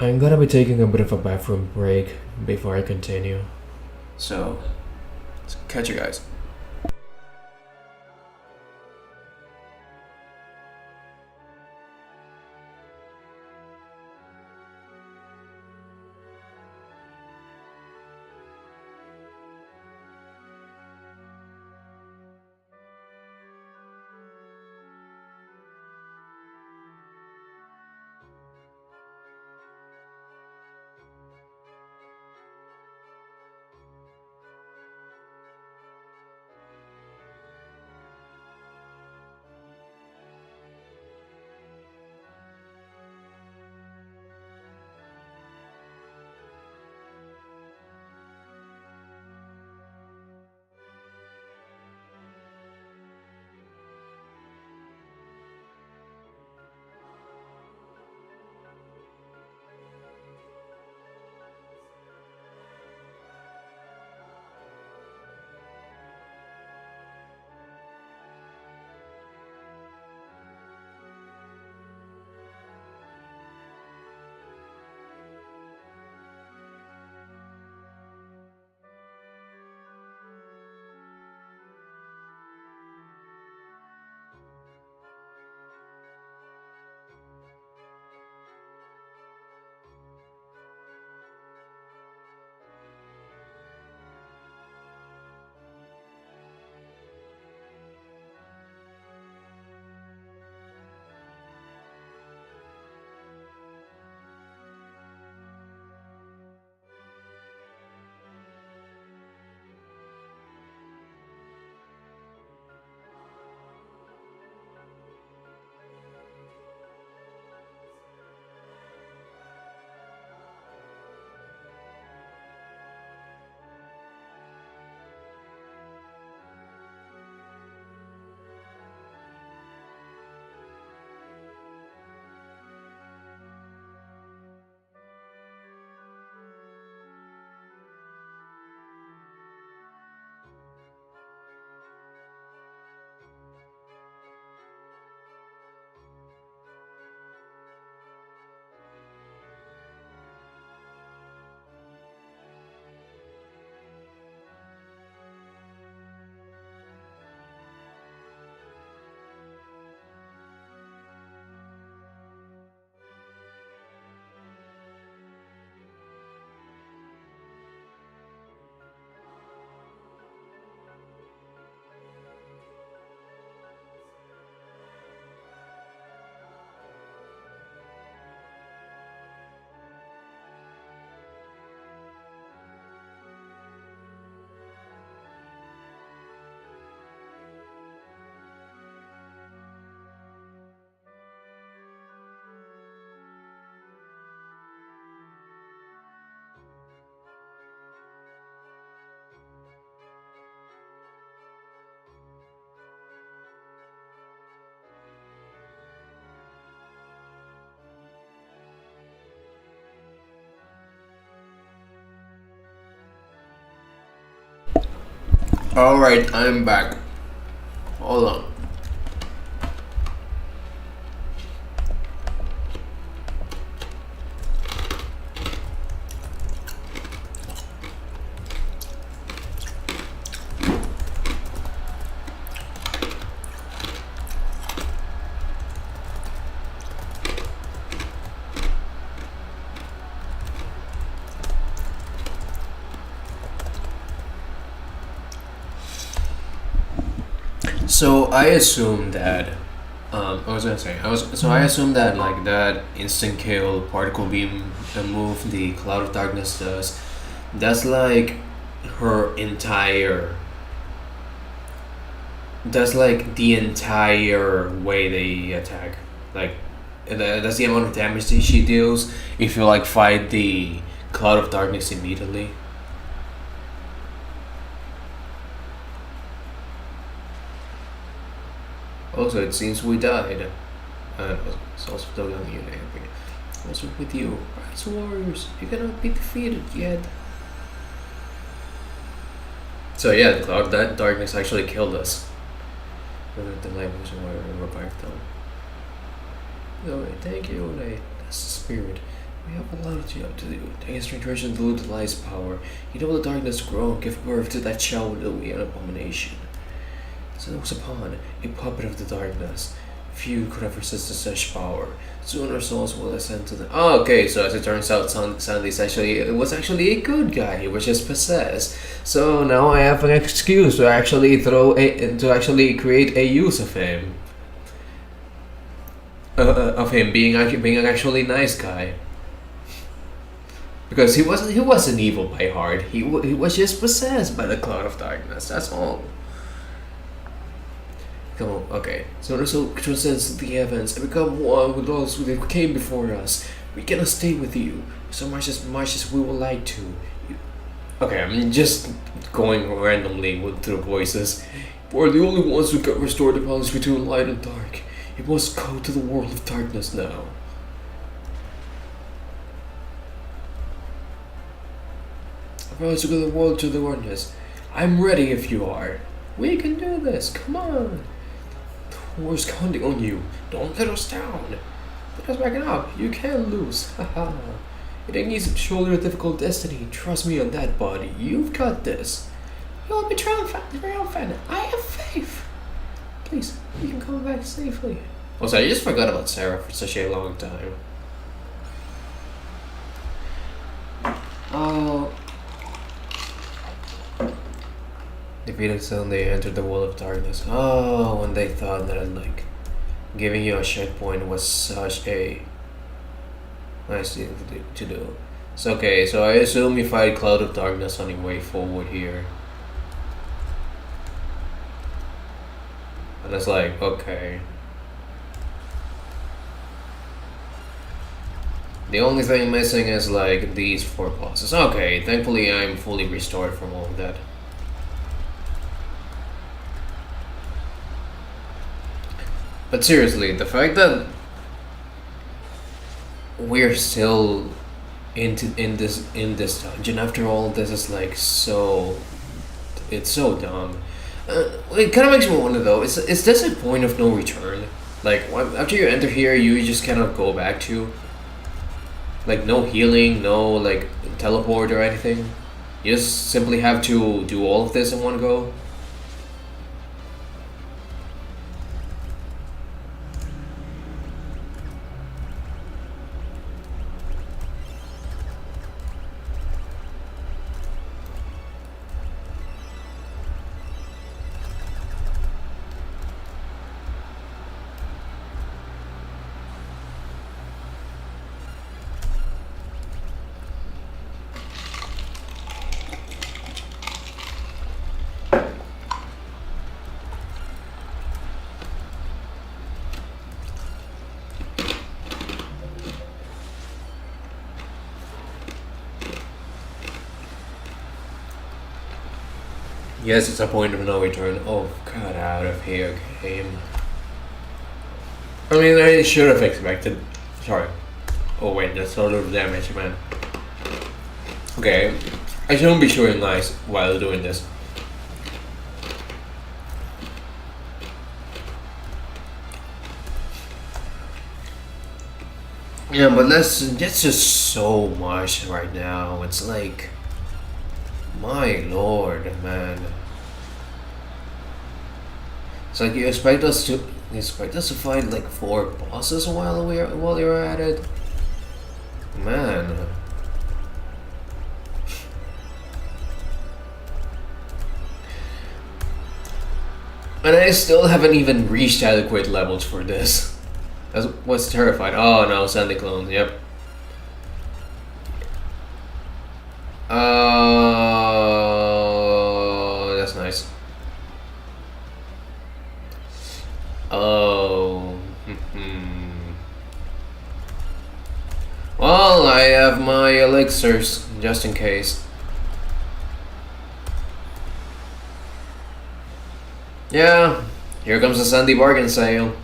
I'm gonna be taking a bit of a bathroom break before I continue. So, catch you guys. Alright, I'm back. Hold on. So I assume that I was gonna say I assume that like that instant kill particle beam move the cloud of darkness does. That's like her entire. That's like the entire way they attack. Like that's the amount of damage that she deals if you like fight the cloud of darkness immediately. Also, it seems we died. It's also still young you, Naomi. What's up with you? Rise warriors, you cannot be defeated yet. So yeah, the cloud that darkness actually killed us. The light was revived them. Oh, thank you, Ole. That's the spirit. We have a lot of job to do. Take a strange to dilute the light's power. You know the darkness grow and give birth to that shell will be an abomination. So there was a pawn, a puppet of the darkness. Few could have resisted such power. Soon our souls will ascend to the. Oh, okay, so as it turns out, Sandy's was actually a good guy. He was just possessed. So now I have an excuse to actually create a use of him. Of him being an actually nice guy. Because he wasn't evil by heart. He was just possessed by the cloud of darkness. That's all. Come on, okay. So this will transcend the heavens and become one with those who came before us. We cannot stay with you so much as we would like to. Okay, I'm just going randomly through voices. We're the only ones who can restore the balance between light and dark. You must go to the world of darkness now. Rise to the world to the darkness. I'm ready if you are. We can do this. Come on. We're counting on you. Don't let us down. Let us back it up. You can lose. Haha. It ain't easy to shoulder a difficult destiny. Trust me on that, buddy. You've got this. You'll be triumphant. I have faith. Please, you can come back safely. Also, I just forgot about Sarah for such a long time. Oh. Defeated soon, they entered the world of darkness. Oh, when they thought that like giving you a checkpoint was such a nice thing to do. So okay, so I assume you fight Cloud of Darkness on your way forward here. And it's like, okay. The only thing missing is like these 4 bosses. Okay, thankfully I'm fully restored from all of that. But seriously, the fact that we're still in this dungeon after all this is like it's so dumb. It kind of makes me wonder though, is this a point of no return? Like after you enter here, you just cannot go back to. Like no healing, no like teleport or anything. You just simply have to do all of this in one go. Yes, it's a point of no return. Oh, got out of here, game. I mean, I should have expected. Sorry. Oh wait, that's a lot of damage, man. Okay, I shouldn't be showing lies while doing this. Yeah, but that's just so much right now. It's like, my lord, man. It's like you expect us to fight like 4 bosses while you're at it, man. And I still haven't even reached adequate levels for this. That's what's terrified. Oh no, Sandy clone. Yep. Oh, that's nice. Oh. Well, I have my elixirs just in case. Yeah, here comes the Sunday bargain sale.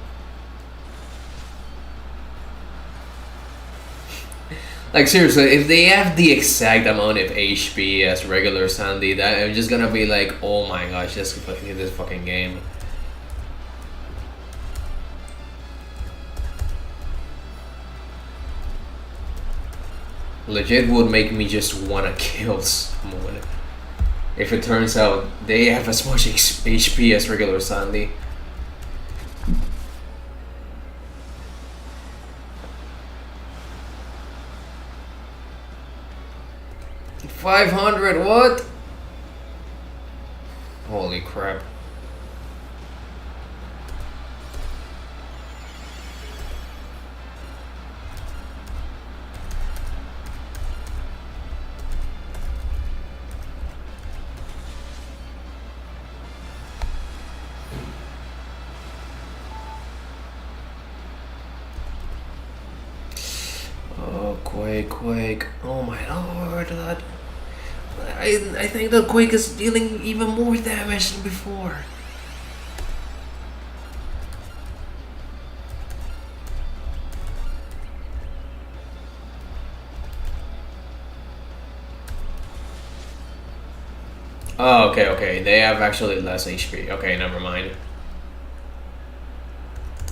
Like seriously, if they have the exact amount of HP as regular Sandy, that I'm just gonna be like, oh my gosh, just play this fucking game. Legit would make me just wanna kill someone. If it turns out they have as much HP as regular Sandy. $500, what? Holy crap. Oh, Quake. Oh my lord, that... I think the Quake is dealing even more damage than before. Oh, okay. They have actually less HP. Okay, never mind.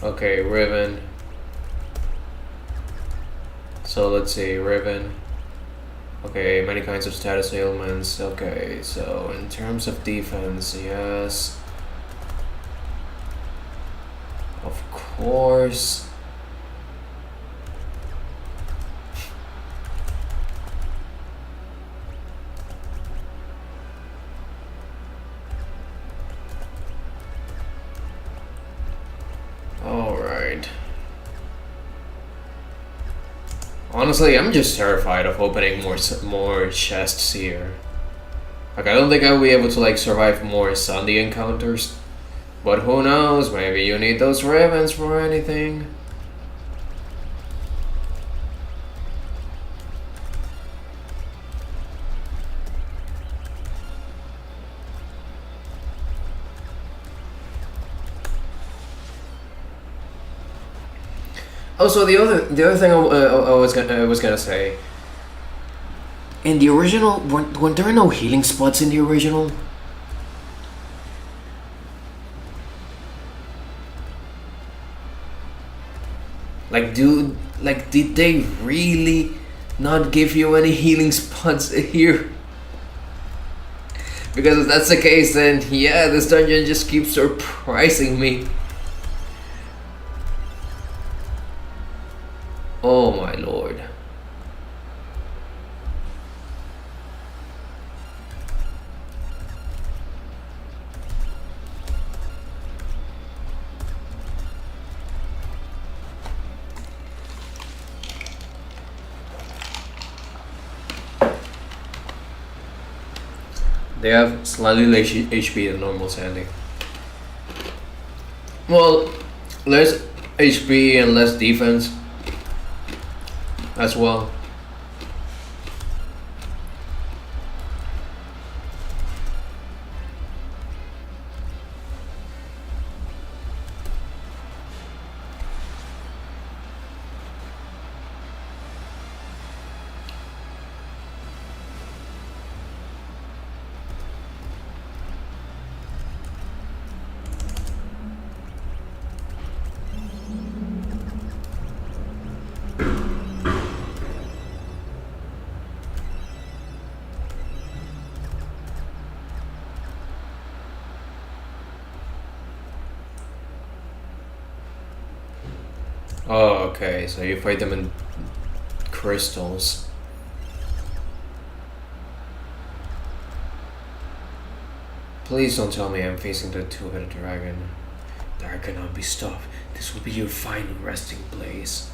Okay, Riven. So let's see, Riven. Okay, many kinds of status ailments. Okay, so in terms of defense, yes. Of course. Alright. Honestly, I'm just terrified of opening more chests here. Like, I don't think I'll be able to, like, survive more Sunday encounters. But who knows, maybe you need those ravens for anything. Also, the other thing I was gonna say. In the original, weren't there no healing spots in the original? Like, dude, like, did they really not give you any healing spots here? Because if that's the case, then yeah, this dungeon just keeps surprising me. Oh my lord. They have slightly less HP than normal Sandy. Well, less HP and less defense as well. Oh, okay, so you fight them in crystals. Please don't tell me I'm facing the two-headed dragon. There cannot be stopped. This will be your final resting place.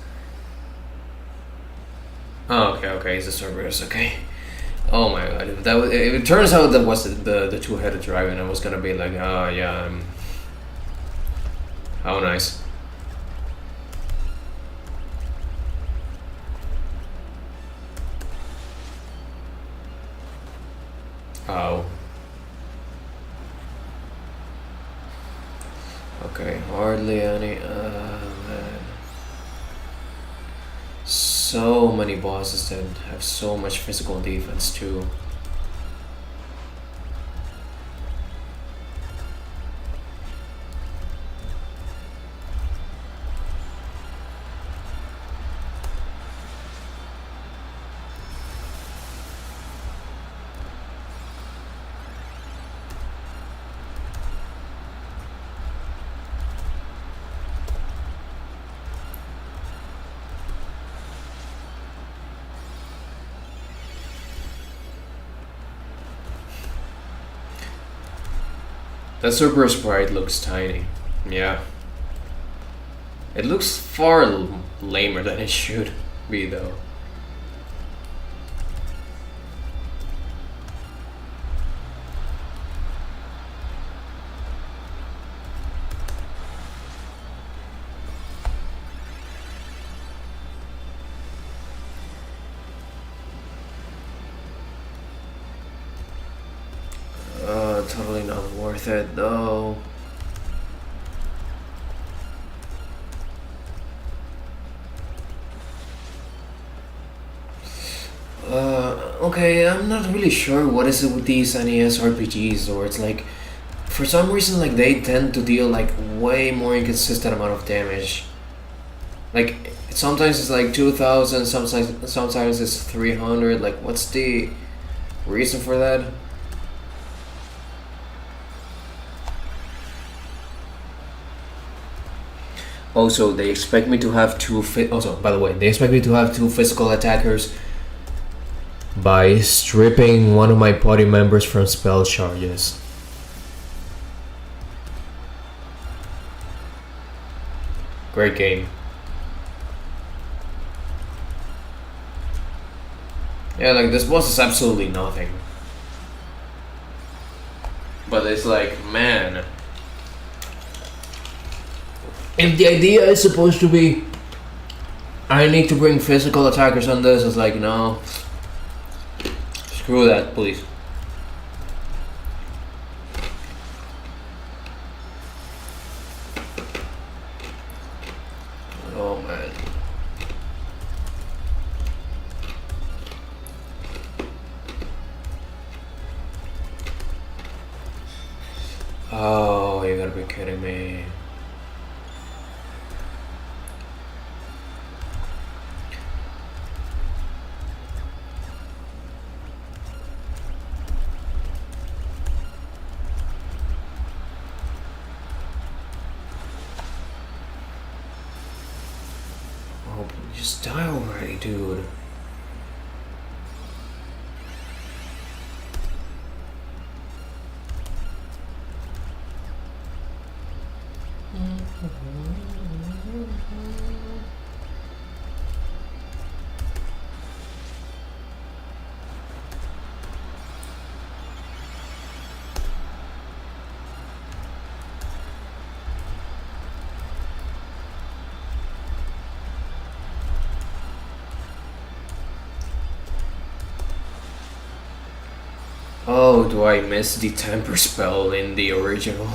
Oh, okay, it's a Cerberus, okay. Oh my god, if it turns out that was the two-headed dragon, I was gonna be like, oh yeah, how nice. How? Okay, hardly any, man. So many bosses that have so much physical defense too. That Cerberus sprite looks tiny. Yeah. It looks far lamer than it should be though. Totally not worth it though. Okay, I'm not really sure what is it with these NES RPGs, or it's like, for some reason, like they tend to deal like way more inconsistent amount of damage. Like sometimes it's like 2,000, sometimes it's 300. Like, what's the reason for that? Also, they expect me to have also, by the way, they expect me to have two physical attackers by stripping one of my party members from spell charges. Great game. Yeah, like this boss is absolutely nothing. But it's like, man, if the idea is supposed to be I need to bring physical attackers on this, it's like, no. Screw that, please. Oh man. Oh, you gotta be kidding me. Just die already, dude. Oh, do I miss the temper spell in the original?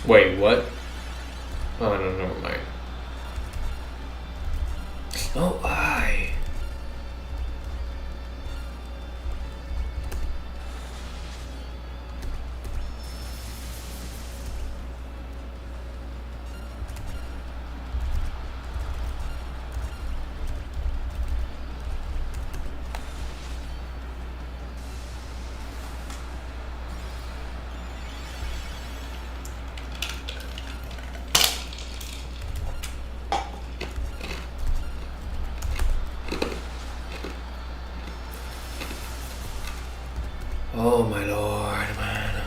Wait, what? Oh, no, never mind. Oh, I. Oh my lord, man.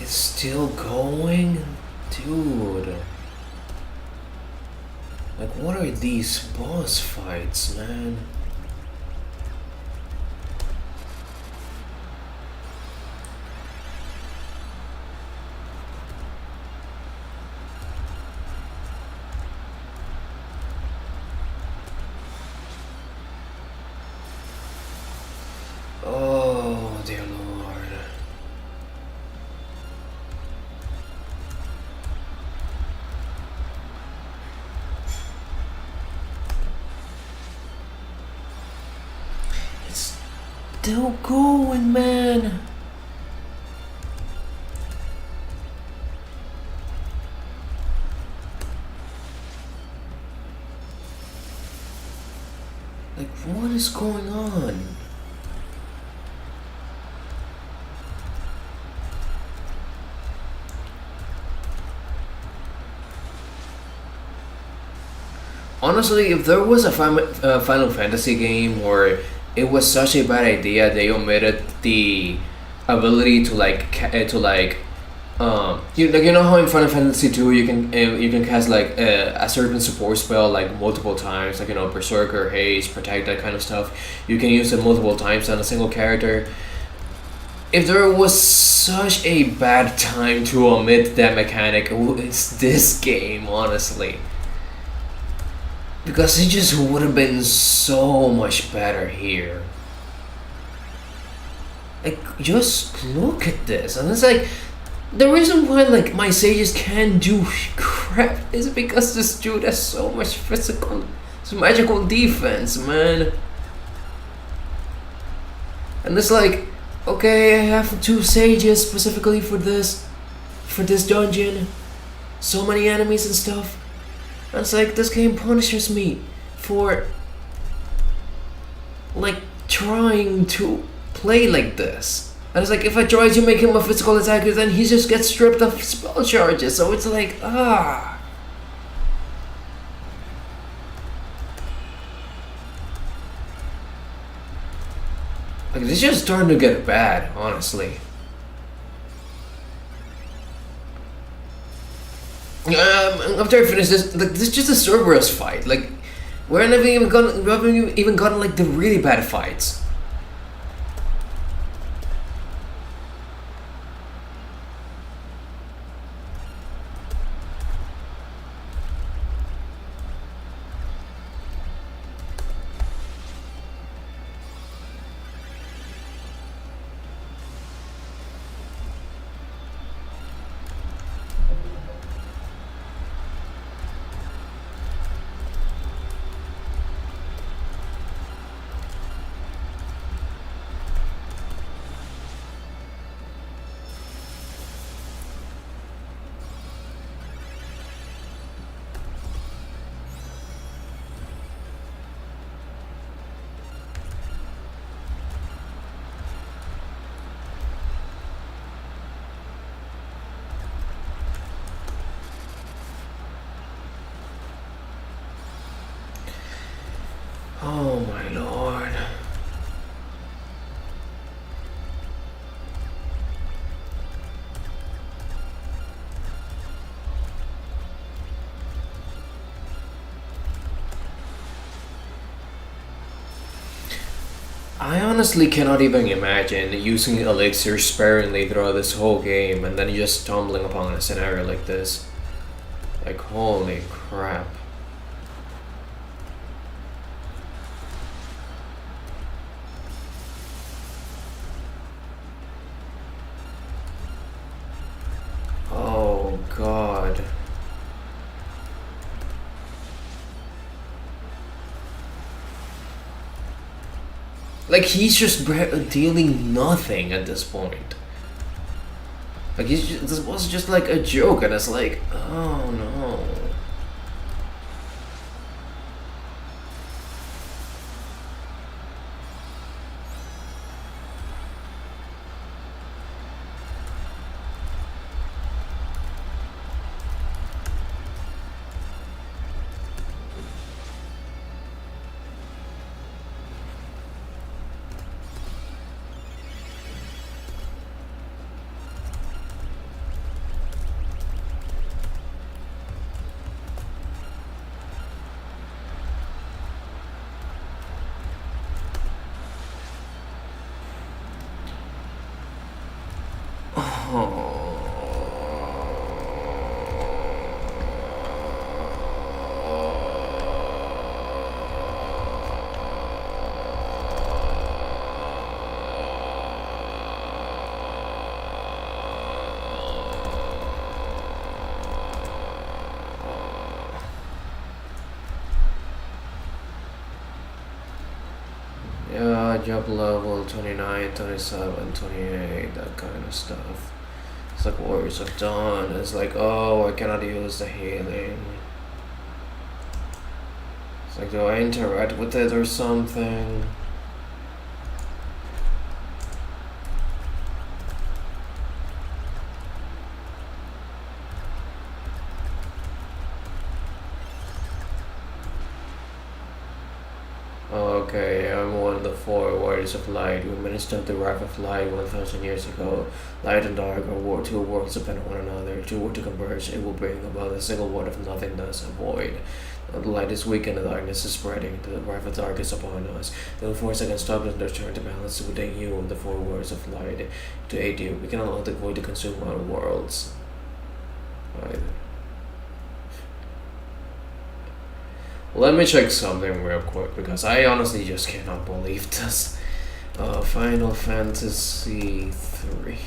It's still going? Dude. Like, what are these boss fights, man? Oh, dear lord. It's still going, man. Like, what is going on? Honestly, if there was a Final Fantasy game where it was such a bad idea they omitted the ability to you know how in Final Fantasy 2 you can cast like a certain support spell like multiple times, like, you know, Berserker, Haste, Protect, that kind of stuff. You can use it multiple times on a single character. If there was such a bad time to omit that mechanic, it's this game, honestly. Because it just would have been so much better here. Like, just look at this. And it's like, the reason why, like, my sages can't do crap is because this dude has so much physical, magical defense, man. And it's like, okay, I have 2 sages specifically for this dungeon. So many enemies and stuff. And it's like, this game punishes me for, like, trying to play like this. And it's like, if I try to make him a physical attacker, then he just gets stripped of spell charges. So it's like, ah. Like, this is just starting to get bad, honestly. After I finish this, like, this is just a Cerberus fight. Like, we haven't even gotten like the really bad fights. Oh my lord. I honestly cannot even imagine using elixir sparingly throughout this whole game and then just stumbling upon a scenario like this. Like, holy crap. Oh god. Like, he's just dealing nothing at this point. Like, this was just like a joke, and it's like, oh no. Yeah, job level 29, 27, 28, that kind of stuff. It's like Warriors of Dawn. It's like, oh, I cannot use the healing. It's like, do I interact with it or something? Okay, I'm one of the four warriors of light who administered the wrath of light 1,000 years ago. Light and dark are two worlds depend on one another. Two were to converge, it will bring about a single world of nothingness, a void. The light is weak and the darkness is spreading. The wrath of dark is upon us. The only force that can stop us and return to balance is within you and the four worlds of light. To aid you, we cannot allow the void to consume our worlds. Right. Let me check something real quick because I honestly just cannot believe this. Final Fantasy 3.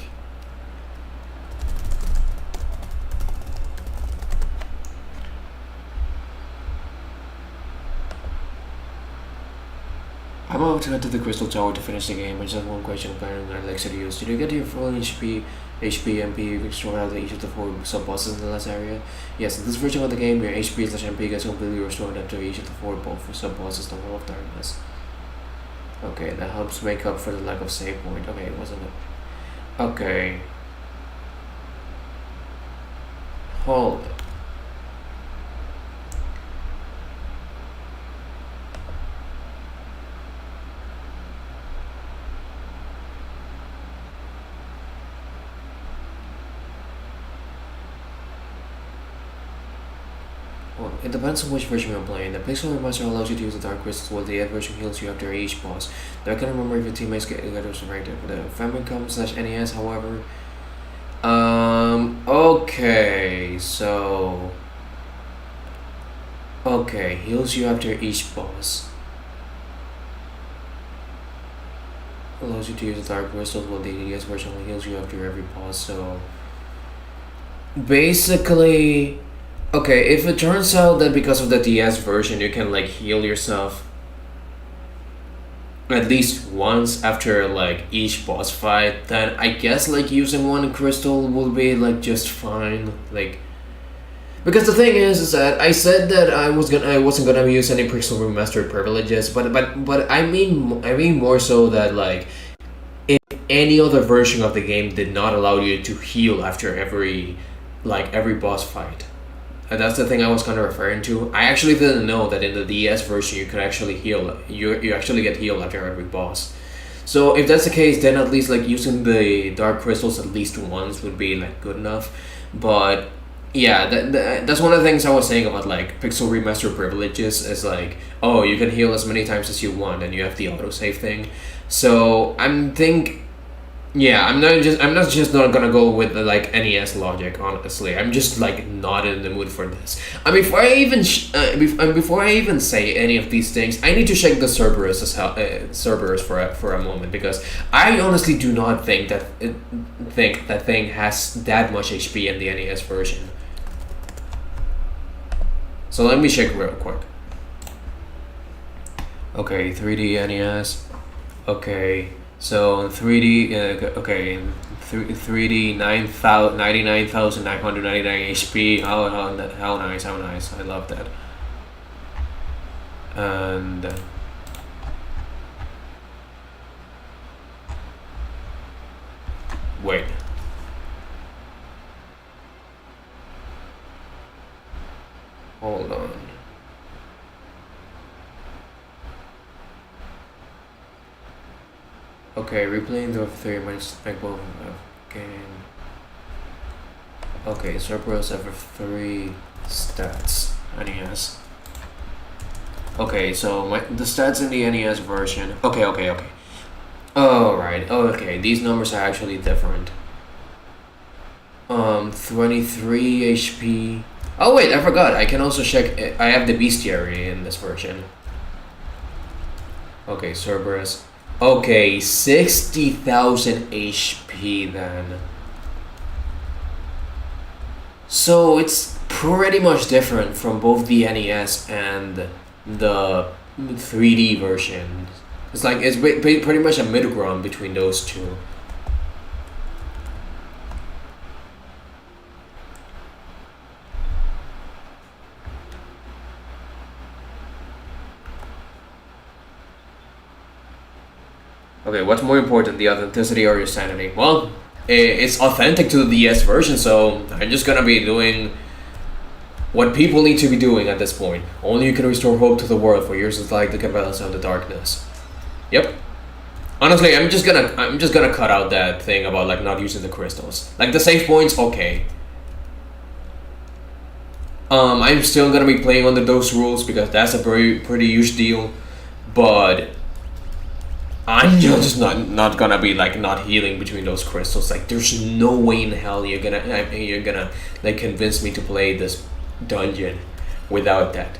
I'm about to head to the Crystal Tower to finish the game. I just have one question regarding our elixir use. Did you get your full HP, MP restored out of each of the four sub-bosses in the last area? Yes, in this version of the game, your HP/MP gets completely restored after each of the four sub-bosses in the World of Darkness. Okay, that helps make up for the lack of save point. Okay, wasn't it? Okay. Hold it. Well, it depends on which version you're playing. The Pixel Remaster allows you to use the Dark Crystals, while the Ed version heals you after each boss. Now I can't remember if your teammates get those right there. For the Famicom/NES, however. Okay, so. Okay, heals you after each boss. Allows you to use the Dark Crystals, while the DS version heals you after every boss, so. Basically. Okay, if it turns out that because of the DS version you can like heal yourself at least once after like each boss fight, then I guess like using one crystal will be like just fine. Like because the thing is that I said that I wasn't gonna use any Pixel Remastered privileges, but I mean more so that like if any other version of the game did not allow you to heal after every boss fight. And that's the thing I was kind of referring to. I actually didn't know that in the DS version you could actually heal. You actually get healed after every boss. So if that's the case, then at least like using the Dark Crystals at least once would be like good enough. But yeah, that's one of the things I was saying about like Pixel Remaster privileges is like, oh, you can heal as many times as you want and you have the autosave thing. So I'm not just not gonna go with the like NES logic. Honestly, I'm just like not in the mood for this. I mean, before I even say any of these things, I need to check the Cerberus for a moment because I honestly do not think that thing has that much HP in the NES version. So let me check real quick. Okay, 3D NES. Okay. So in 3D, okay, in 3D 99,999 HP. How nice, how nice. I love that. And wait. Hold on. Okay, replaying the 3 minutes like both game. Okay, Cerberus ever 3 stats. NES. Okay, so the stats in the NES version. Okay. Alright, okay, these numbers are actually different. 23 HP. Oh wait, I forgot. I can also check. I have the bestiary in this version. Okay, Cerberus. Okay, 60,000 HP then. So it's pretty much different from both the NES and the 3D version. It's like it's pretty much a middle ground between those two. Okay, what's more important, the authenticity or your sanity? Well, it's authentic to the DS version, so I'm just gonna be doing what people need to be doing at this point. Only you can restore hope to the world, for yours is like the caverns of the darkness. Yep. Honestly, I'm just gonna cut out that thing about like not using the crystals. Like the save points, okay. I'm still gonna be playing under those rules because that's a pretty huge deal, but I'm just not gonna be like not healing between those crystals. Like there's no way in hell you're gonna like convince me to play this dungeon without that.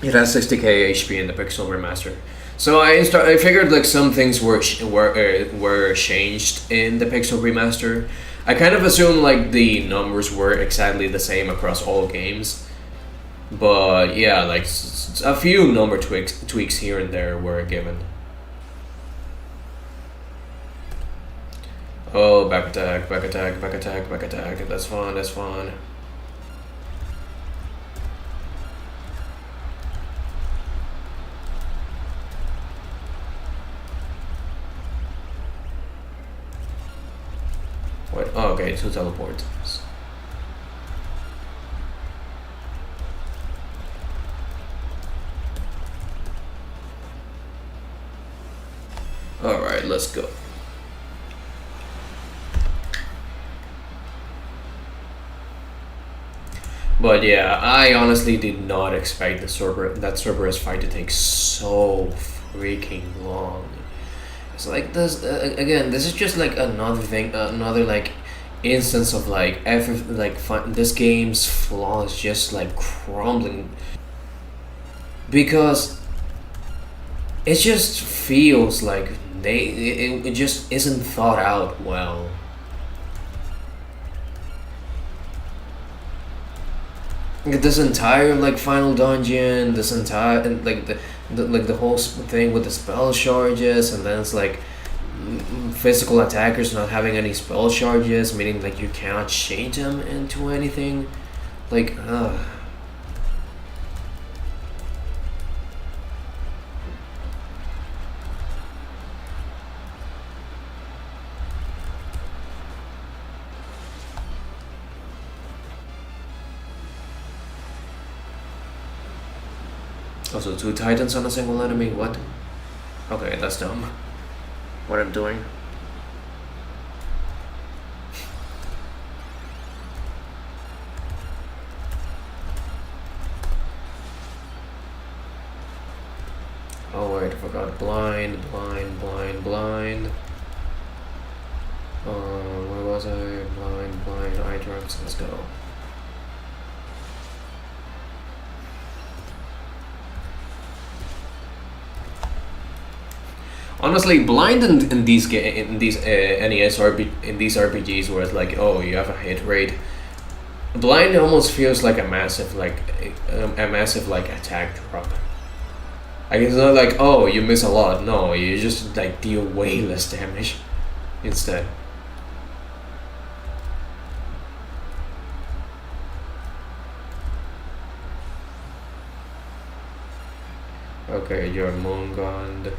It has 60k HP in the Pixel Remaster. So I figured like some things were changed in the Pixel Remaster. I kind of assumed like the numbers were exactly the same across all games, but yeah, like a few number tweaks here and there were given. Oh, back attack, back attack, back attack, back attack. That's fun. That's fun. What? Oh, okay, two teleports. Alright, let's go. But yeah, I honestly did not expect that Cerberus fight to take so freaking long. It's like this again. This is just like another thing, another like instance of like this game's flaws just like crumbling because it just feels like it just isn't thought out well. This entire like final dungeon, this entire like the whole thing with the spell charges, and then it's like physical attackers not having any spell charges, meaning like you cannot change them into anything. Like, also, two titans on a single enemy. What? Okay, that's dumb. What I'm doing. Oh wait, I forgot. Blind. Where was I? Blind. Eye drugs. Let's go. Honestly, blind in these NES in these RPGs where it's like, oh, you have a hit rate. Blind almost feels like a massive like attack drop. Like it's not like, oh, you miss a lot. No, you just like deal way less damage instead. Okay, you're Moongond.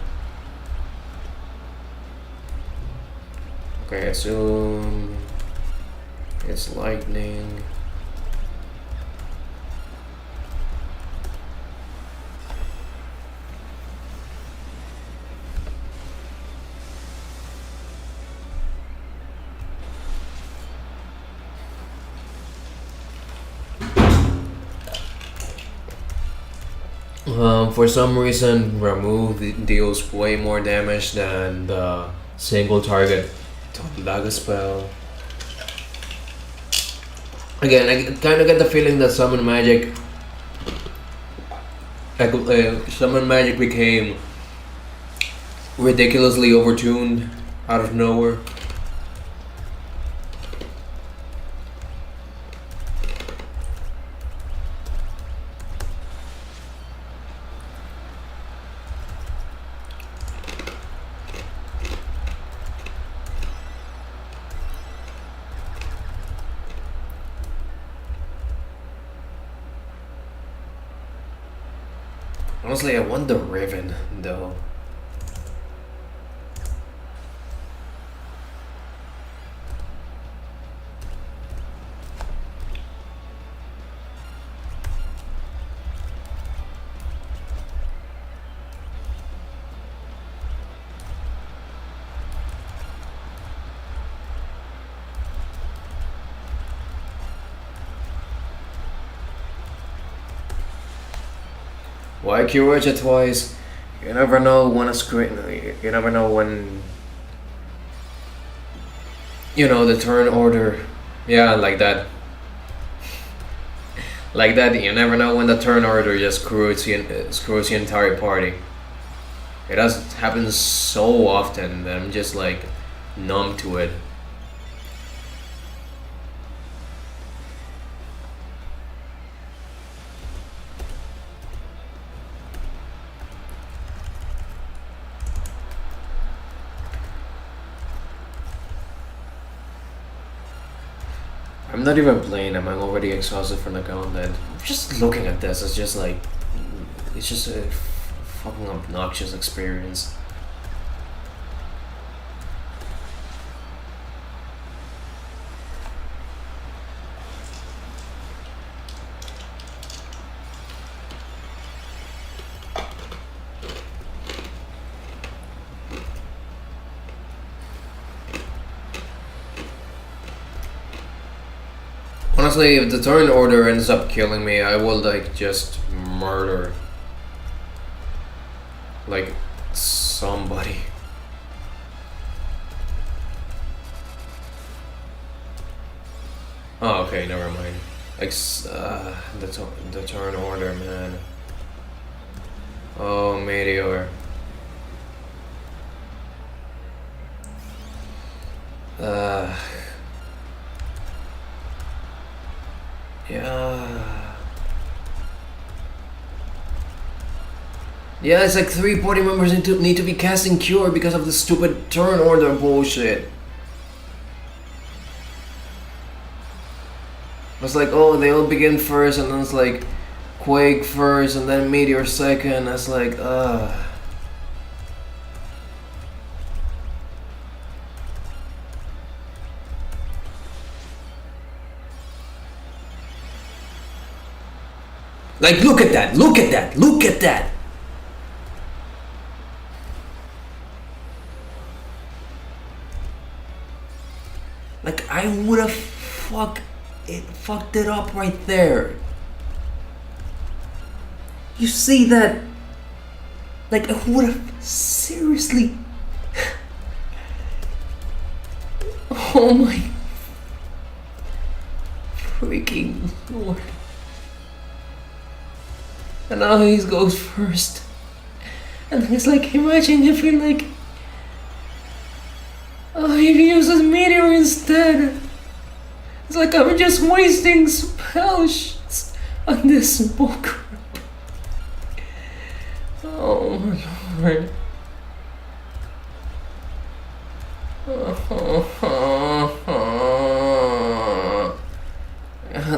Okay, assume it's lightning. For some reason, remove deals way more damage than the single target Dagger spell. Again, I kind of get the feeling that summon magic became ridiculously overtuned out of nowhere. Honestly, I want the Riven though. Why curate it twice? You never know when a screen. You never know when. You know the turn order. Yeah, like that. Like that. You never know when the turn order just screws the entire party. It does happen so often that I'm just like numb to it. I'm not even playing them. I'm already exhausted from the gauntlet. Just looking at this is just like, it's just a fucking obnoxious experience. Honestly, if the turn order ends up killing me, I will like just murder like somebody. Oh, okay, never mind. Like the turn order, man. Oh, meteor. Yeah. Yeah, it's like 3 party members need to be casting Cure because of the stupid turn order bullshit. It's like, oh, they all begin first, and then it's like Quake first, and then Meteor second. It's like, Like, look at that! Look at that! Look at that! Like, I would have fucked it up right there. You see that? Like, I would have seriously. Oh my freaking Lord. And now he goes first. And it's like, imagine if he like. Oh, he uses Meteor instead. It's like I'm just wasting spell shots on this book. Oh my Lord.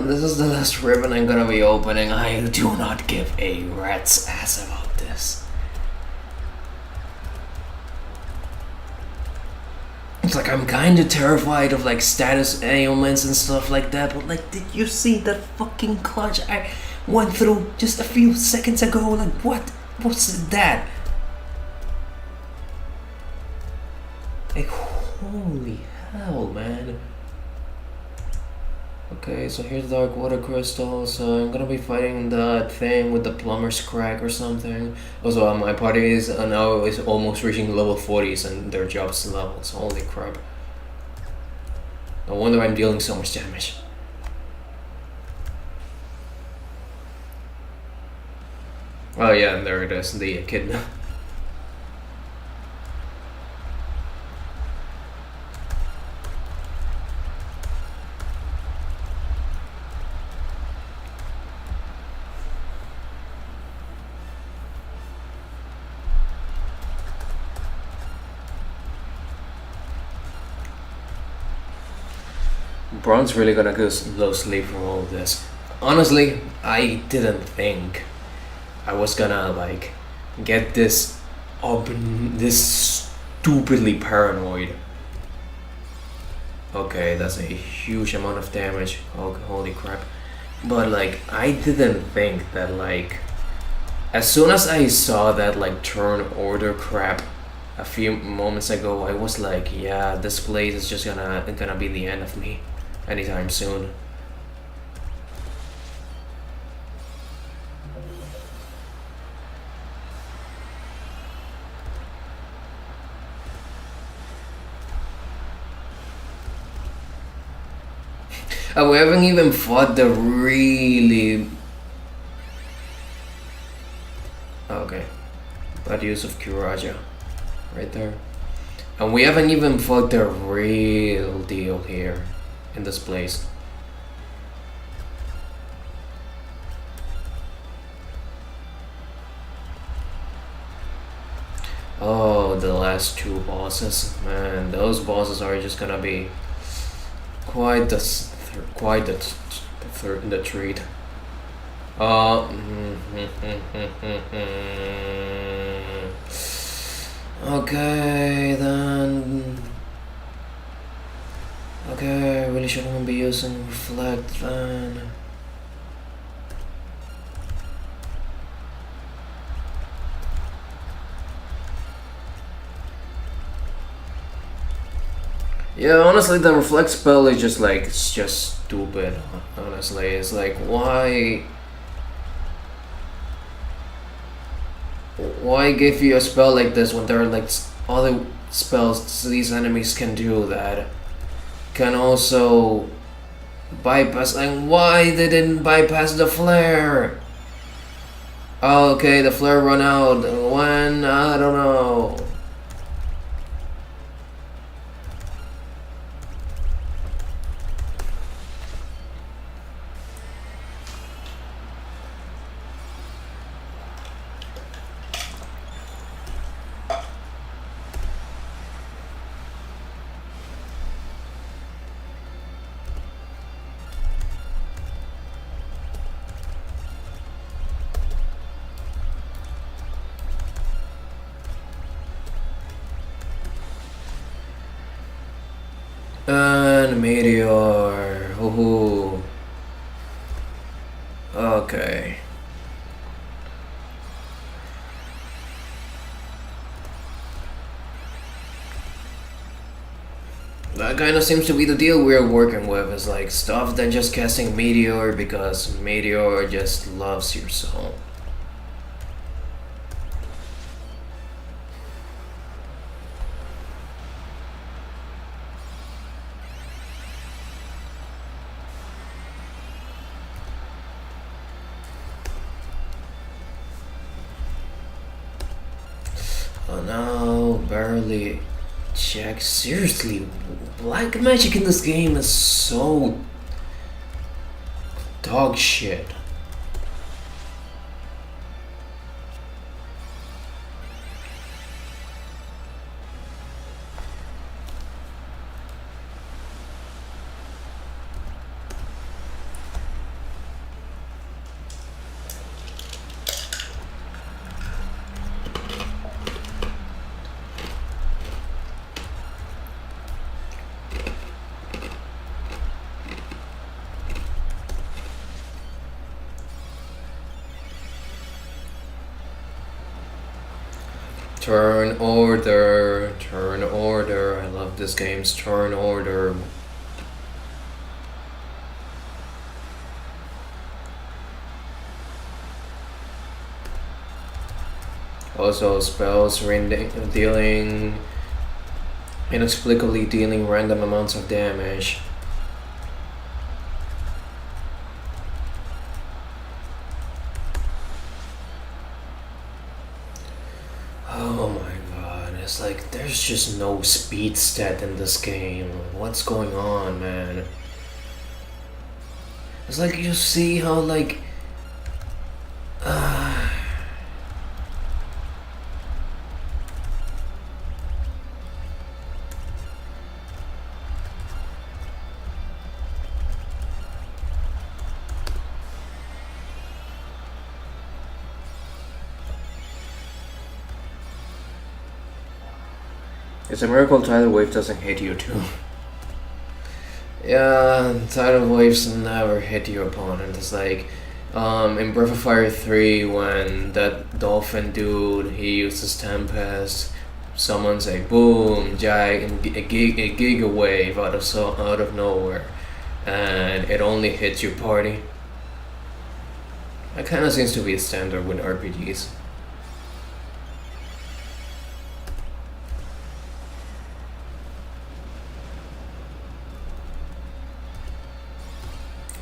This is the last ribbon I'm gonna be opening. I do not give a rat's ass about this. It's like I'm kinda terrified of like status ailments and stuff like that, but like, did you see that fucking clutch I went through just a few seconds ago? Like, what? What's that? Like, holy hell, man. Okay, so here's the dark water crystal. So I'm gonna be fighting that thing with the plumber's crack or something. Also, my party is now is almost reaching level 40s and their job's levels. Holy crap! No wonder I'm dealing so much damage. Oh yeah, and there it is, the echidna. Braun's really gonna go low sleep from all of this. Honestly, I didn't think I was gonna like get this up, this stupidly paranoid. Okay, that's a huge amount of damage. Oh, holy crap! But like, I didn't think that like, as soon as I saw that like turn order crap a few moments ago, I was like, yeah, this place is just gonna be the end of me anytime soon. We haven't even fought the really... Okay. Bad use of Kuraja. Right there. And we haven't even fought the real deal here. In this place. Oh, the last two bosses. Man, those bosses are just gonna be quite the treat. Okay, then. Okay, I really shouldn't be using reflect then. Yeah, honestly, the reflect spell is just like, it's just stupid. Honestly, it's like, why give you a spell like this when there are like other spells these enemies can do that can also bypass? Like, why they didn't bypass the flare? Oh, okay, the flare run out. When? I don't know. And meteor. Ooh. Okay. That kind of seems to be the deal we're working with, is like stuff than just casting meteor because meteor just loves your soul. Oh no, barely check. Seriously, black magic in this game is so dog shit. Turn order, turn order. I love this game's turn order. Also, dealing inexplicably dealing random amounts of damage. Oh my god, it's like there's just no speed stat in this game. What's going on, man? It's like you see how like it's a miracle tidal wave doesn't hit you too. Yeah, tidal waves never hit your opponent. It's like in Breath of Fire 3 when that dolphin dude he uses Tempest, summons a boom, a giga wave out of nowhere, and it only hits your party. That kind of seems to be a standard with RPGs.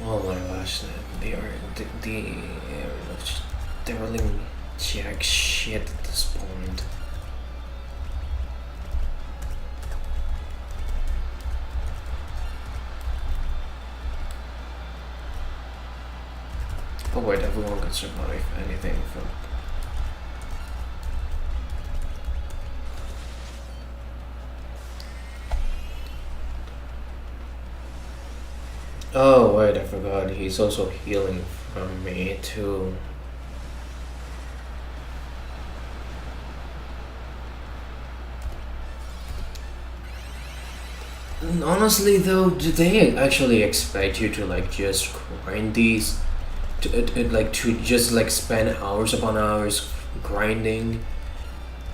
Oh my gosh, they're really jack shit at this point. Oh wait, everyone can survive anything from. Oh wait, I forgot. He's also healing from me too. Honestly though, do they actually expect you to like just grind these? To just like spend hours upon hours grinding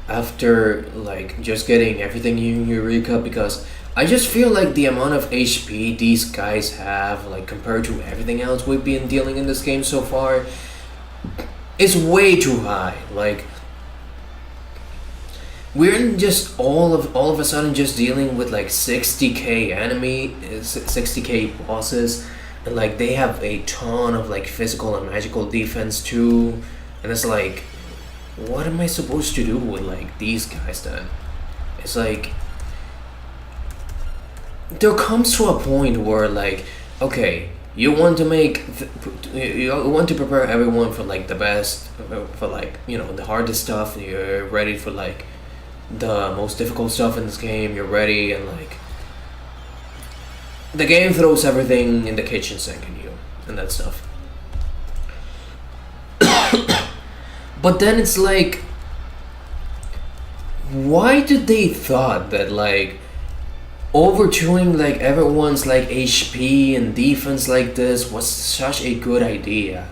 after like just getting everything in Eureka? Because I just feel like the amount of HP these guys have, like compared to everything else we've been dealing in this game so far, is way too high. Like we're just all of a sudden just dealing with like 60k bosses, and like they have a ton of like physical and magical defense too, and it's like, what am I supposed to do with like these guys then? It's like there comes to a point where like, okay, you want to you want to prepare everyone for like the best, for like, you know, the hardest stuff. You're ready for like the most difficult stuff in this game. You're ready, and like the game throws everything in the kitchen sink in you and that stuff. But then it's like, why did they thought that like overtuning like everyone's like HP and defense like this was such a good idea?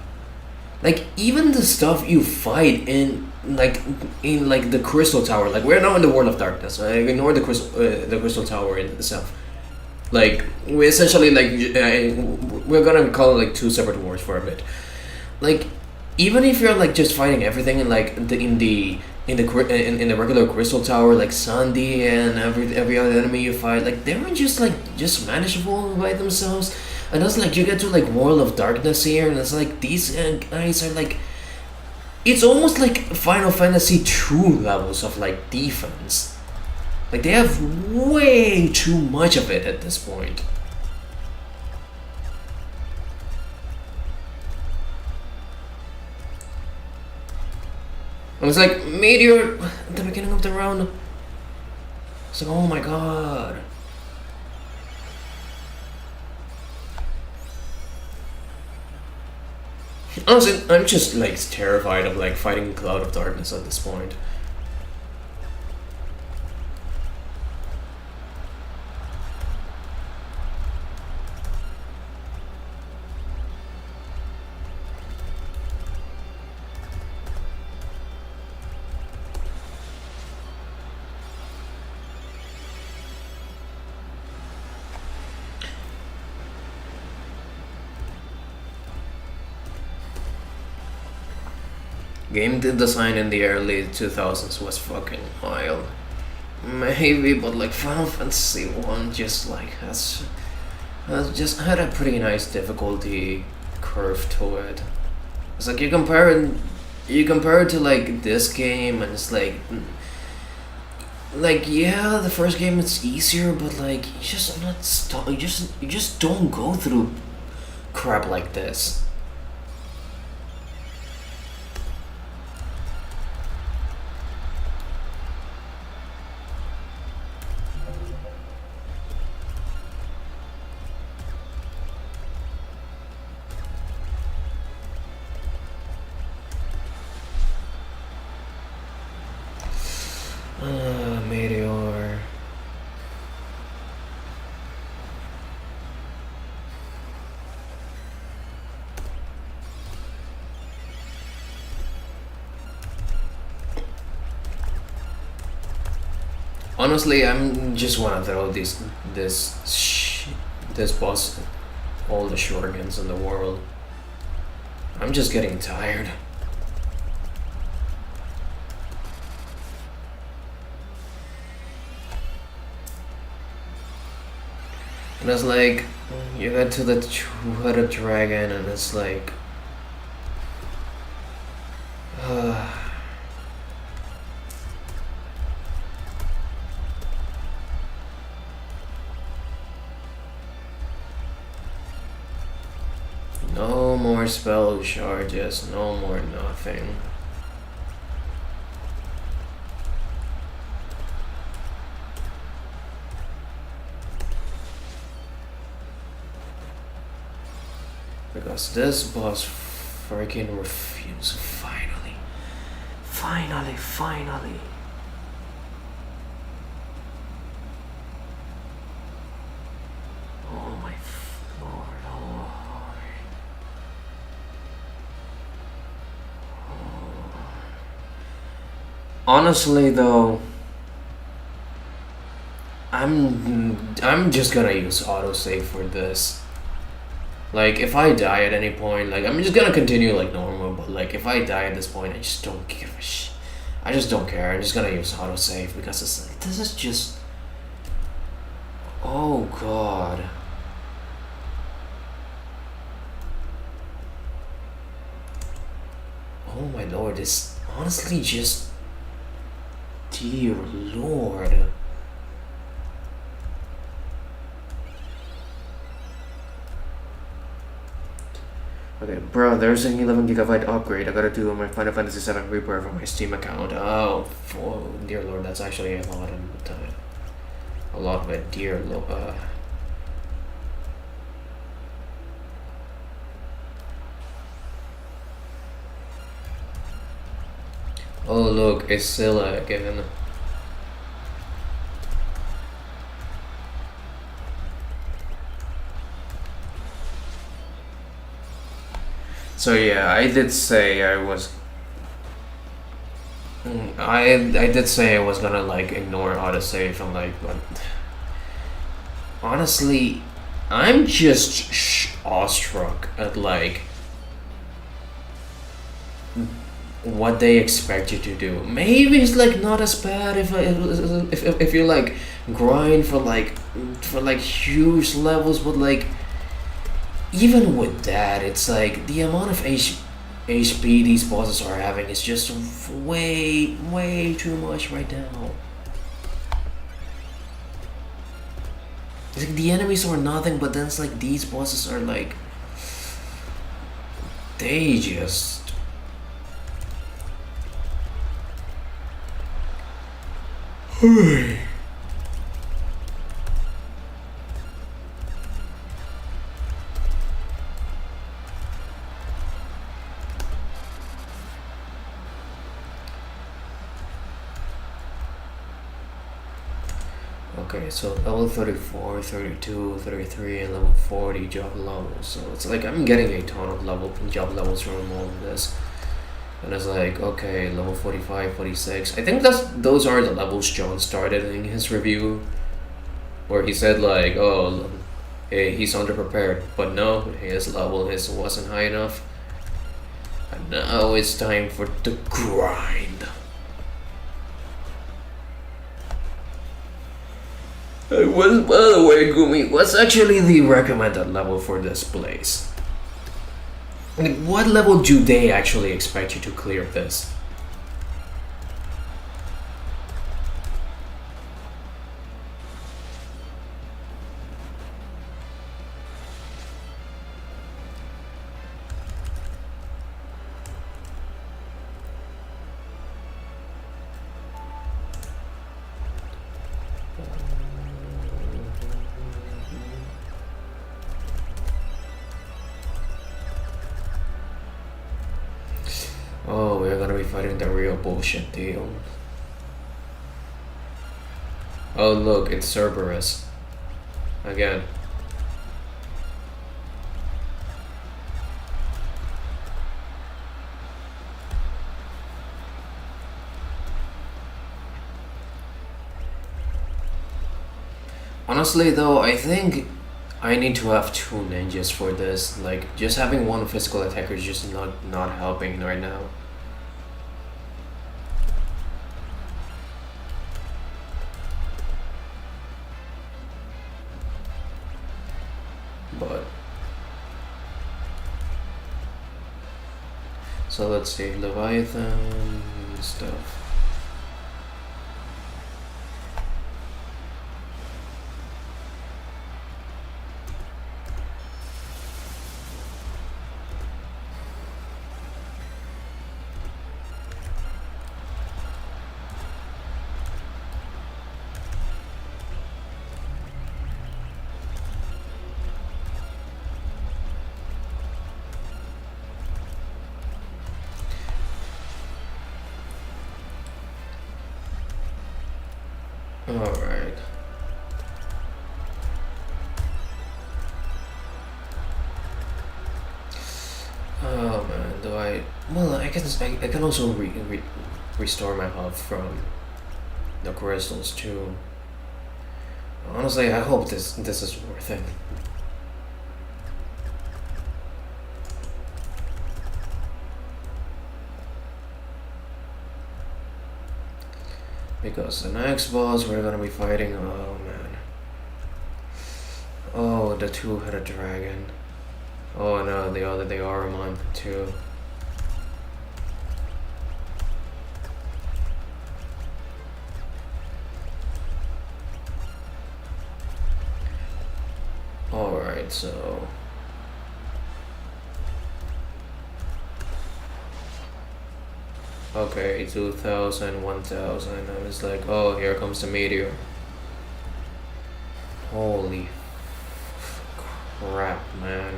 Like even the stuff you fight in like the Crystal Tower, like we're now in the World of Darkness. I ignore the Crystal Tower in itself. Like we essentially like we're gonna call it like two separate wars for a bit. Like even if you're like just fighting everything in like in the regular Crystal Tower, like Sandy and every other enemy you fight, like they were just manageable by themselves. And it's like you get to like World of Darkness here, and it's like these guys are like, it's almost like Final Fantasy 2 levels of like defense. Like they have way too much of it at this point. And it's like Meteor at the beginning of the round. It's like, oh my god. Honestly, I'm just like terrified of like fighting Cloud of Darkness at this point. Game design in the early 2000s was fucking wild. Maybe, but like Final Fantasy 1 just like has just had a pretty nice difficulty curve to it. It's like you compare it to like this game and it's like yeah, the first game it's easier, but like you just not stop. You just don't go through crap like this. Meteor. Honestly, I'm just wanna throw this boss all the shurikens in the world. I'm just getting tired. And it's like you get to the two-headed dragon, and it's like. No more spell charges, no more nothing. Because this boss freaking refused. Finally. Oh my lord, oh. Honestly though, I'm just gonna use autosave for this. Like if I die at any point, like I'm just gonna continue like normal, but like if I die at this point, I just don't give a shit. I just don't care. I'm just gonna use autosave because it's like, this is just. Oh god. Oh my lord, this honestly just. Dear lord. Okay, bro, there's an 11 GB upgrade I gotta do on my Final Fantasy 7 Rebirth for my Steam account. Oh, dear lord, that's actually a lot of time. A lot of it, dear lord. Oh look, it's Scylla again. So yeah, I did say I was. I did say I was gonna like ignore autosave and like, but honestly, I'm just awestruck at like what they expect you to do. Maybe it's like not as bad if you like grind for like huge levels, but like even with that, it's like the amount of HP these bosses are having is just way too much right now. It's like the enemies are nothing, but then it's like these bosses are like they just. Okay, so level 34, 32, 33, and level 40 job levels. So it's like I'm getting a ton of job levels from all of this. And it's like, okay, level 45, 46. I think those are the levels John started in his review. Where he said like, oh, hey, he's underprepared. But no, his level wasn't high enough. And now it's time for the grind. By the way, Gumi, what's actually the recommended level for this place? Like, what level do they actually expect you to clear this? Oh, we're gonna be fighting the real bullshit deal. Oh look, it's Cerberus. Again. Honestly though, I think I need to have two ninjas for this. Like, just having one physical attacker is just not helping right now. But so let's see, Leviathan stuff. Alright. Oh man, do I... Well, I can also restore my health from the crystals too. Honestly, I hope this is worth it. Because the next boss we're gonna be fighting, oh man. Oh, the two-headed dragon. Oh no, the Aramon too. Alright, so... Okay, 2000, 1000. I was like, oh, here comes the meteor. Holy crap, man.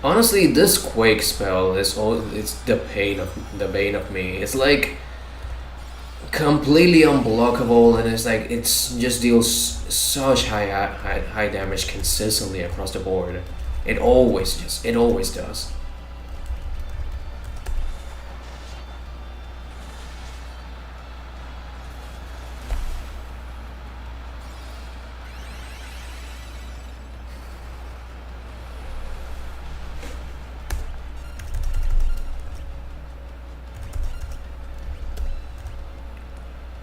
Honestly, this quake spell is it's the bane of me. It's like completely unblockable, and it's like it's just deals such high damage consistently across the board. It always does.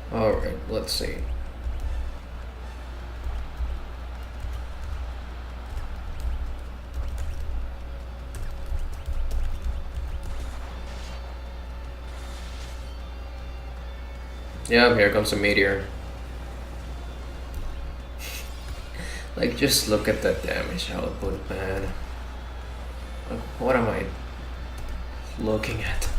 Alright, let's see. Yeah, here comes a meteor. Like, just look at that damage output, man. What am I looking at?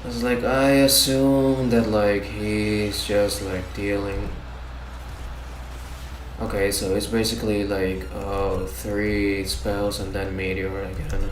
Cause like I assume that like he's just like dealing. Okay, so it's basically like 3 spells and then meteor again.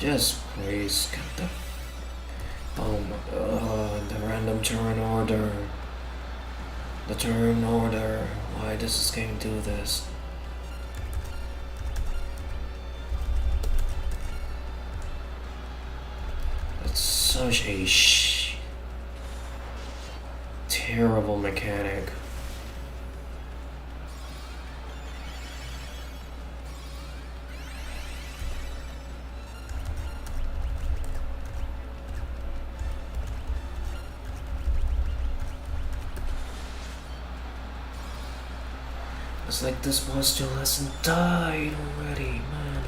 Just please get the. Oh my god, the random turn order. The turn order. Why does this game do this? It's such a terrible mechanic. It's like this boss still hasn't died already, man.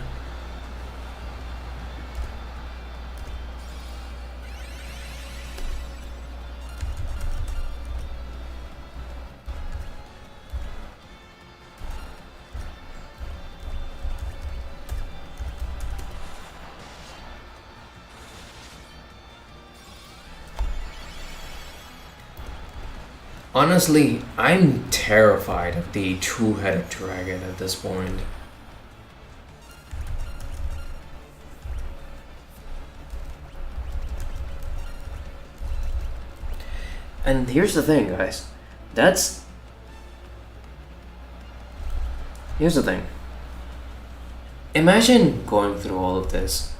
Honestly, I'm terrified of the two-headed dragon at this point. And here's the thing, guys. Here's the thing. Imagine going through all of this,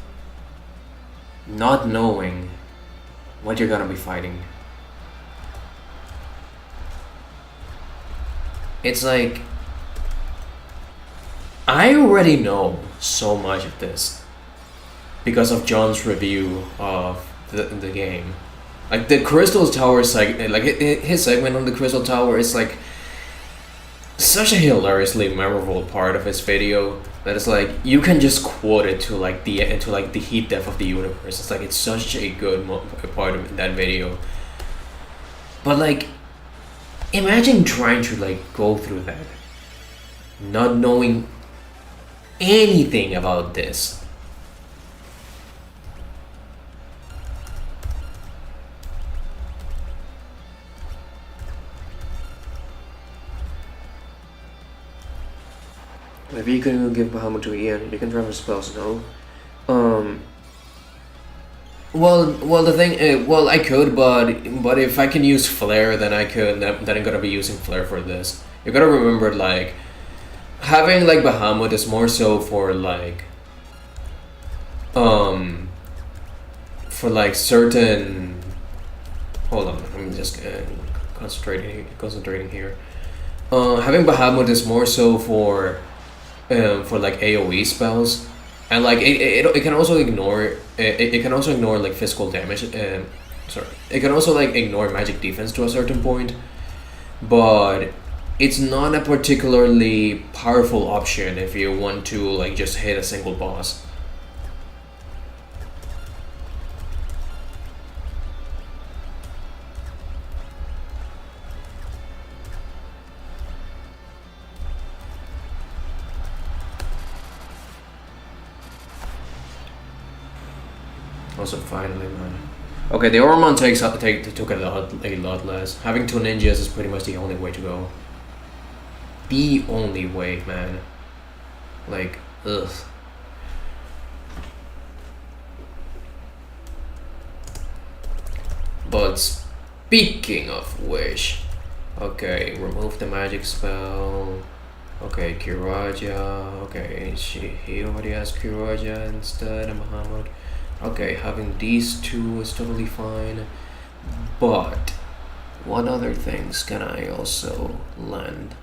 not knowing what you're gonna be fighting. It's like, I already know so much of this because of John's review of the game. Like the Crystal Tower like his segment on the Crystal Tower is like such a hilariously memorable part of his video that it's like you can just quote it to like the heat death of the universe. It's like it's such a good part of that video. But like, imagine trying to like go through that, not knowing anything about this. Maybe you can give Bahamut to Ian. You can transfer spells, no? Well, the thing, well, I could, but if I can use Flare, then I could. Then I'm gonna be using Flare for this. You gotta remember, like, having like Bahamut is more so for like, for like certain. Hold on, I'm just concentrating here. Having Bahamut is more so for like AOE spells. And like it can also ignore it can also ignore like physical damage. Sorry, it can also like ignore magic defense to a certain point, but it's not a particularly powerful option if you want to like just hit a single boss. Also, finally, man. Okay, the Ormond took a lot less. Having 2 ninjas is pretty much the only way to go. the only way, man. Like, ugh. But speaking of which, okay, remove the magic spell. Okay, Kiraja. Okay, he already has Kiraja instead of Muhammad. Okay, having these two is totally fine. But what other things can I also land?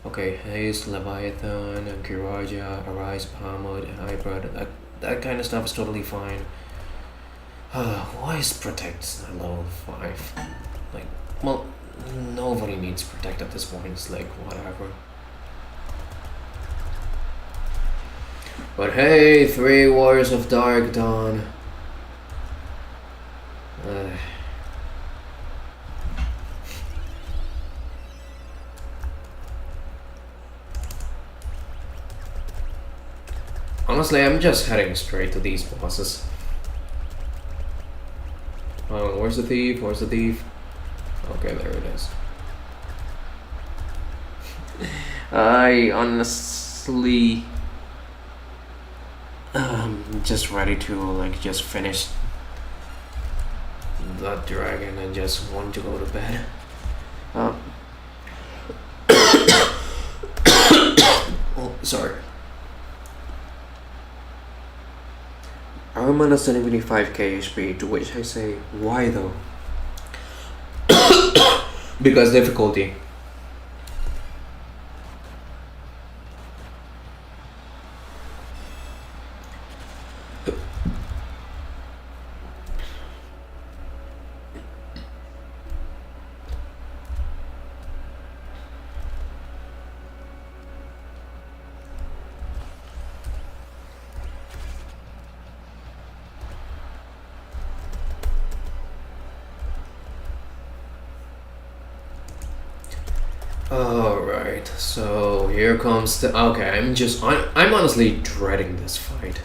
Okay, Haste, Leviathan, and Kiraja, Arise, Bahamut, Hybrid. That kind of stuff is totally fine. Why is Protect at level 5? Like, well, nobody needs Protect at this point. It's like, whatever. But hey, 3 Warriors of Dark Dawn. Honestly, I'm just heading straight to these bosses. Where's the thief? Where's the thief? Okay, there it is. I honestly just ready to like just finish that dragon and just want to go to bed. Oh, sorry. I'm on a 75k HP, to which I say, why though? Because difficulty. Alright, so here comes the... Okay, I'm honestly dreading this fight.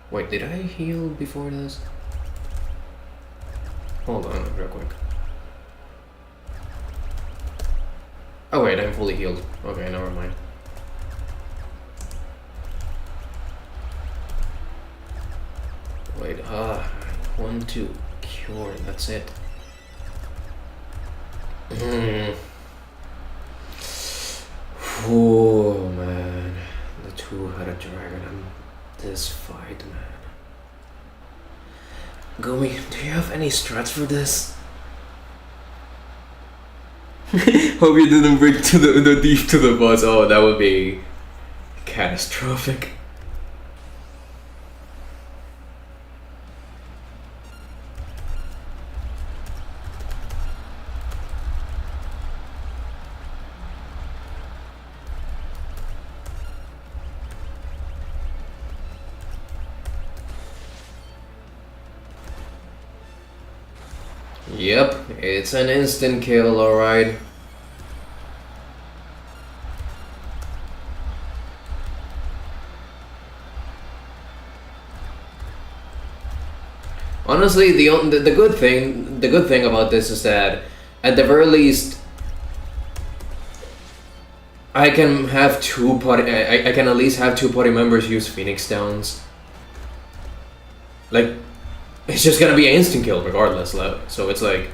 Wait, did I heal before this? Hold on, real quick. Oh wait, I'm fully healed. Okay, never mind. Wait, I want to cure, that's it. Oh man, the two-headed dragon and this fight, man. Gumi, do you have any strats for this? Hope you didn't bring to the thief to the boss. Oh, that would be catastrophic. Yep, it's an instant kill, alright. Honestly, the good thing about this is that at the very least I can have I can at least have 2 party members use Phoenix Downs. Like, it's just gonna be an instant kill regardless, so it's like...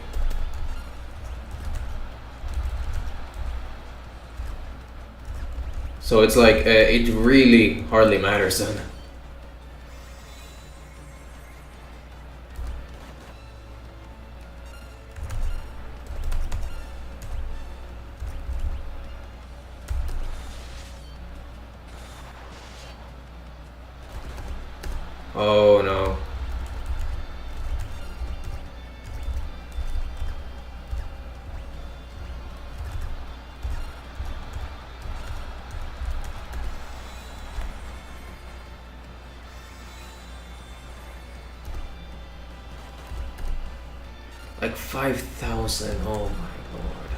So it's like, it really hardly matters then. Oh no. Like 5,000, oh my lord.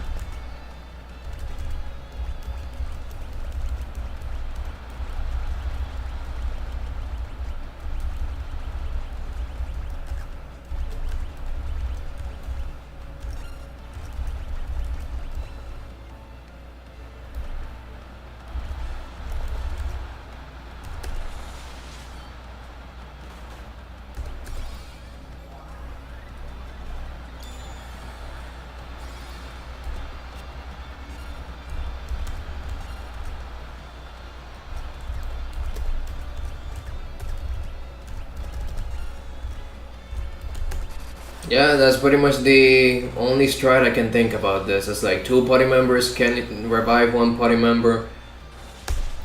Yeah, that's pretty much the only strat I can think about this. It's like two party members can revive one party member.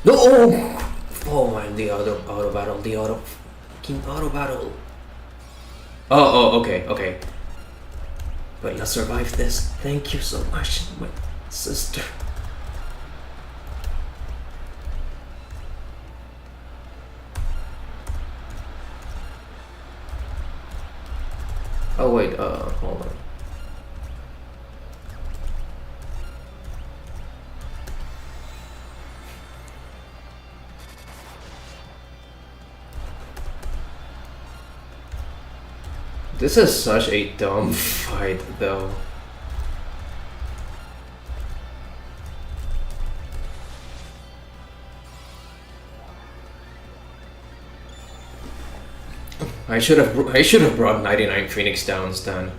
No! Oh, and the auto battle, the auto fucking auto battle. Okay, okay. But let's survive this. Thank you so much, my sister. Oh wait, hold on. This is such a dumb fight, though. I should have brought 99 Phoenix Downs then.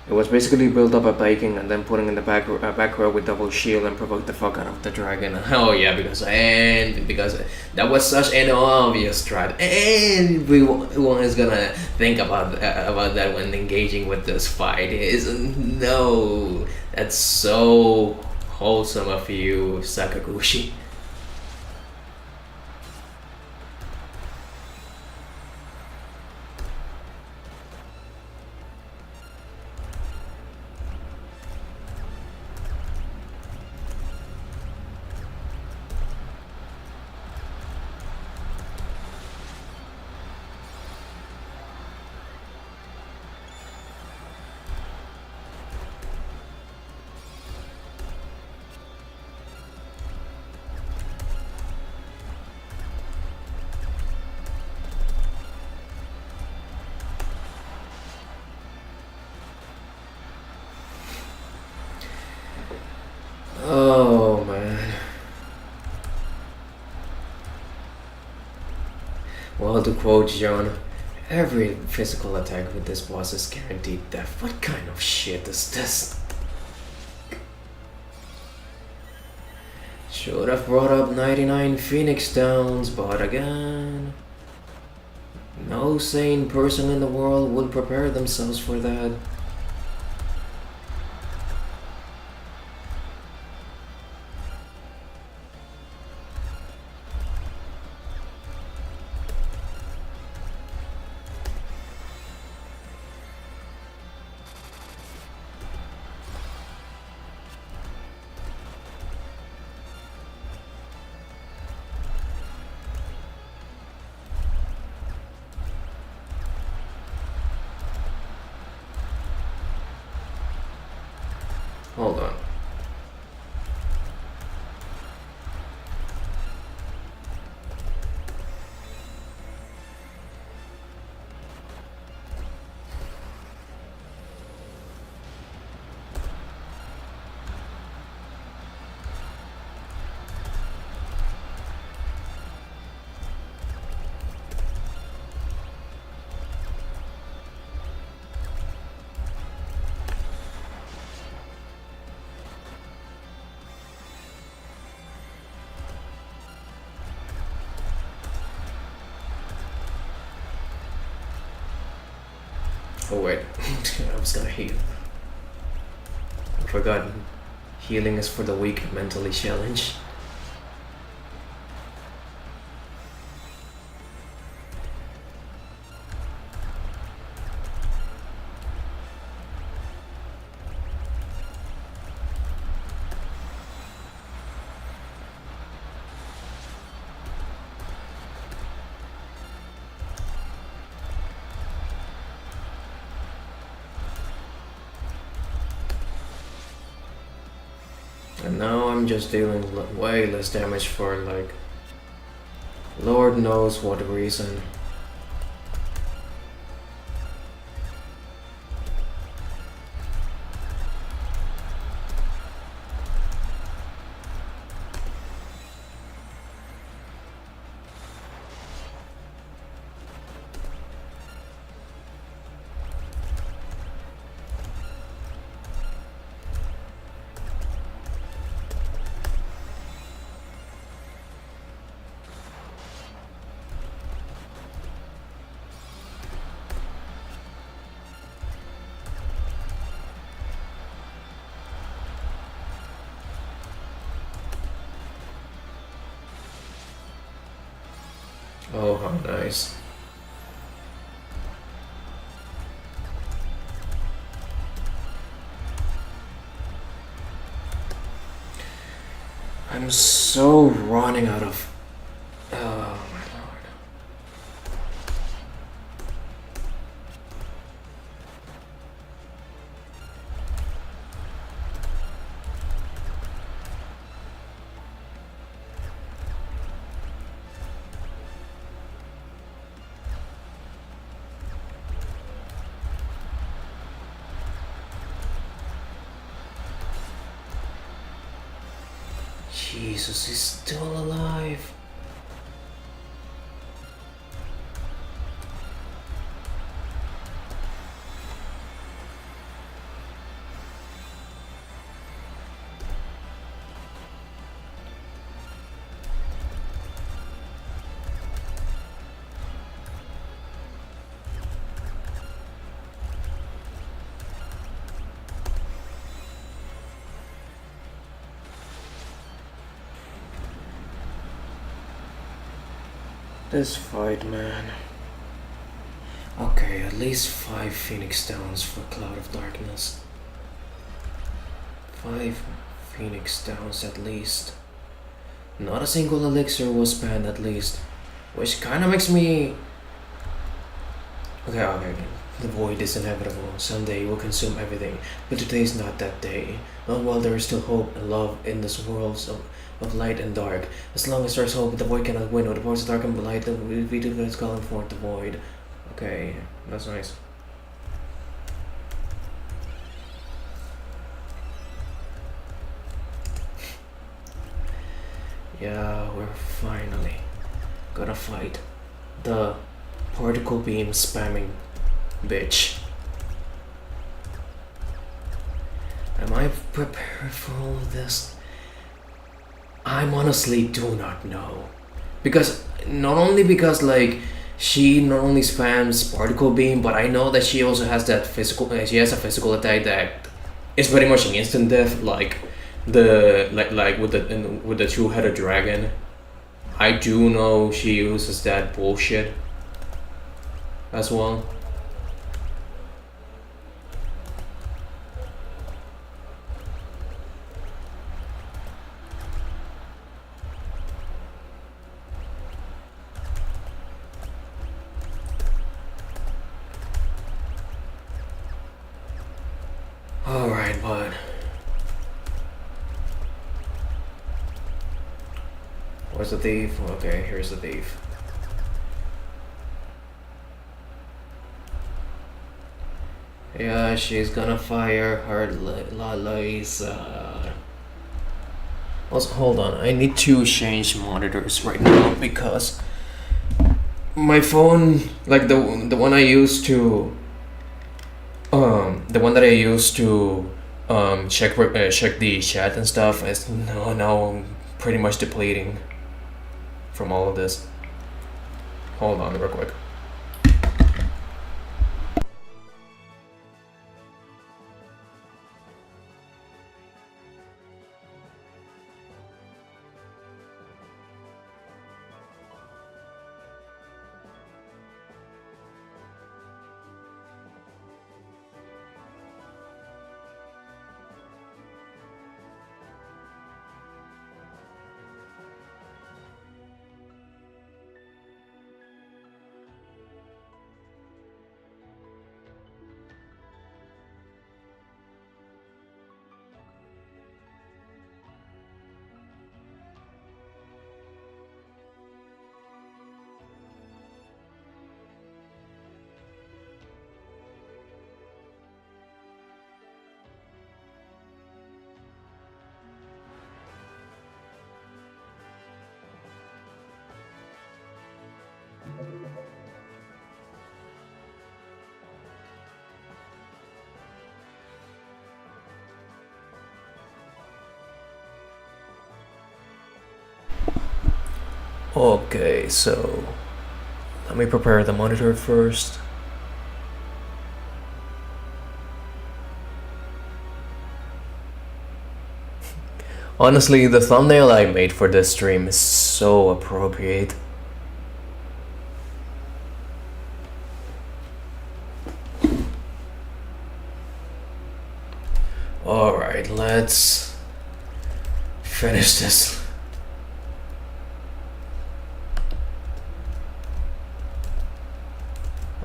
It was basically build up a baking and then putting in the back row with double shield and provoke the fuck out of the dragon. Oh yeah, because that was such an obvious strat, and everyone is gonna think about that when engaging with this fight. Is no, that's so wholesome of you, Sakaguchi. Oh man. Well, to quote John, every physical attack with this boss is guaranteed death. What kind of shit is this? Should have brought up 99 Phoenix Downs, but again, no sane person in the world would prepare themselves for that. Hold on. Oh wait, I was gonna heal. I forgot. Healing is for the weak, mentally challenged. And now I'm just dealing way less damage for like Lord knows what reason. Oh, how nice. I'm so running out of. Oh my lord. Jesus, he's still alive. This fight, man. Okay, at least 5 Phoenix Stones for Cloud of Darkness. 5 Phoenix Stones at least. Not a single elixir was banned at least. Which kinda makes me. Okay. The void is inevitable. Someday will consume everything. But today's not that day. Not while there is still hope and love in this world of light and dark. As long as there's hope, the void cannot win. Or the force of dark and light, we do this calling forth the void. Okay, that's nice. Yeah, we're finally gonna fight the particle beam spamming bitch. Am I prepared for all of this? I honestly do not know. Because, not only because, like, she not only spams particle beam, but I know that she also has that physical, she has a physical attack that is pretty much an instant death, like with the two-headed dragon. I do know she uses that bullshit as well. Alright, but where's the thief? Okay, here's the thief. Yeah, she's gonna fire her laser. Also, hold on, I need to change monitors right now because my phone, like the one I used to, the one that I used to check the chat and stuff is now pretty much depleting from all of this. Hold on, real quick. Okay, so let me prepare the monitor first. Honestly, the thumbnail I made for this stream is so appropriate. Alright, let's finish this.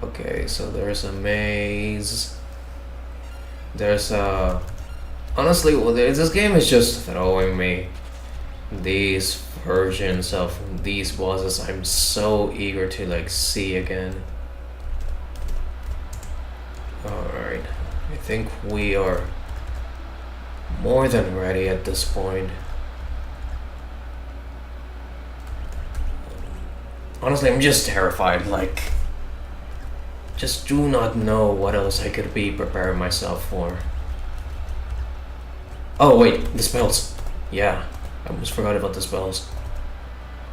Okay, so there's a maze. There's a... Honestly, well, this game is just throwing me these versions of these bosses I'm so eager to like see again. Alright, I think we are more than ready at this point. Honestly, I'm just terrified, like, just do not know what else I could be preparing myself for. Oh wait, the spells. Yeah, I almost forgot about the spells.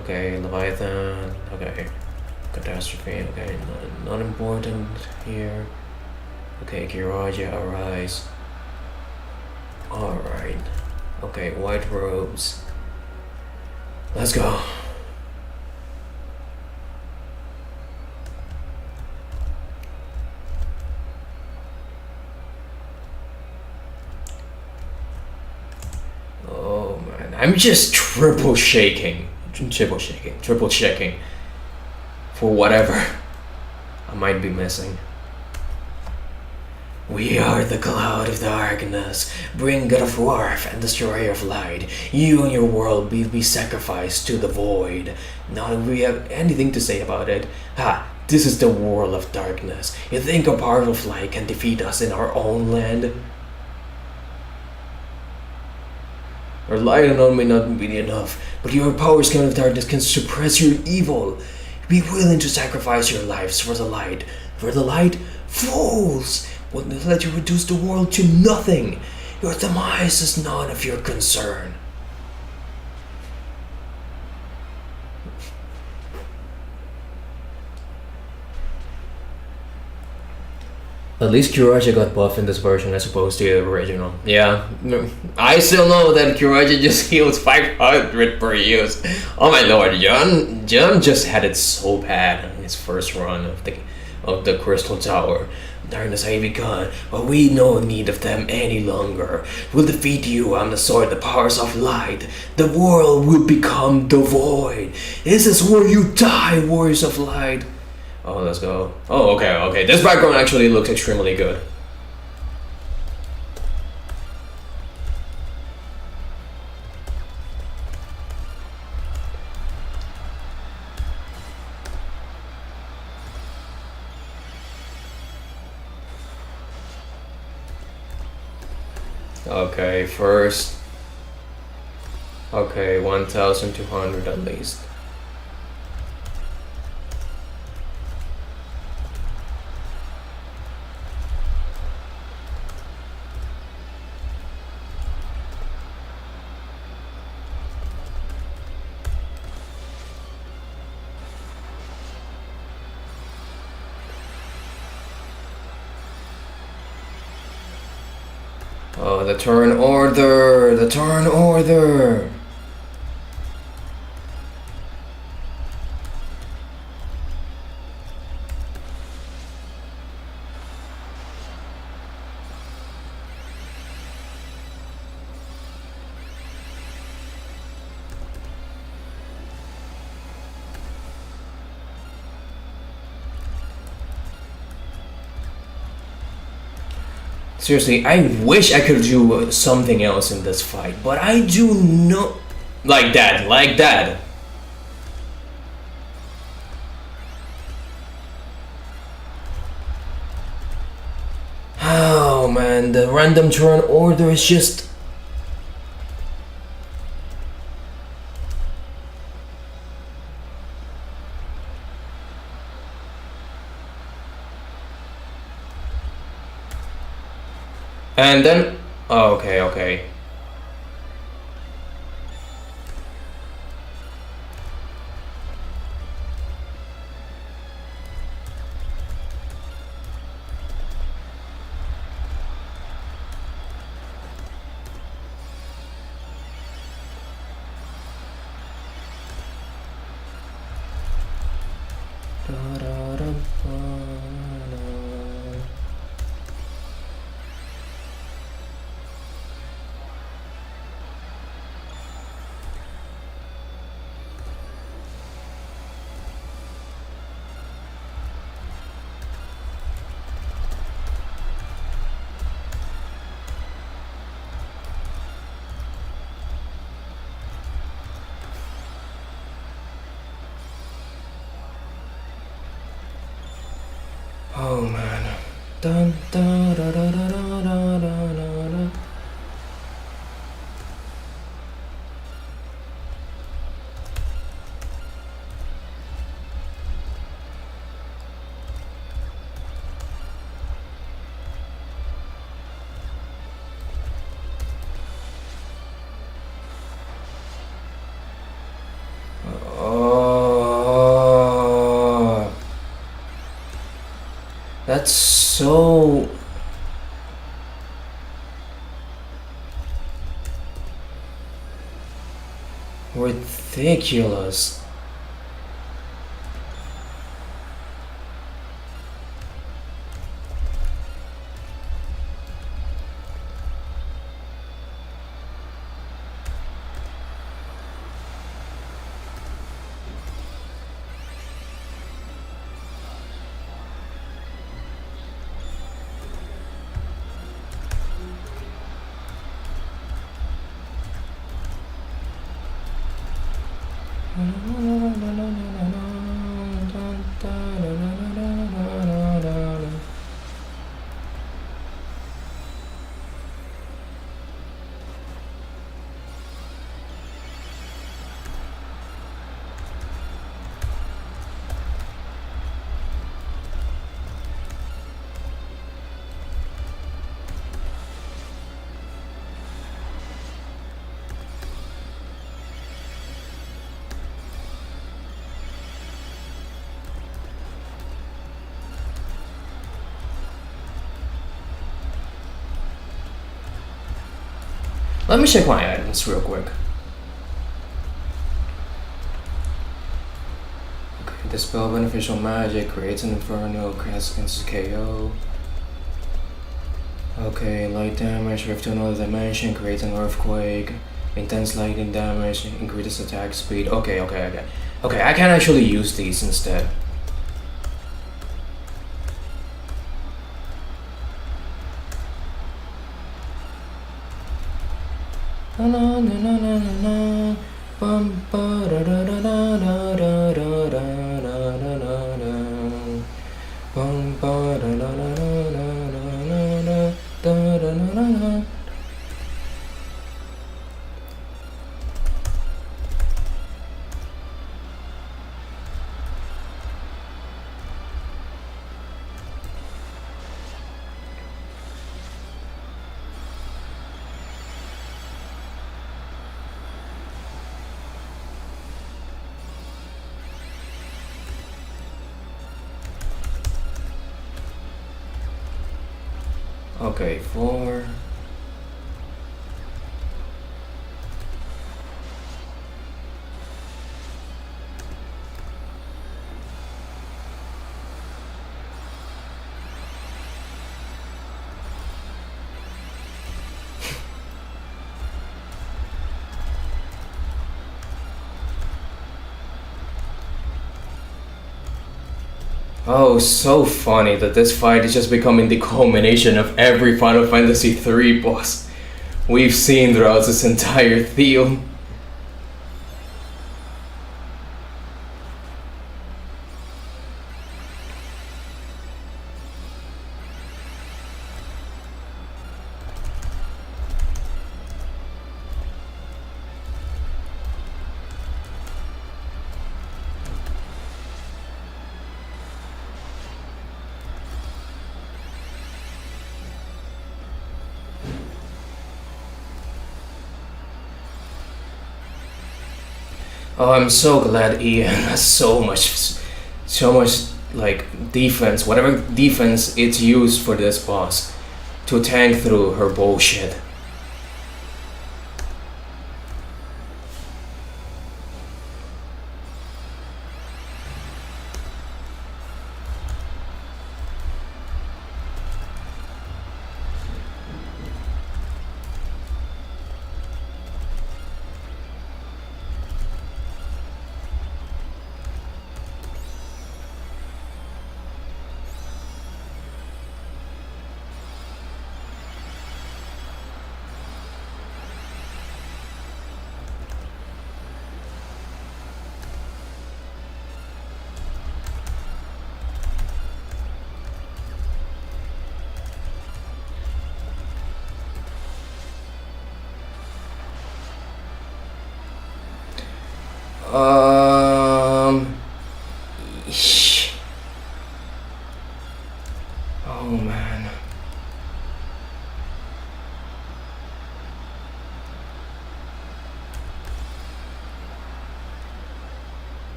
Okay, Leviathan, okay. Catastrophe, okay, not important here. Okay, Kiraja, arise. Alright. Okay, white robes. Let's go. Oh man, I'm just triple checking for whatever I might be missing. We are the cloud of darkness. Bring God of Wrath and destroyer of light. You and your world will be sacrificed to the void. Not that we have anything to say about it. Ha! This is the world of darkness. You think a part of light can defeat us in our own land? Our light alone may not be enough, but your powers of darkness can suppress your evil. Be willing to sacrifice your lives for the light. For the light? Fools! Wouldn't let you reduce the world to nothing. Your demise is none of your concern. At least Kiraja got buffed in this version as opposed to the original. Yeah, I still know that Kiraja just heals 500 per use. Oh my lord, John just had it so bad in his first run of the Crystal Tower. Darkness have begun, but we no need of them any longer. We'll defeat you on the sword, the powers of light. The world will become the void. This is where you die, warriors of light. Oh, let's go. Oh, okay. This background actually looks extremely good. Okay, first. Okay, 1,200 at least. Oh, the turn order! The turn order! Seriously, I wish I could do something else in this fight, but I do no... Like that. Oh man, the random turn order is just... And then... Oh, okay. Oh man. Dun, dun, da, da, da, da, da, da, da. Oh, that's so ridiculous. Let me check my items real quick. Okay, dispel beneficial magic, creates an inferno, casts KO. Okay, light damage, rift to another dimension, creates an earthquake, intense lightning damage, increases attack speed. Okay, I can actually use these instead. Okay, 4. Oh, so funny that this fight is just becoming the culmination of every Final Fantasy III boss we've seen throughout this entire field. Oh, I'm so glad Ian has so much like defense, whatever defense it's used for this boss, to tank through her bullshit. Um. Oh man.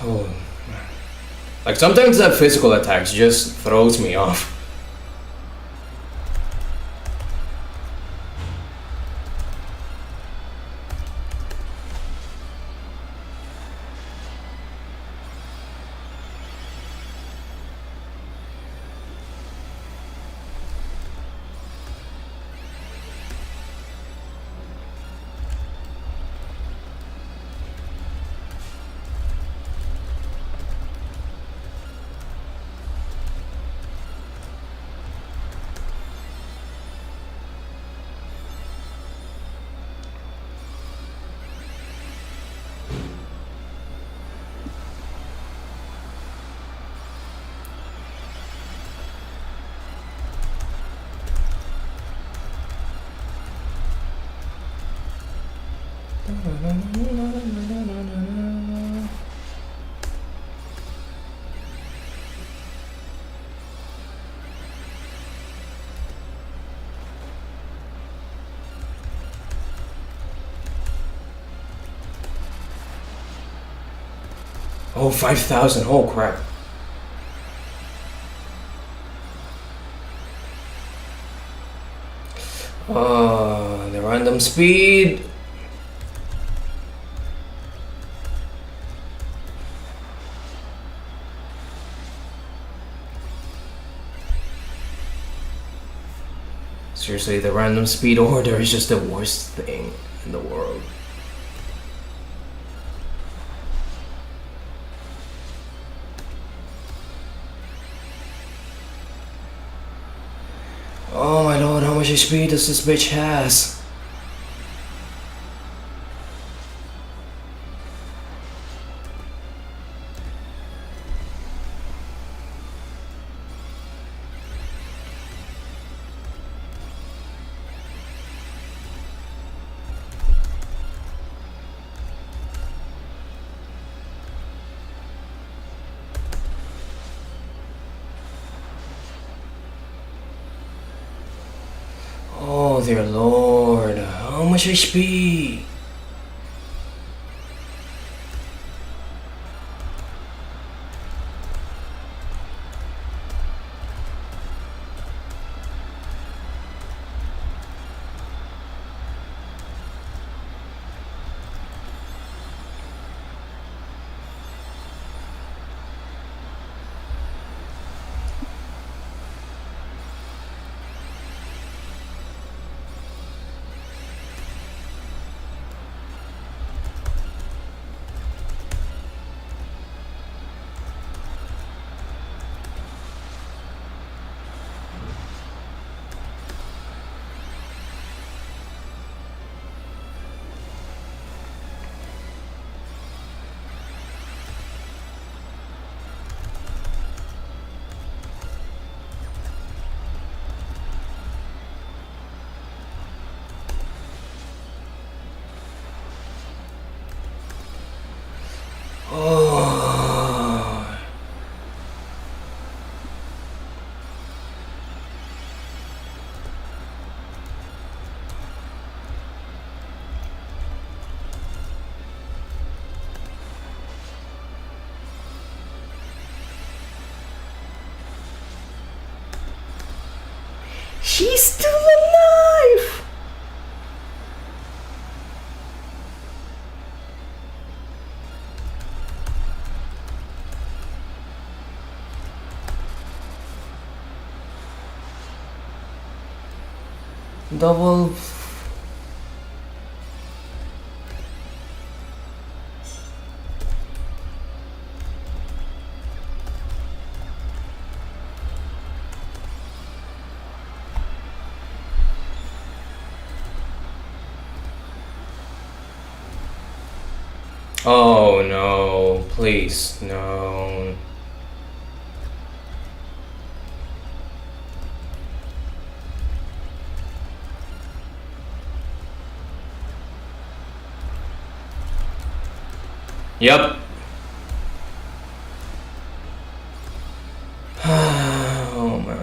Oh. Like sometimes that physical attacks just throws me off. Oh, 5,000. Oh crap. The random speed. Seriously, the random speed order is just the worst thing in the world. Oh my lord, how much HP does this bitch has? Oh dear lord, how much HP? Oh. She's still alive! Double. Oh no, please, no. Yep. Oh man.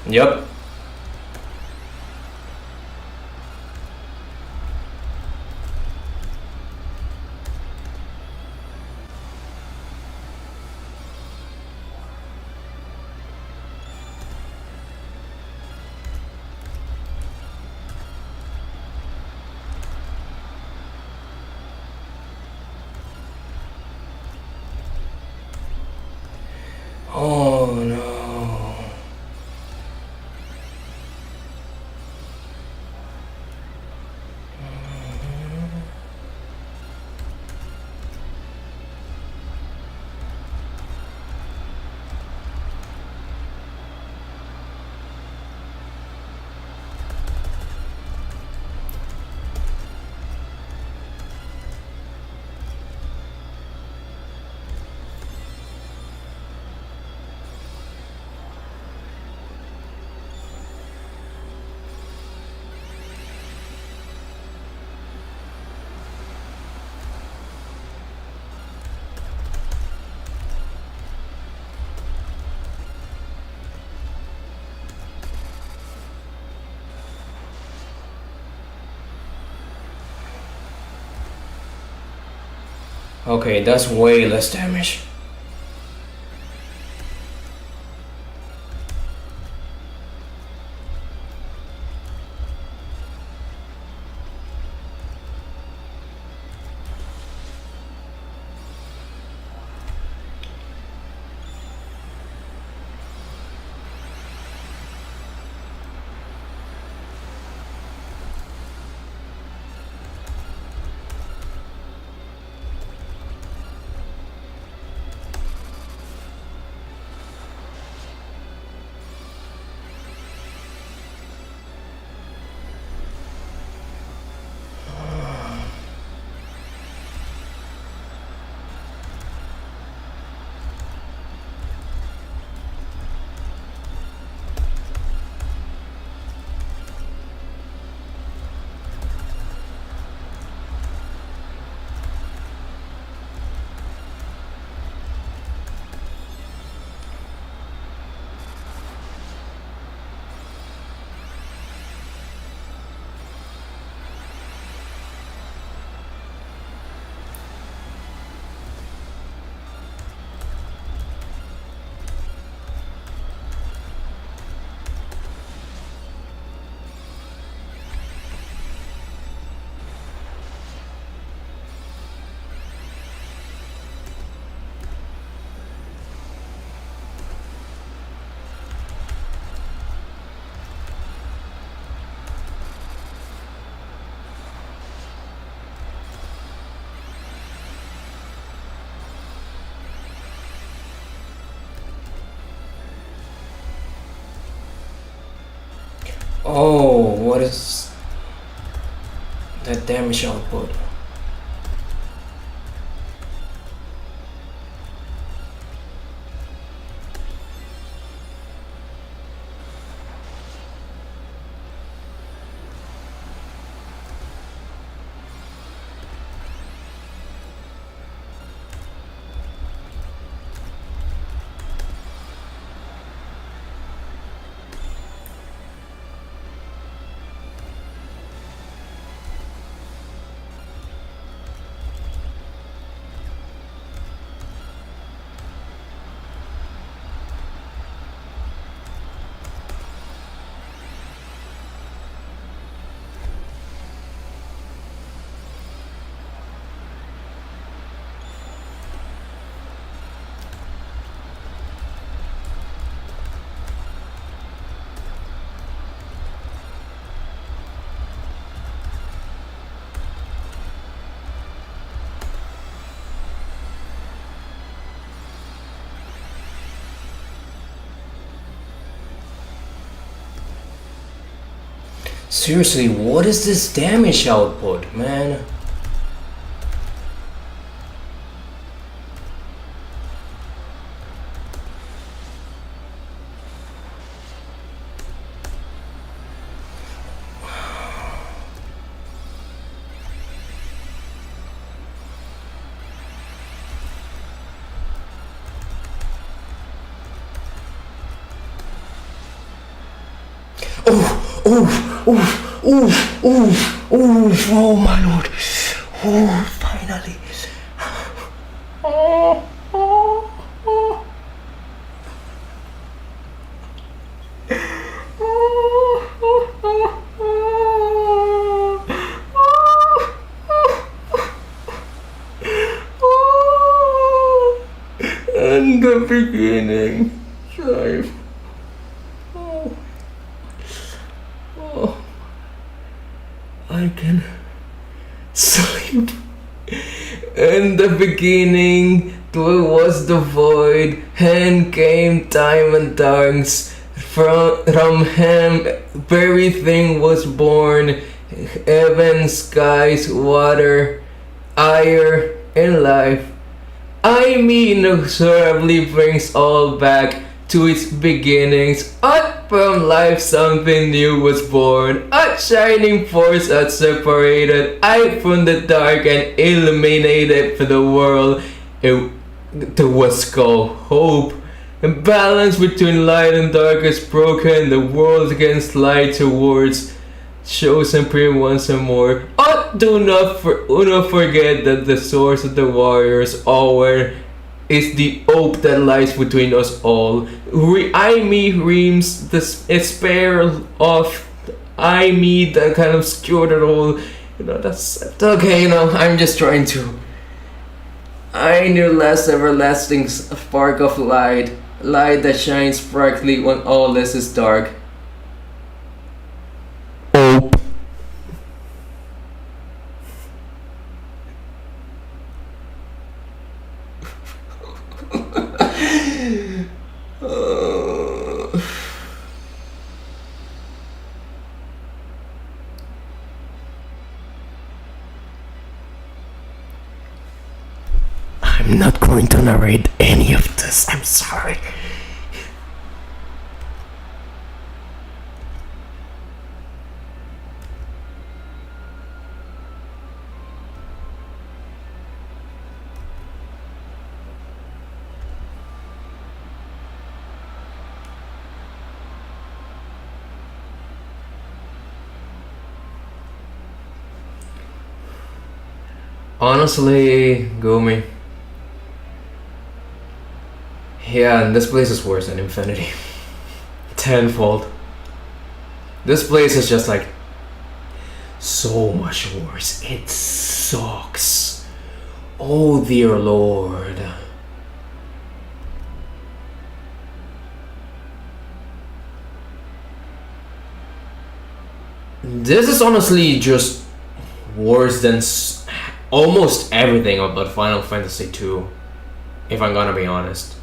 Yep. Oh no. Okay, that's way less damage. Oh, what is that damage output? Seriously, what is this damage output, man? Oh my lord. Oh, finally. And the beginning. Life. I can sleep. In the beginning, there was the void, and came time and tongues. From him, everything was born. Heaven, skies, water, air, and life. I mean, inexorably brings all back to its beginnings. Out from life something new was born. A shining force that separated I from the dark and illuminated for the world. It was called hope. The balance between light and dark is broken. The world against light towards chosen pure once and more. Oh, do not forget that the source of the warriors hour is the hope that lies between us all. I me reams the spare of I me that kind of obscure the all. That's okay. I'm just trying to. I knew last everlasting spark of light, light that shines brightly when all this is dark. Hope. I'm not going to narrate any of this. I'm sorry. Honestly, Gumi. Yeah, this place is worse than Infinity. Tenfold. This place is just like so much worse. It sucks. Oh dear lord. This is honestly just worse than almost everything about Final Fantasy II, if I'm gonna be honest.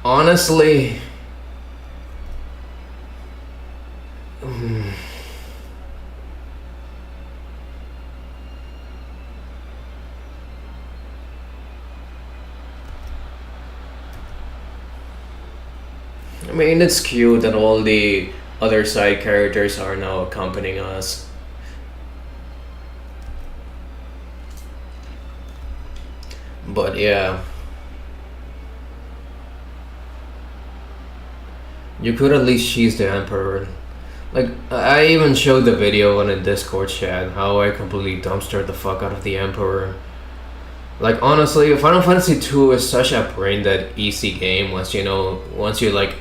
Honestly, I mean, it's cute that all the other side characters are now accompanying us. But yeah. You could at least cheese the Emperor. Like, I even showed the video on a Discord chat how I completely dumpstered the fuck out of the Emperor. Like, honestly, Final Fantasy II is such a brain dead easy game once you like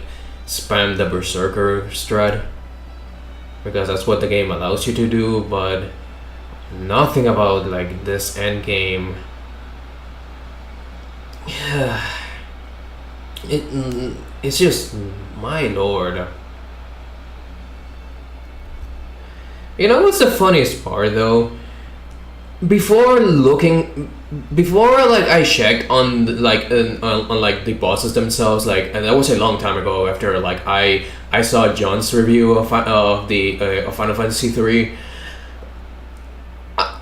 spam the Berserker strat. Because that's what the game allows you to do, but nothing about like this end game. Yeah. It's just my lord. You know what's the funniest part though? Before looking, before like I checked on like on like the bosses themselves, like, and that was a long time ago. After like I saw John's review of the of Final Fantasy 3.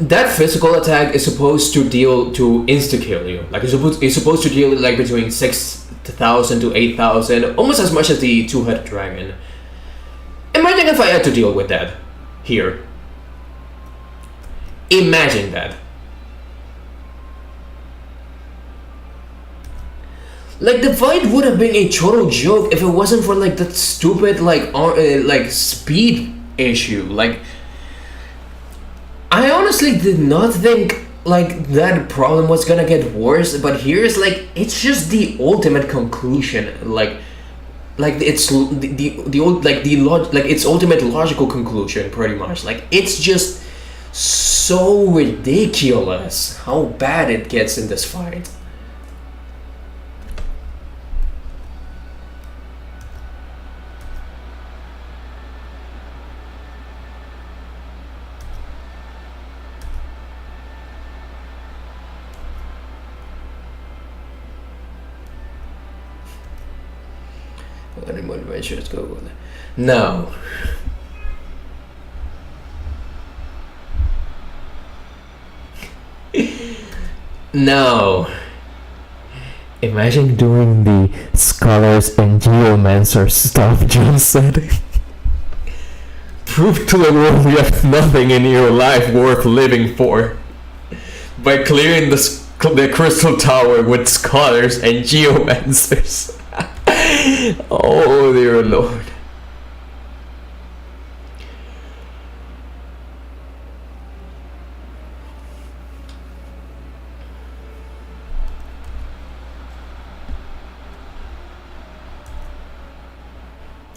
That physical attack is supposed to deal to insta kill you. Like it's supposed to deal like between 6,000 to 8,000, almost as much as the two-headed dragon. Imagine if I had to deal with that here. Imagine that. Like the fight would have been a total joke if it wasn't for like that stupid like speed issue. Like I honestly did not think like that problem was gonna get worse, but here's like it's just the ultimate conclusion. Like it's the old like the like its ultimate logical conclusion, pretty much. Like it's just so ridiculous how bad it gets in this fight. Any more adventures go on? No. No. Imagine doing the scholars and geomancer stuff John said. Prove to the world you have nothing in your life worth living for by clearing the crystal tower with scholars and geomancers. Oh dear Lord.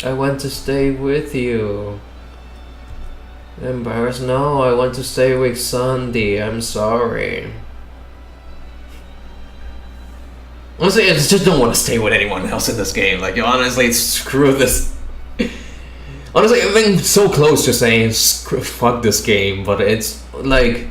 I want to stay with you. Embarrassed? No, I want to stay with Sandy. I'm sorry. Honestly, I just don't want to stay with anyone else in this game. Like, honestly, screw this. Honestly, I've been so close to saying fuck this game, but it's like...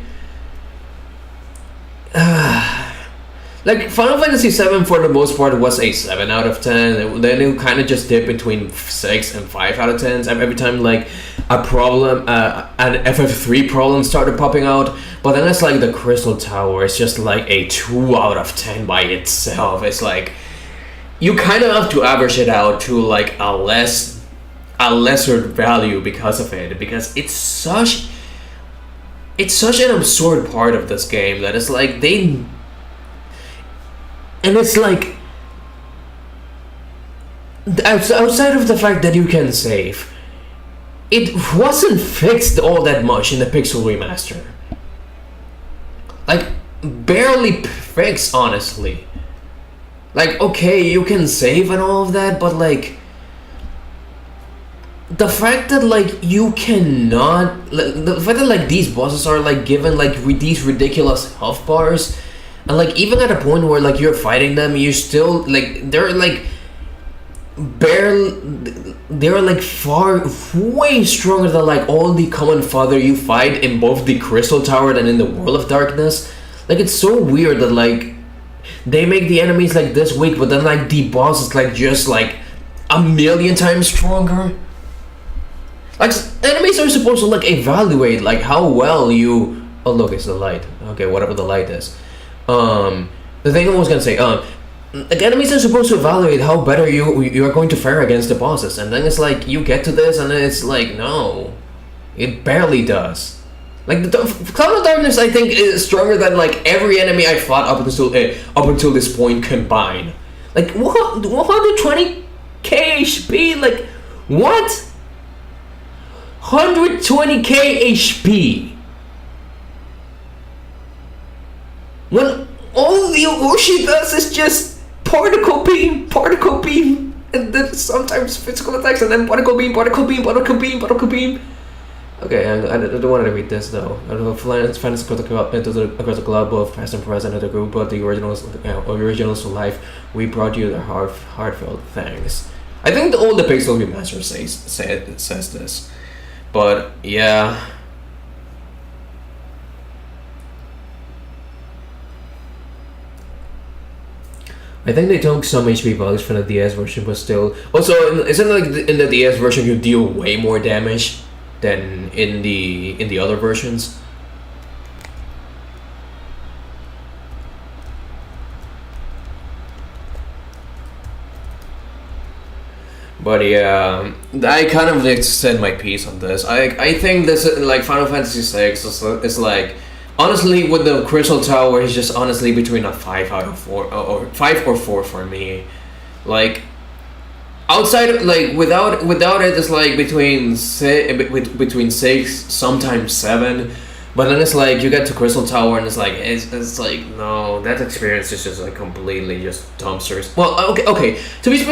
like, Final Fantasy 7 for the most part was a 7 out of 10. Then it kind of just dipped between 6 and 5 out of 10s. Every time, like, a problem, an FF3 problem started popping out. But then it's like the Crystal Tower. It's just like a 2 out of 10 by itself. It's like, you kind of have to average it out to, like, a lesser value because of it. Because it's such an absurd part of this game that it's like, and it's like, outside of the fact that you can save, it wasn't fixed all that much in the Pixel Remaster. Like, barely fixed, honestly. Like, okay, you can save and all of that, but like, the fact that like you cannot, the fact that like these bosses are like given like these ridiculous health bars, and like even at a point where like you're fighting them, you still like they're like they're like way stronger than like all the common fodder you fight in both the Crystal Tower and in the World of Darkness. Like it's so weird that like they make the enemies like this weak, but then like the boss is like just like a million times stronger. Like enemies are supposed to like evaluate like how well you. Oh look, it's the light. Okay, whatever the light is. The thing I was gonna say, like enemies are supposed to evaluate how better you are going to fare against the bosses, and then it's like you get to this, and then it's like no, it barely does. Like the Cloud of Darkness, I think, is stronger than like every enemy I fought up until this point combined. Like 120k HP, like what? 120k HP. When all the Ushi does is just particle beam, and then sometimes physical attacks, and then particle beam. Okay, I don't want to read this though. I don't know if fans across the globe, both past and present of the group, but the originals to life. We brought you the heartfelt thanks. I think all the Pixel Remaster says this. But yeah, I think they took some HP bugs from the DS version, but still. Also, isn't it like in the DS version you deal way more damage than in the other versions? But yeah, I kind of like said my piece on this. I think this like Final Fantasy VI is like honestly with the Crystal Tower is just honestly between a 5 out of 4 or 5 or 4 for me. Like outside like without it it's like between 6 sometimes 7, but then it's like you get to Crystal Tower and it's like no, that experience is just like completely just dumpsters. Well, okay, to be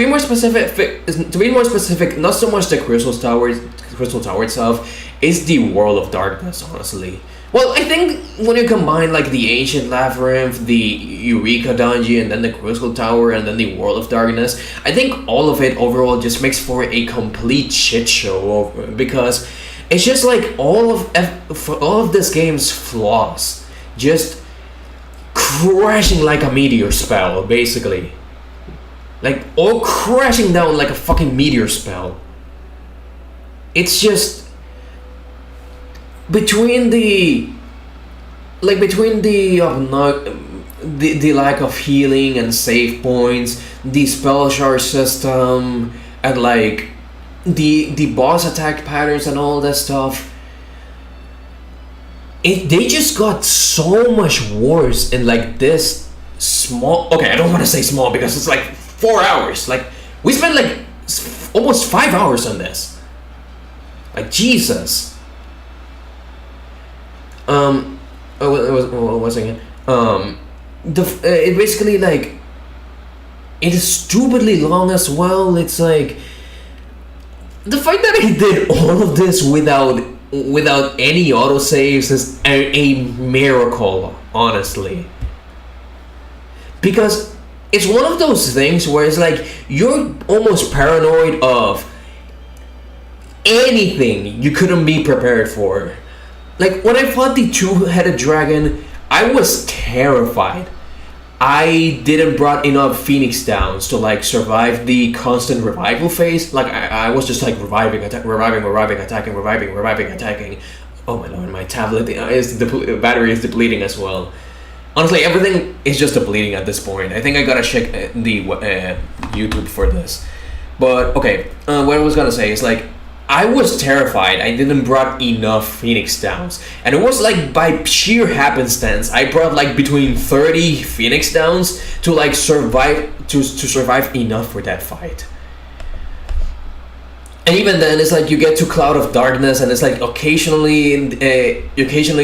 more specific, not so much the Crystal Tower itself, is the World of Darkness, honestly. Well, I think when you combine like the Ancient Labyrinth, the Eureka Dungeon, and then the Crystal Tower, and then the World of Darkness, I think all of it overall just makes for a complete shit show because it's just like all of this game's flaws just crashing like a meteor spell, basically. Like all crashing down like a fucking meteor spell. It's just between the the lack of healing and save points, the spell charge system, and like the boss attack patterns and all that stuff. They just got so much worse in like this small. Okay, I don't want to say small because it's like 4 hours. Like we spent like almost 5 hours on this. Like Jesus. What was I again? It basically like it is stupidly long as well. It's like the fact that he did all of this without any autosaves is a miracle, honestly. Because it's one of those things where it's like you're almost paranoid of anything you couldn't be prepared for. Like when I fought the two-headed dragon, I was terrified. I didn't brought enough Phoenix Downs to like survive the constant revival phase. Like I was just like reviving, attacking. Oh my lord, my tablet the battery is depleting as well. Honestly, everything is just depleting at this point. I think I gotta check the YouTube for this. But okay, what I was gonna say is like I was terrified. I didn't brought enough Phoenix Downs, and it was like by sheer happenstance I brought like between 30 Phoenix Downs to like survive to survive enough for that fight. And even then, it's like you get to Cloud of Darkness, and it's like occasionally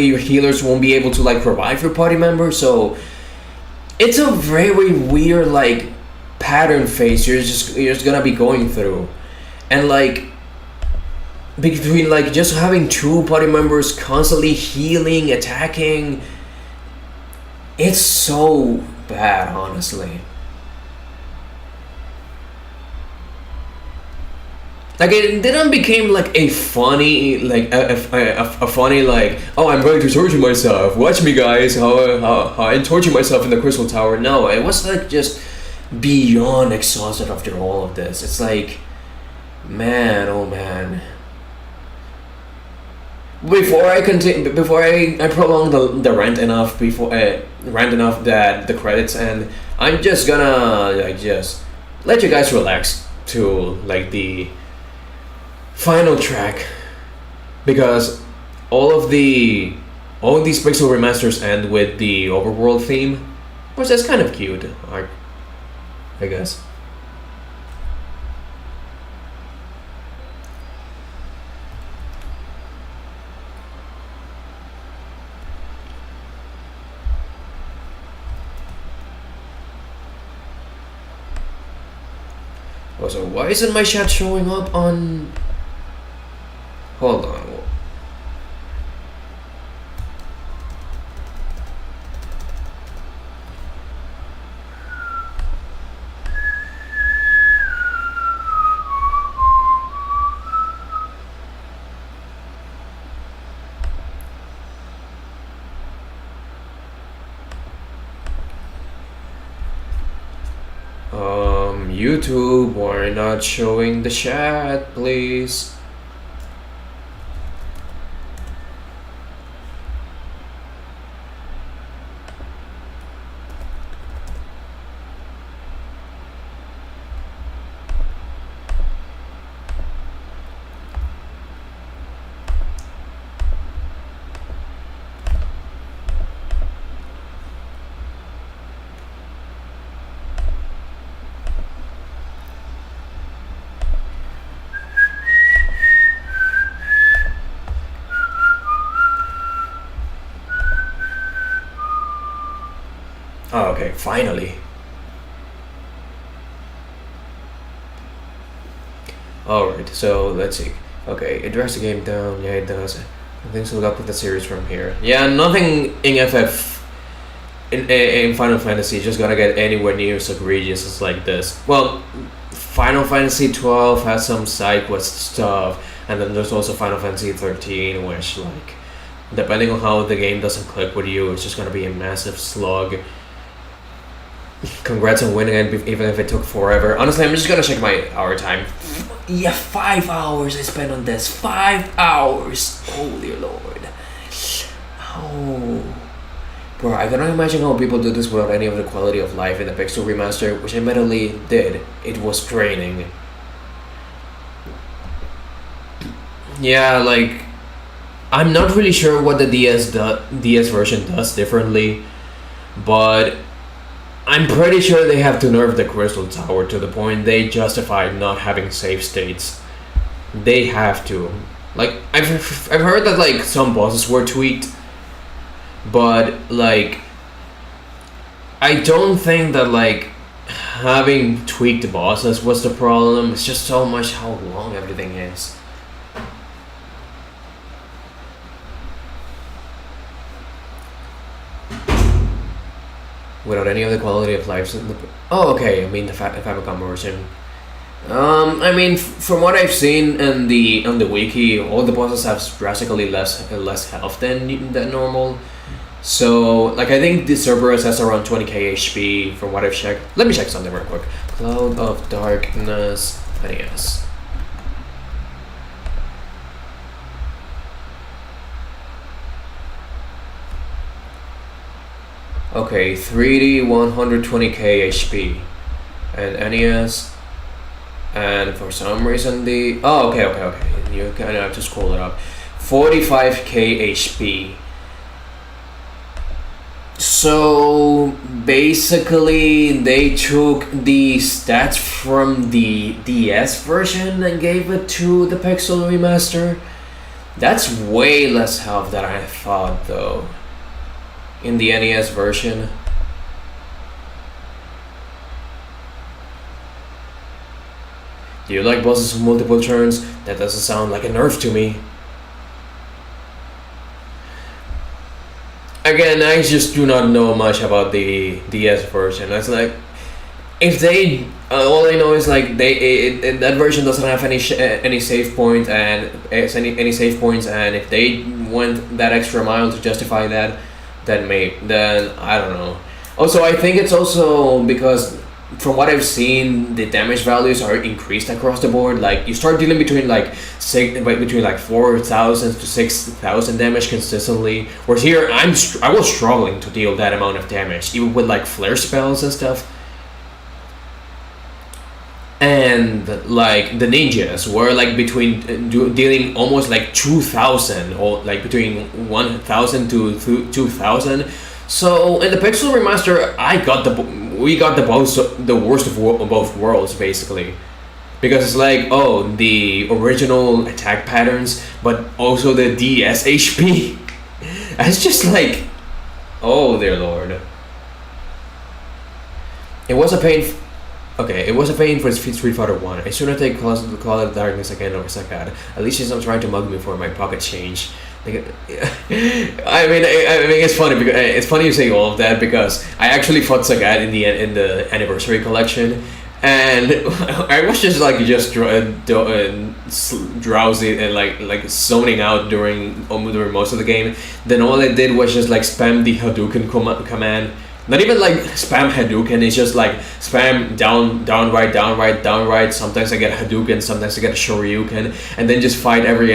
your healers won't be able to like revive your party member. So it's a very weird like pattern phase you're just gonna be going through, and like between like just having two party members constantly healing, attacking, it's so bad, honestly. Like it didn't became like a funny like a funny like, oh, I'm going to torture myself, watch me guys how I torture myself in the Crystal Tower. No, it was like just beyond exhausted after all of this. It's like, man, oh man. Before I prolong the rant enough that the credits end, I'm just gonna like just let you guys relax to like the final track, because all of these pixel remasters end with the overworld theme, which is kind of cute, I guess. Also, why isn't my chat showing up on... Hold on. YouTube, why not showing the chat, please? Oh, okay, finally. Alright, so let's see. Okay, it drags the game down. Yeah, it does. Things look up with the series from here. Yeah, nothing in FF in Final Fantasy is just gonna get anywhere near as egregious as like this. Well, Final Fantasy 12 has some side quest stuff, and then there's also Final Fantasy 13, which like, depending on how the game doesn't click with you, it's just gonna be a massive slug. Congrats on winning it, even if it took forever. Honestly, I'm just gonna check my hour time. Yeah, 5 hours I spent on this. 5 hours. Holy Lord. Oh. Bro, I cannot imagine how people do this without any of the quality of life in the Pixel Remaster, which I admittedly did. It was draining. Yeah, like, I'm not really sure what the DS version does differently, but I'm pretty sure they have to nerf the Crystal Tower to the point they justify not having save states. They have to. Like, I've heard that like some bosses were tweaked, but like, I don't think that like having tweaked bosses was the problem. It's just so much how long everything is. Without any of the quality of life. Oh, okay. I mean the Famicom version. I mean, from what I've seen on the wiki, all the bosses have drastically less health than normal. So, like, I think the Cerberus has around 20k HP from what I've checked. Let me check something real quick. Cloud of Darkness NES. Okay, 3D 120k HP, and NES, and for some reason the okay. You kind of have to scroll it up. 45k HP. So basically, they took the stats from the DS version and gave it to the Pixel Remaster. That's way less health than I thought, though. In the NES version. Do you like bosses with multiple turns? That doesn't sound like a nerf to me. Again, I just do not know much about the DS version. It's like, if they, all I know is like that version doesn't have any save point and any save points, and if they went that extra mile to justify that, then I don't know. Also, I think it's also because from what I've seen, the damage values are increased across the board. Like, you start dealing between like 4,000 to 6,000 damage consistently. Whereas here, I was struggling to deal that amount of damage, even with like flare spells and stuff. And like the ninjas were like between dealing almost like 2,000 or like between 1,000 to 2,000. So in the Pixel Remaster, we got the worst of both worlds basically, because it's like, oh, the original attack patterns, but also the DS HP. It's just like, oh dear Lord. It was a pain. Okay, it was a pain for Street Fighter 1. I shouldn't take Call of Darkness again over Sagat. At least he's not trying to mug me for my pocket change. Like, I mean, it's funny because it's funny you say all of that, because I actually fought Sagat in the anniversary collection, and I was just drowsy and like zoning out during most of the game. Then all I did was just like spam the Hadouken command Not even like spam Hadouken, it's just like spam down right. Sometimes I get Hadouken, sometimes I get a Shoryuken, and then just fight every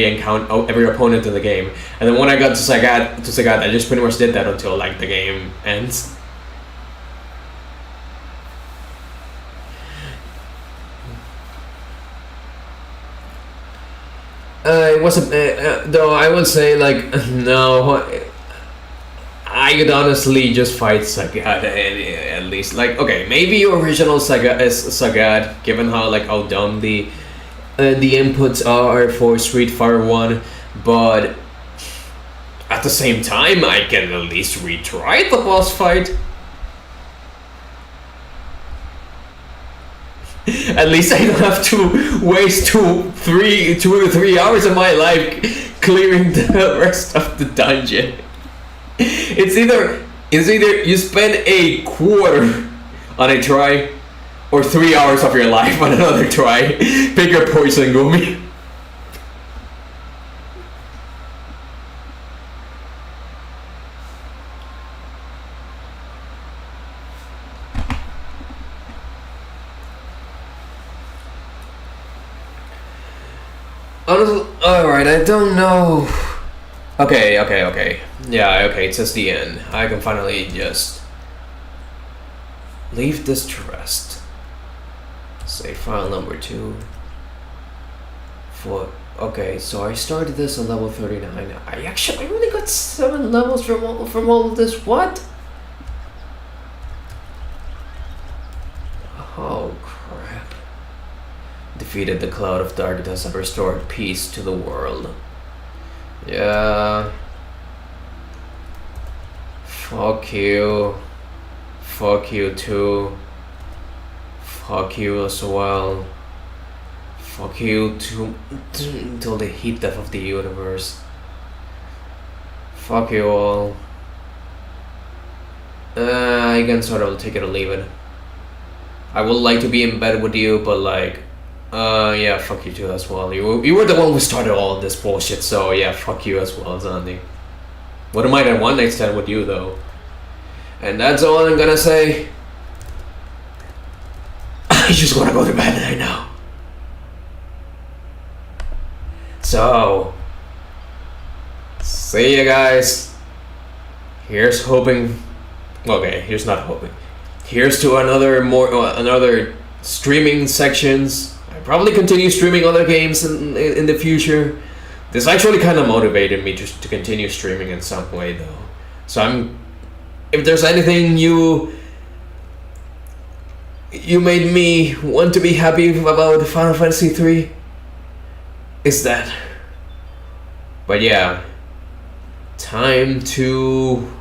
encounter, every opponent in the game. And then when I got to Sagat, I just pretty much did that until like the game ends. It wasn't, though I would say like no. I could honestly just fight Sagat at least. Like, okay, maybe original Sagat is Sagat, given how dumb the inputs are for Street Fighter 1, but at the same time, I can at least retry the boss fight. At least I don't have to waste 2 to 3 hours of my life clearing the rest of the dungeon. It's either you spend a quarter on a try, or 3 hours of your life on another try. Pick your poison, Gumi. Honestly, alright, I don't know. Okay. Yeah, okay, it says the end. I can finally just leave this to rest. Save file number 2. Okay, so I started this on level 39. I only got 7 levels from all of this. What? Oh crap. Defeated the cloud of darkness and restored peace to the world. Yeah. Fuck you. Fuck you too. Fuck you as well. Fuck you too until the heat death of the universe. Fuck you all. I can sort of take it or leave it. I would like to be in bed with you, but like, yeah, fuck you too as well. You were the one who started all of this bullshit, so yeah, fuck you as well, Zandy. Wouldn't mind a one night stand with you though. And that's all I'm gonna say. I just wanna go to bed right now. So, see you guys. Here's hoping. Okay, here's not hoping. Here's to another streaming sections. I probably continue streaming other games in the future. This actually kind of motivated me to continue streaming in some way though. So if there's anything you made me want to be happy about Final Fantasy 3, it's that. But yeah, time to